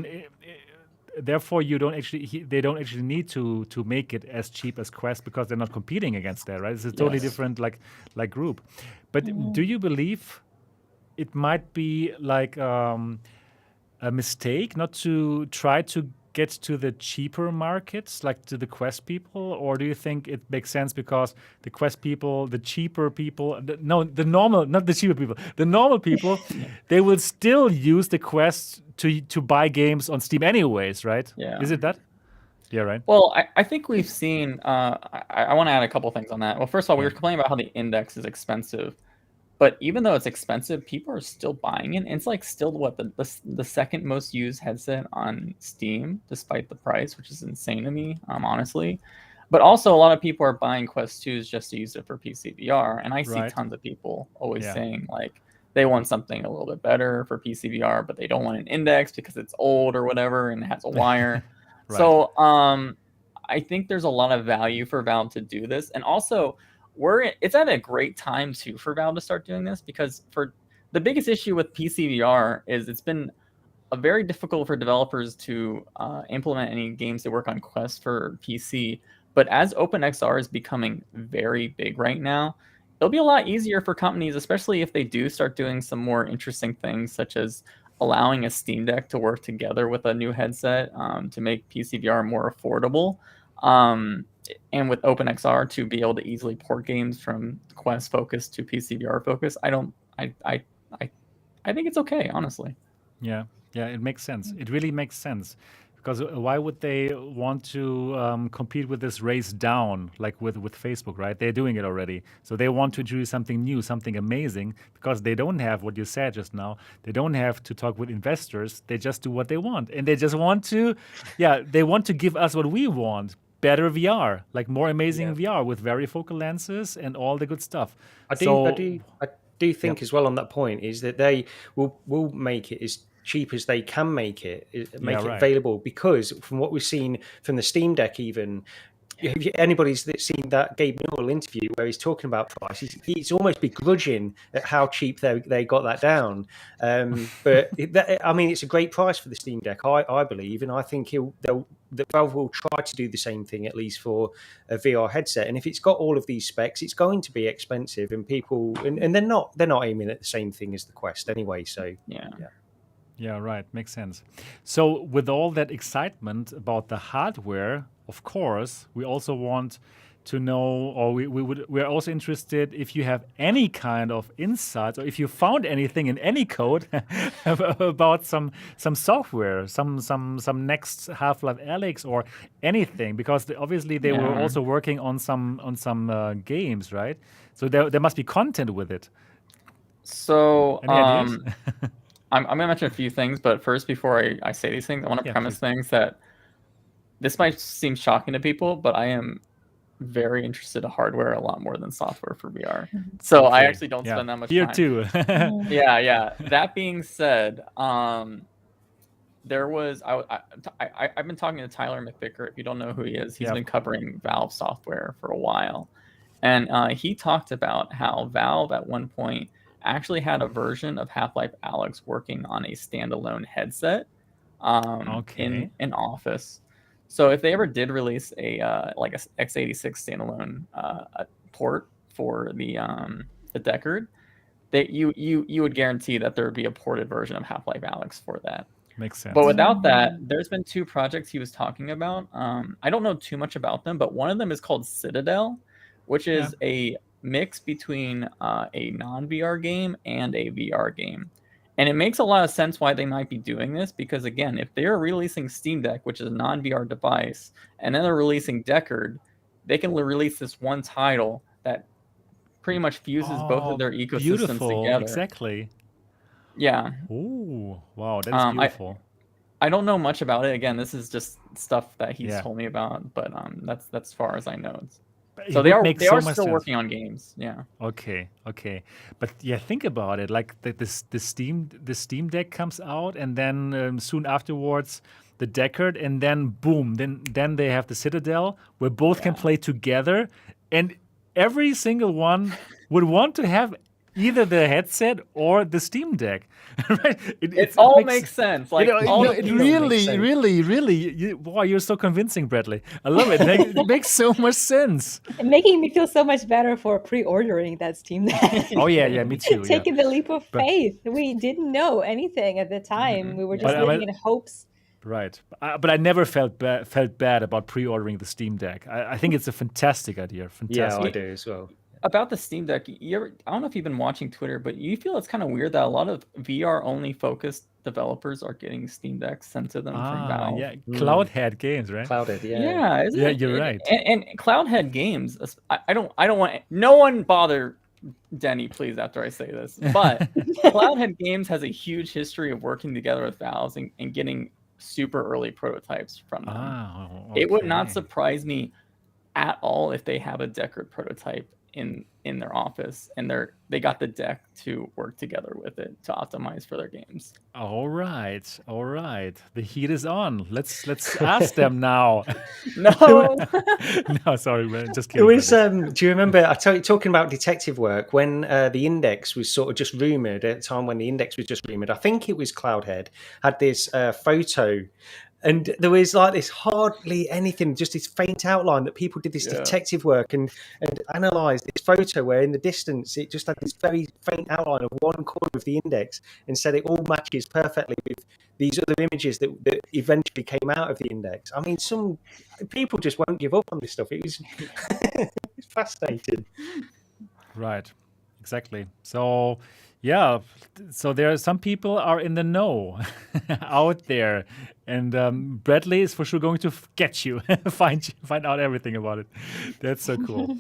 S2: therefore, they don't actually need to make it as cheap as Quest, because they're not competing against that, right? It's a totally different like group. But do you believe it might be like a mistake not to try to get to the cheaper markets, like to the Quest people? Or do you think it makes sense because the Quest people, the cheaper people, the normal people, they will still use the Quest to buy games on Steam anyways, right?
S5: Yeah.
S2: Is it that? Yeah, right.
S5: Well, I think we've seen, I want to add a couple things on that. Well, first of all, we were complaining about how the Index is expensive. But even though it's expensive, people are still buying it. And it's like still the second most used headset on Steam, despite the price, which is insane to me, honestly. But also a lot of people are buying Quest 2s just to use it for PC VR. And I see tons of people always saying like they want something a little bit better for PC VR, but they don't want an Index because it's old or whatever and it has a wire. So I think there's a lot of value for Valve to do this, and also it's at a great time too for Valve to start doing this, because for the biggest issue with PC VR is it's been very difficult for developers to implement any games that work on Quest for PC. But as OpenXR is becoming very big right now, it'll be a lot easier for companies, especially if they do start doing some more interesting things, such as allowing a Steam Deck to work together with a new headset to make PC VR more affordable. And with OpenXR to be able to easily port games from Quest focus to PC VR focus, I think it's okay, honestly.
S2: Yeah, it makes sense. It really makes sense. Because why would they want to compete with this race down, like with Facebook, right? They're doing it already. So they want to introduce something new, something amazing, because they don't have what you said just now. They don't have to talk with investors. They just do what they want. And they just want to, they want to give us what we want. Better VR, like more amazing VR with varifocal lenses and all the good stuff.
S4: I do think as well on that point is that they will make it as cheap as they can make it available, because from what we've seen from the Steam Deck, even anybody's that's seen that Gabe Newell interview where he's talking about price, he's almost begrudging at how cheap they got that down. But it's a great price for the Steam Deck, I believe, and I think Valve will try to do the same thing, at least for a VR headset. And if it's got all of these specs, it's going to be expensive, and people and they're not aiming at the same thing as the Quest anyway. So
S2: yeah, right. Makes sense. So with all that excitement about the hardware, of course, we also want to know, or we're also interested if you have any kind of insights, or if you found anything in any code about some software, some next Half-Life Alyx or anything, because obviously they were also working on some games, right? So there must be content with it.
S5: So
S2: any ideas?
S5: I'm going to mention a few things, but first, before I say these things, I want to premise things that this might seem shocking to people, but I am very interested in hardware a lot more than software for VR. So I actually don't spend that much time.
S2: Here too.
S5: Yeah. That being said, there was I've been talking to Tyler McVicker. If you don't know who he is, he's been covering Valve software for a while, and he talked about how Valve at one point actually had a version of Half-Life Alyx working on a standalone headset in an Office. So if they ever did release a like a x86 standalone port for the Deckard, that you would guarantee that there would be a ported version of Half-Life Alyx for that.
S2: Makes sense.
S5: But without that, there's been two projects he was talking about. I don't know too much about them, but one of them is called Citadel, which is a mix between a non-VR game and a VR game. And it makes a lot of sense why they might be doing this, because again, if they're releasing Steam Deck, which is a non-VR device, and then they're releasing Deckard, they can release this one title that pretty much fuses both of their ecosystems together. Exactly. Yeah.
S2: Ooh, wow, that's beautiful.
S5: I don't know much about it. Again, this is just stuff that he's told me about, but that's as far as I know. So they are still working on games. Yeah.
S2: Okay. But think about it. Like the Steam Deck comes out, and then soon afterwards the Deckard, and then boom, then they have the Citadel, where both can play together, and every single one would want to have either the headset or the Steam Deck. Right?
S5: It all makes sense. Like
S2: it really. Wow, you're so convincing, Bradley. I love it. It makes so much sense.
S3: And making me feel so much better for pre-ordering that Steam Deck.
S2: Oh yeah, me too.
S3: Taking the leap of faith. We didn't know anything at the time. We were just living in hopes.
S2: Right, but I never felt bad about pre-ordering the Steam Deck. I think it's a fantastic idea. Fantastic.
S4: Yeah, I do as well.
S5: About the Steam Deck, I don't know if you've been watching Twitter, but you feel it's kind of weird that a lot of VR-only focused developers are getting Steam Decks sent to them from Valve.
S2: Yeah, Cloudhead Games, right?
S4: Cloudhead,
S2: yeah, you're right.
S5: And Cloudhead Games, I don't want no one bother Denny, please, after I say this, but Cloudhead Games has a huge history of working together with Valve and getting super early prototypes from them. It would not surprise me at all if they have a Deckard prototype in their office, and they got the deck to work together with it to optimize for their games.
S2: All right. The heat is on. Let's ask them now.
S5: No.
S2: No, sorry, man. Just
S4: It
S2: kidding.
S4: was. Do you remember? Talking about detective work when the Index was sort of just rumored at the time when the Index was just rumored. I think it was Cloudhead had this photo. And there was like this hardly anything, just this faint outline that people did this detective work and analysed this photo where in the distance it just had this very faint outline of one corner of the Index and said it all matches perfectly with these other images that eventually came out of the Index. I mean, some people just won't give up on this stuff. It was it's fascinating.
S2: Right. Exactly. So, yeah. So there are some people are in the know out there, and Bradley is for sure going to get you, find out everything about it. That's so cool.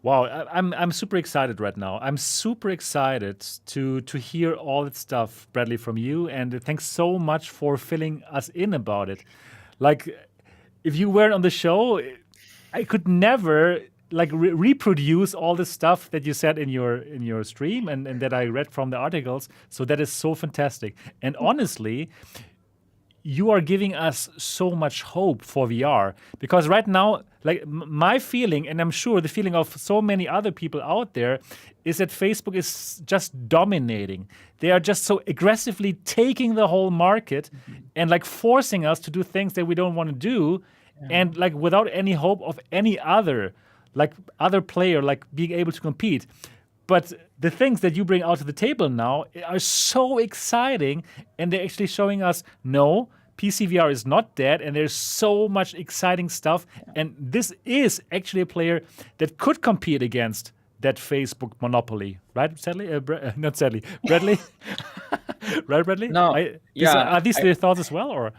S2: Wow, I'm super excited right now. I'm super excited to hear all that stuff, Bradley, from you, and thanks so much for filling us in about it. Like, if you weren't on the show, I could never reproduce all the stuff that you said in your stream and that I read from the articles. So that is so fantastic. And honestly, you are giving us so much hope for VR, because right now, like my feeling, and I'm sure the feeling of so many other people out there, is that Facebook is just dominating. They are just so aggressively taking the whole market and like forcing us to do things that we don't want to do, and like without any hope of any other player like being able to compete. But the things that you bring out to the table now are so exciting, and they're actually showing us, no, PCVR is not dead, and there's so much exciting stuff. And this is actually a player that could compete against that Facebook monopoly, right? Sadly, not sadly, Bradley. Right, Bradley?
S5: No,
S2: are these your thoughts as well, or?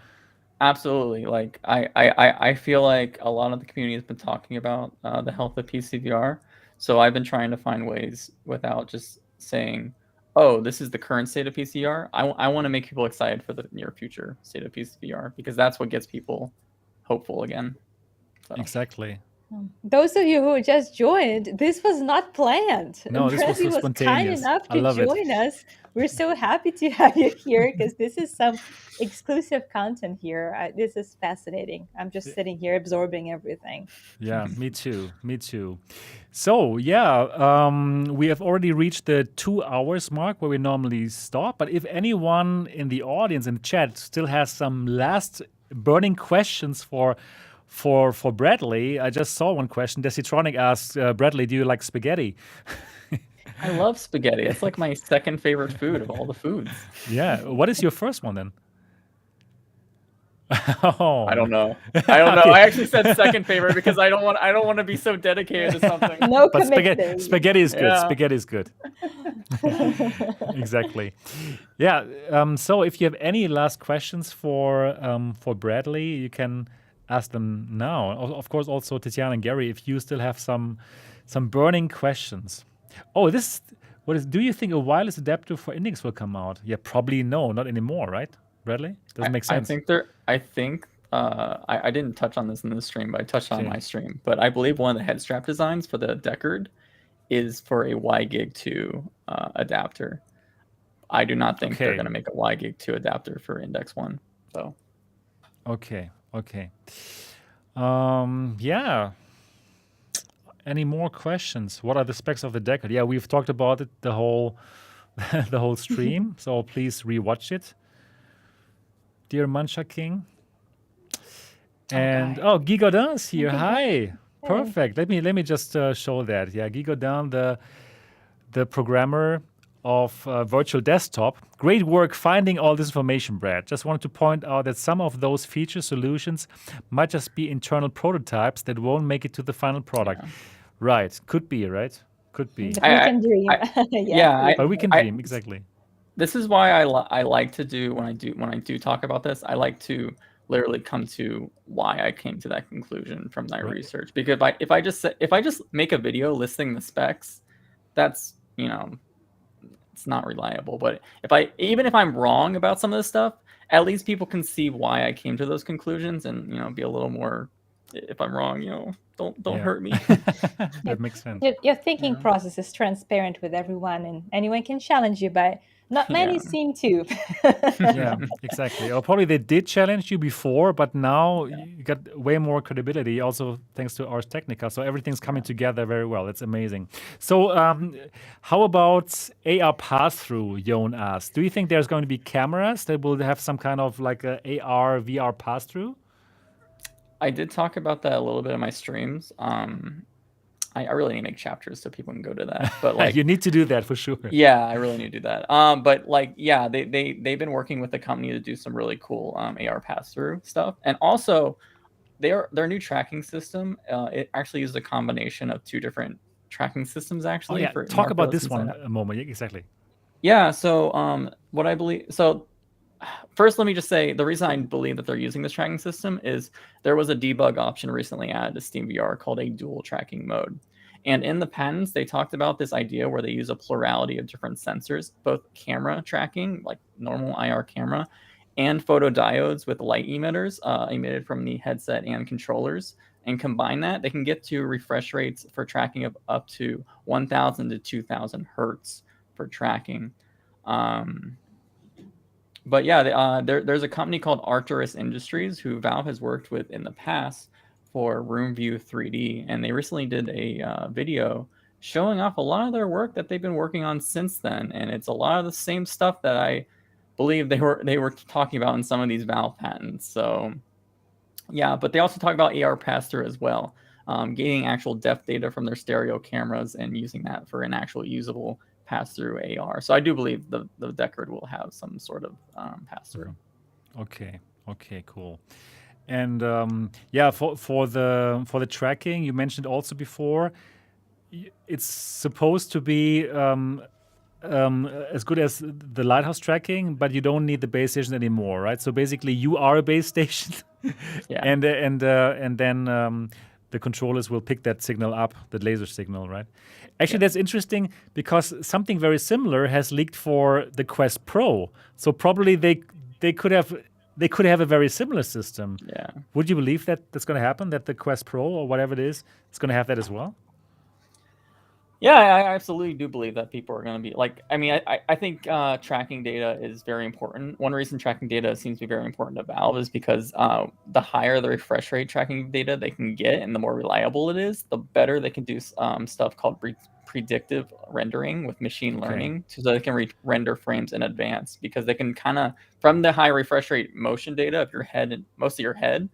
S5: Absolutely. Like I feel like a lot of the community has been talking about the health of PCVR. So I've been trying to find ways without just saying, oh, this is the current state of PCVR. I want to make people excited for the near future state of PCVR, because that's what gets people hopeful again. So.
S2: Exactly.
S3: Those of you who just joined, this was not planned.
S2: No, this was so spontaneous.
S3: Kind enough to join us. We're so happy to have you here, because this is some exclusive content here. This is fascinating. I'm just sitting here absorbing everything.
S2: Yeah, me too. So, we have already reached the 2 hours mark where we normally stop. But if anyone in the audience, in the chat, still has some last burning questions for Bradley, I just saw one question. Desitronic asks, Bradley, do you like spaghetti?
S5: I love spaghetti. It's like my second favorite food of all the foods.
S2: Yeah. What is your first one then?
S5: Oh. I don't know. I actually said second favorite because I don't want to be so dedicated to something.
S3: No,
S2: but spaghetti is good. Yeah. Spaghetti is good. Exactly. Yeah. So if you have any last questions for Bradley, you can ask them now. Of course, also Tetiana and Gary, if you still have some burning questions. Oh, do you think a wireless adapter for Index will come out? Yeah, probably no, not anymore, right? Bradley? Doesn't make sense.
S5: I think I didn't touch on this in the stream, but I touched on my stream. But I believe one of the head strap designs for the Deckard is for a WiGig2 adapter. I do not think they're going to make a WiGig2 adapter for Index 1. So.
S2: Okay. Yeah. Any more questions? What are the specs of the Deckard? Yeah, we've talked about it the whole stream. So please rewatch it. Dear Mancha King. And Guy Godin is here. Hi. Perfect. Let me just show that. Yeah, Guy Godin, the programmer of Virtual Desktop. Great work finding all this information, Brad. Just wanted to point out that some of those feature solutions might just be internal prototypes that won't make it to the final product. Yeah. Right. Could be, right? Could be.
S3: We can dream.
S2: But we can dream, exactly.
S5: This is why I like to do when I do talk about this, I like to literally come to why I came to that conclusion from my research. Because if I just make a video listing the specs, that's, it's not reliable. But even if I'm wrong about some of this stuff, at least people can see why I came to those conclusions and be a little more if I'm wrong, don't hurt me.
S2: That makes sense.
S3: Your thinking process is transparent with everyone, and anyone can challenge you, but not many seem to.
S2: Yeah, exactly. Or probably they did challenge you before, but now you got way more credibility, also thanks to Ars Technica. So everything's coming together very well. It's amazing. So how about AR pass-through, Jon asked. Do you think there's going to be cameras that will have some kind of like a AR, VR pass-through?
S5: I did talk about that a little bit in my streams. I really need to make chapters so people can go to that. But like
S2: you need to do that for sure.
S5: Yeah, I really need to do that. But like, yeah, they've been working with the company to do some really cool AR pass-through stuff. And also their new tracking system, it actually uses a combination of two different tracking systems actually.
S2: For talk about this one a moment. Exactly.
S5: Yeah, so what I believe, so first, let me just say the reason I believe that they're using this tracking system is there was a debug option recently added to SteamVR called a dual tracking mode. And in the patents, they talked about this idea where they use a plurality of different sensors, both camera tracking, like normal IR camera, and photodiodes with light emitters emitted from the headset and controllers. And combine that, they can get to refresh rates for tracking of up to 1,000 to 2,000 hertz for tracking. But yeah, there's a company called Arcturus Industries who Valve has worked with in the past for Room View 3D, and they recently did a video showing off a lot of their work that they've been working on since then, and it's a lot of the same stuff that I believe they were talking about in some of these Valve patents. So yeah, but they also talk about AR pass-through as well, getting actual depth data from their stereo cameras and using that for an actual usable pass-through AR. So I do believe the Deckard will have some sort of pass-through.
S2: Okay, cool. And yeah, for the tracking, you mentioned also before, it's supposed to be as good as the Lighthouse tracking, but you don't need the base station anymore, right? So basically, you are a base station,
S5: yeah.
S2: and then the controllers will pick that signal up, the laser signal, right? Actually, that's interesting because something very similar has leaked for the Quest Pro. So probably they could have a very similar system.
S5: Yeah.
S2: Would you believe that that's going to happen? That the Quest Pro or whatever it is going to have that as well?
S5: Yeah, I absolutely do believe that people are going to be like. I mean, I think tracking data is very important. One reason tracking data seems to be very important to Valve is because the higher the refresh rate tracking data they can get and the more reliable it is, the better they can do stuff called predictive rendering with machine learning, so they can render frames in advance, because they can kind of, from the high refresh rate motion data of your head and most of your head,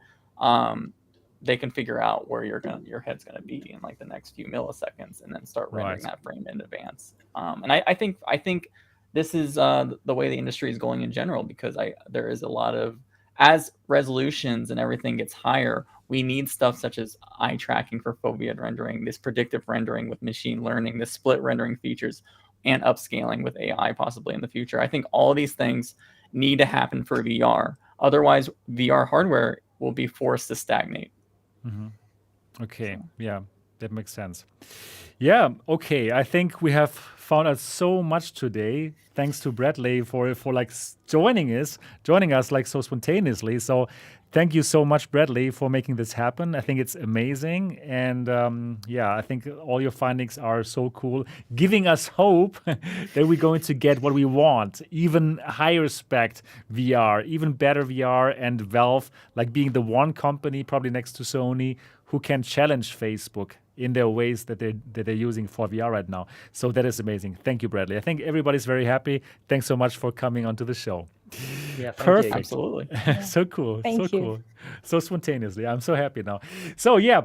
S5: they can figure out where your head's gonna be in like the next few milliseconds, and then start rendering that frame in advance. And I think this is the way the industry is going in general, because there is a lot of, as resolutions and everything gets higher, we need stuff such as eye tracking for foveated rendering, this predictive rendering with machine learning, this split rendering features, and upscaling with AI possibly in the future. I think all of these things need to happen for VR. Otherwise, VR hardware will be forced to stagnate.
S2: Mm-hmm. Okay, yeah, that makes sense. Yeah, okay. I think we have found out so much today. Thanks to Bradley for like joining us like so spontaneously. So thank you so much, Bradley, for making this happen. I think it's amazing. And yeah, I think all your findings are so cool, giving us hope that we're going to get what we want, even higher spec VR, even better VR, and Valve like being the one company probably next to Sony who can challenge Facebook in their ways that they're using for VR right now. So that is amazing. Thank you, Bradley. I think everybody's very happy. Thanks so much for coming onto the show.
S4: Yeah,
S2: perfect.
S5: Absolutely.
S2: So cool.
S3: Thank
S2: so
S3: you.
S2: Cool. So spontaneously. I'm so happy now. So yeah,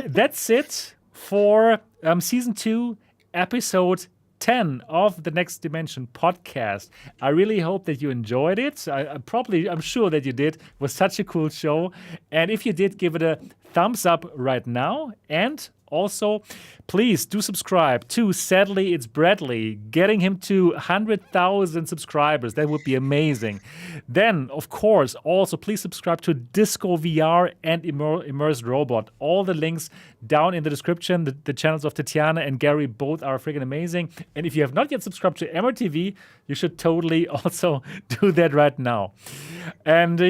S2: that's it for season 2, episode 10 of the Next Dimension podcast. I really hope that you enjoyed it. I'm sure that you did. It was such a cool show. And if you did, give it a thumbs up right now. And also, please do subscribe to Sadly It's Bradley, getting him to 100,000 subscribers. That would be amazing. Then, of course, also please subscribe to Disco VR and Immersed Robot. All the links down in the description. The channels of Tetiana and Gary both are freaking amazing. And if you have not yet subscribed to MRTV, you should totally also do that right now. And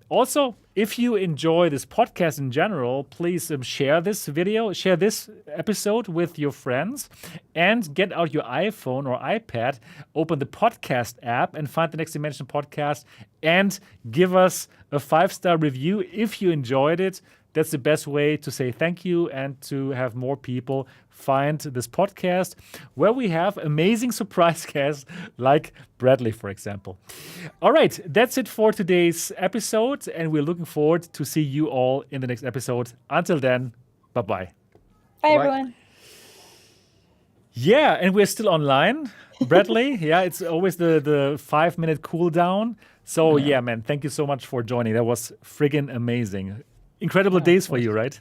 S2: also, if you enjoy this podcast in general, please share this video, share this episode with your friends, and get out your iPhone or iPad, open the podcast app, and find the Next Dimension podcast, and give us a 5-star review if you enjoyed it. That's the best way to say thank you and to have more people find this podcast, where we have amazing surprise guests like Bradley, for example. All right, that's it for today's episode, and we're looking forward to see you all in the next episode. Until then, bye-bye.
S3: Bye, everyone.
S2: Yeah, and we're still online, Bradley. Yeah, it's always the 5-minute cooldown. So yeah, man, thank you so much for joining. That was friggin' amazing. Incredible days for you, right?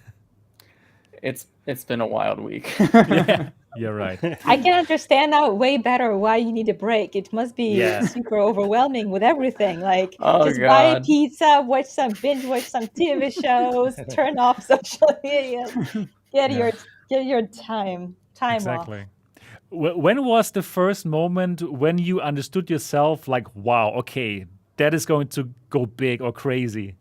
S5: It's been a wild week.
S2: Yeah, you're right.
S3: I can understand now way better why you need a break. It must be super overwhelming with everything. Like, just buy a pizza, watch some TV shows, turn off social media, get your time
S2: Exactly.
S3: off.
S2: When was the first moment when you understood yourself, like, wow, okay, that is going to go big or crazy?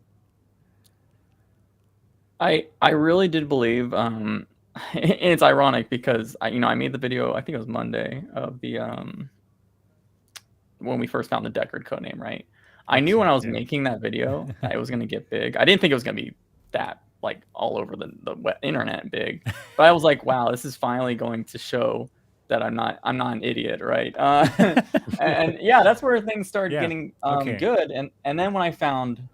S5: I really did believe, and it's ironic because I made the video, I think it was Monday, of the when we first found the Deckard codename, right? I knew when I was making that video that it was going to get big. I didn't think it was going to be that like all over the internet big, but I was like, wow, this is finally going to show that I'm not an idiot, right? And yeah, that's where things started getting good. And then when I found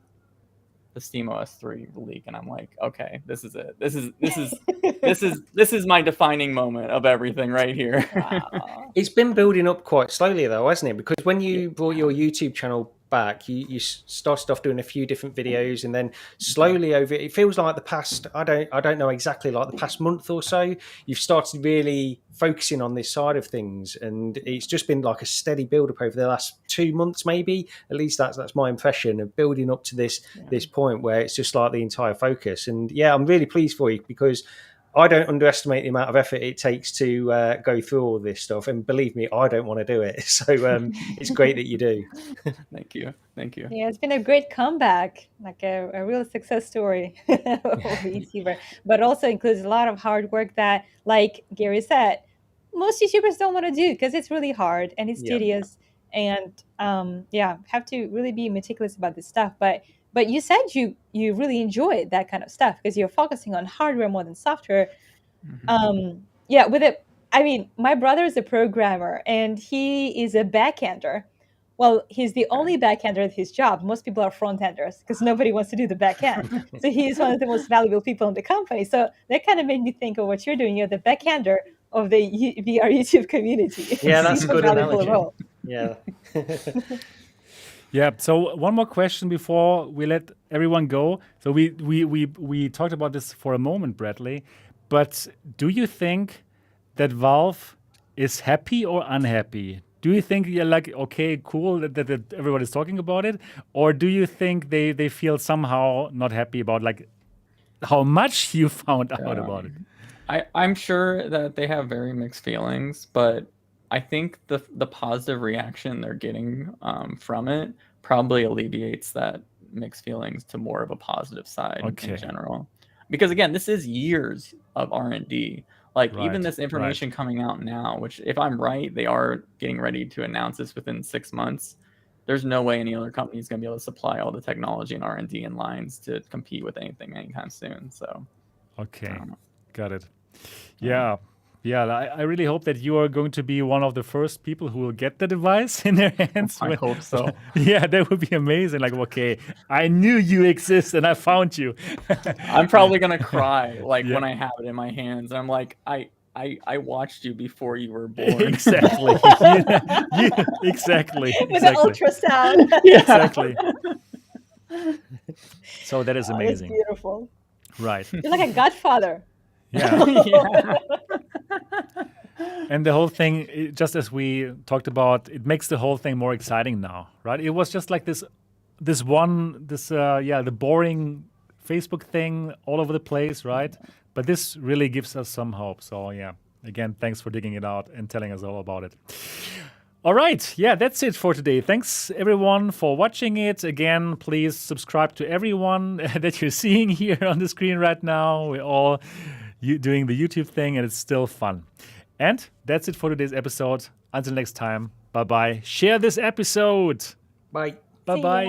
S5: the SteamOS 3 leak, and I'm like, okay, this is it. This is my defining moment of everything right here.
S4: Wow. It's been building up quite slowly though, hasn't it? Because when you brought your YouTube channel back, you started off doing a few different videos, and then slowly over it feels like the past, I don't know exactly, like the past month or so, you've started really focusing on this side of things, and it's just been like a steady build up over the last 2 months, maybe. At least that's my impression of building up to this point where it's just like the entire focus. And yeah, I'm really pleased for you, because I don't underestimate the amount of effort it takes to go through all this stuff. And believe me, I don't want to do it. So it's great that you do.
S5: Thank you.
S3: Yeah, it's been a great comeback, like a real success story of YouTuber, but also includes a lot of hard work that, like Gary said, most YouTubers don't want to do because it's really hard and it's tedious. And have to really be meticulous about this stuff. But you said you really enjoy that kind of stuff because you're focusing on hardware more than software. My brother is a programmer and he is a backender. Well, he's the only backender at his job. Most people are front-enders because nobody wants to do the back end. So he's one of the most valuable people in the company. So that kind of made me think of what you're doing. You're the backender of the VR YouTube community.
S4: Yeah, that's a good analogy.
S3: Role.
S4: Yeah.
S2: Yeah. So one more question before we let everyone go. So we talked about this for a moment, Bradley, but do you think that Valve is happy or unhappy? Do you think you're like, okay, cool that everybody's talking about it, or do you think they feel somehow not happy about like how much you found out about it?
S5: I'm sure that they have very mixed feelings, but I think the positive reaction they're getting from it probably alleviates that mixed feelings to more of a positive side in general. Because again, this is years of R&D. Like even this information coming out now, which if I'm right, they are getting ready to announce this within 6 months. There's no way any other company is going to be able to supply all the technology and R&D and lines to compete with anything anytime soon. So,
S2: got it. Yeah. I really hope that you are going to be one of the first people who will get the device in their hands.
S5: I hope so.
S2: Yeah, that would be amazing. Like, okay, I knew you exist and I found you.
S5: I'm probably gonna cry when I have it in my hands. I'm like, I watched you before you were born.
S2: Exactly. Exactly.
S3: With an ultrasound.
S2: Exactly. So that is amazing.
S3: That's beautiful.
S2: Right.
S3: You're like a godfather.
S2: Yeah. And the whole thing, just as we talked about, it makes the whole thing more exciting now, right? It was just like the boring Facebook thing all over the place, right? But this really gives us some hope. So yeah, again, thanks for digging it out and telling us all about it. All right. Yeah, that's it for today. Thanks, everyone, for watching it. Again, please subscribe to everyone that you're seeing here on the screen right now. We're all doing the YouTube thing, and it's still fun. And that's it for today's episode. Until next time, bye-bye. Share this episode.
S4: Bye.
S2: Bye-bye.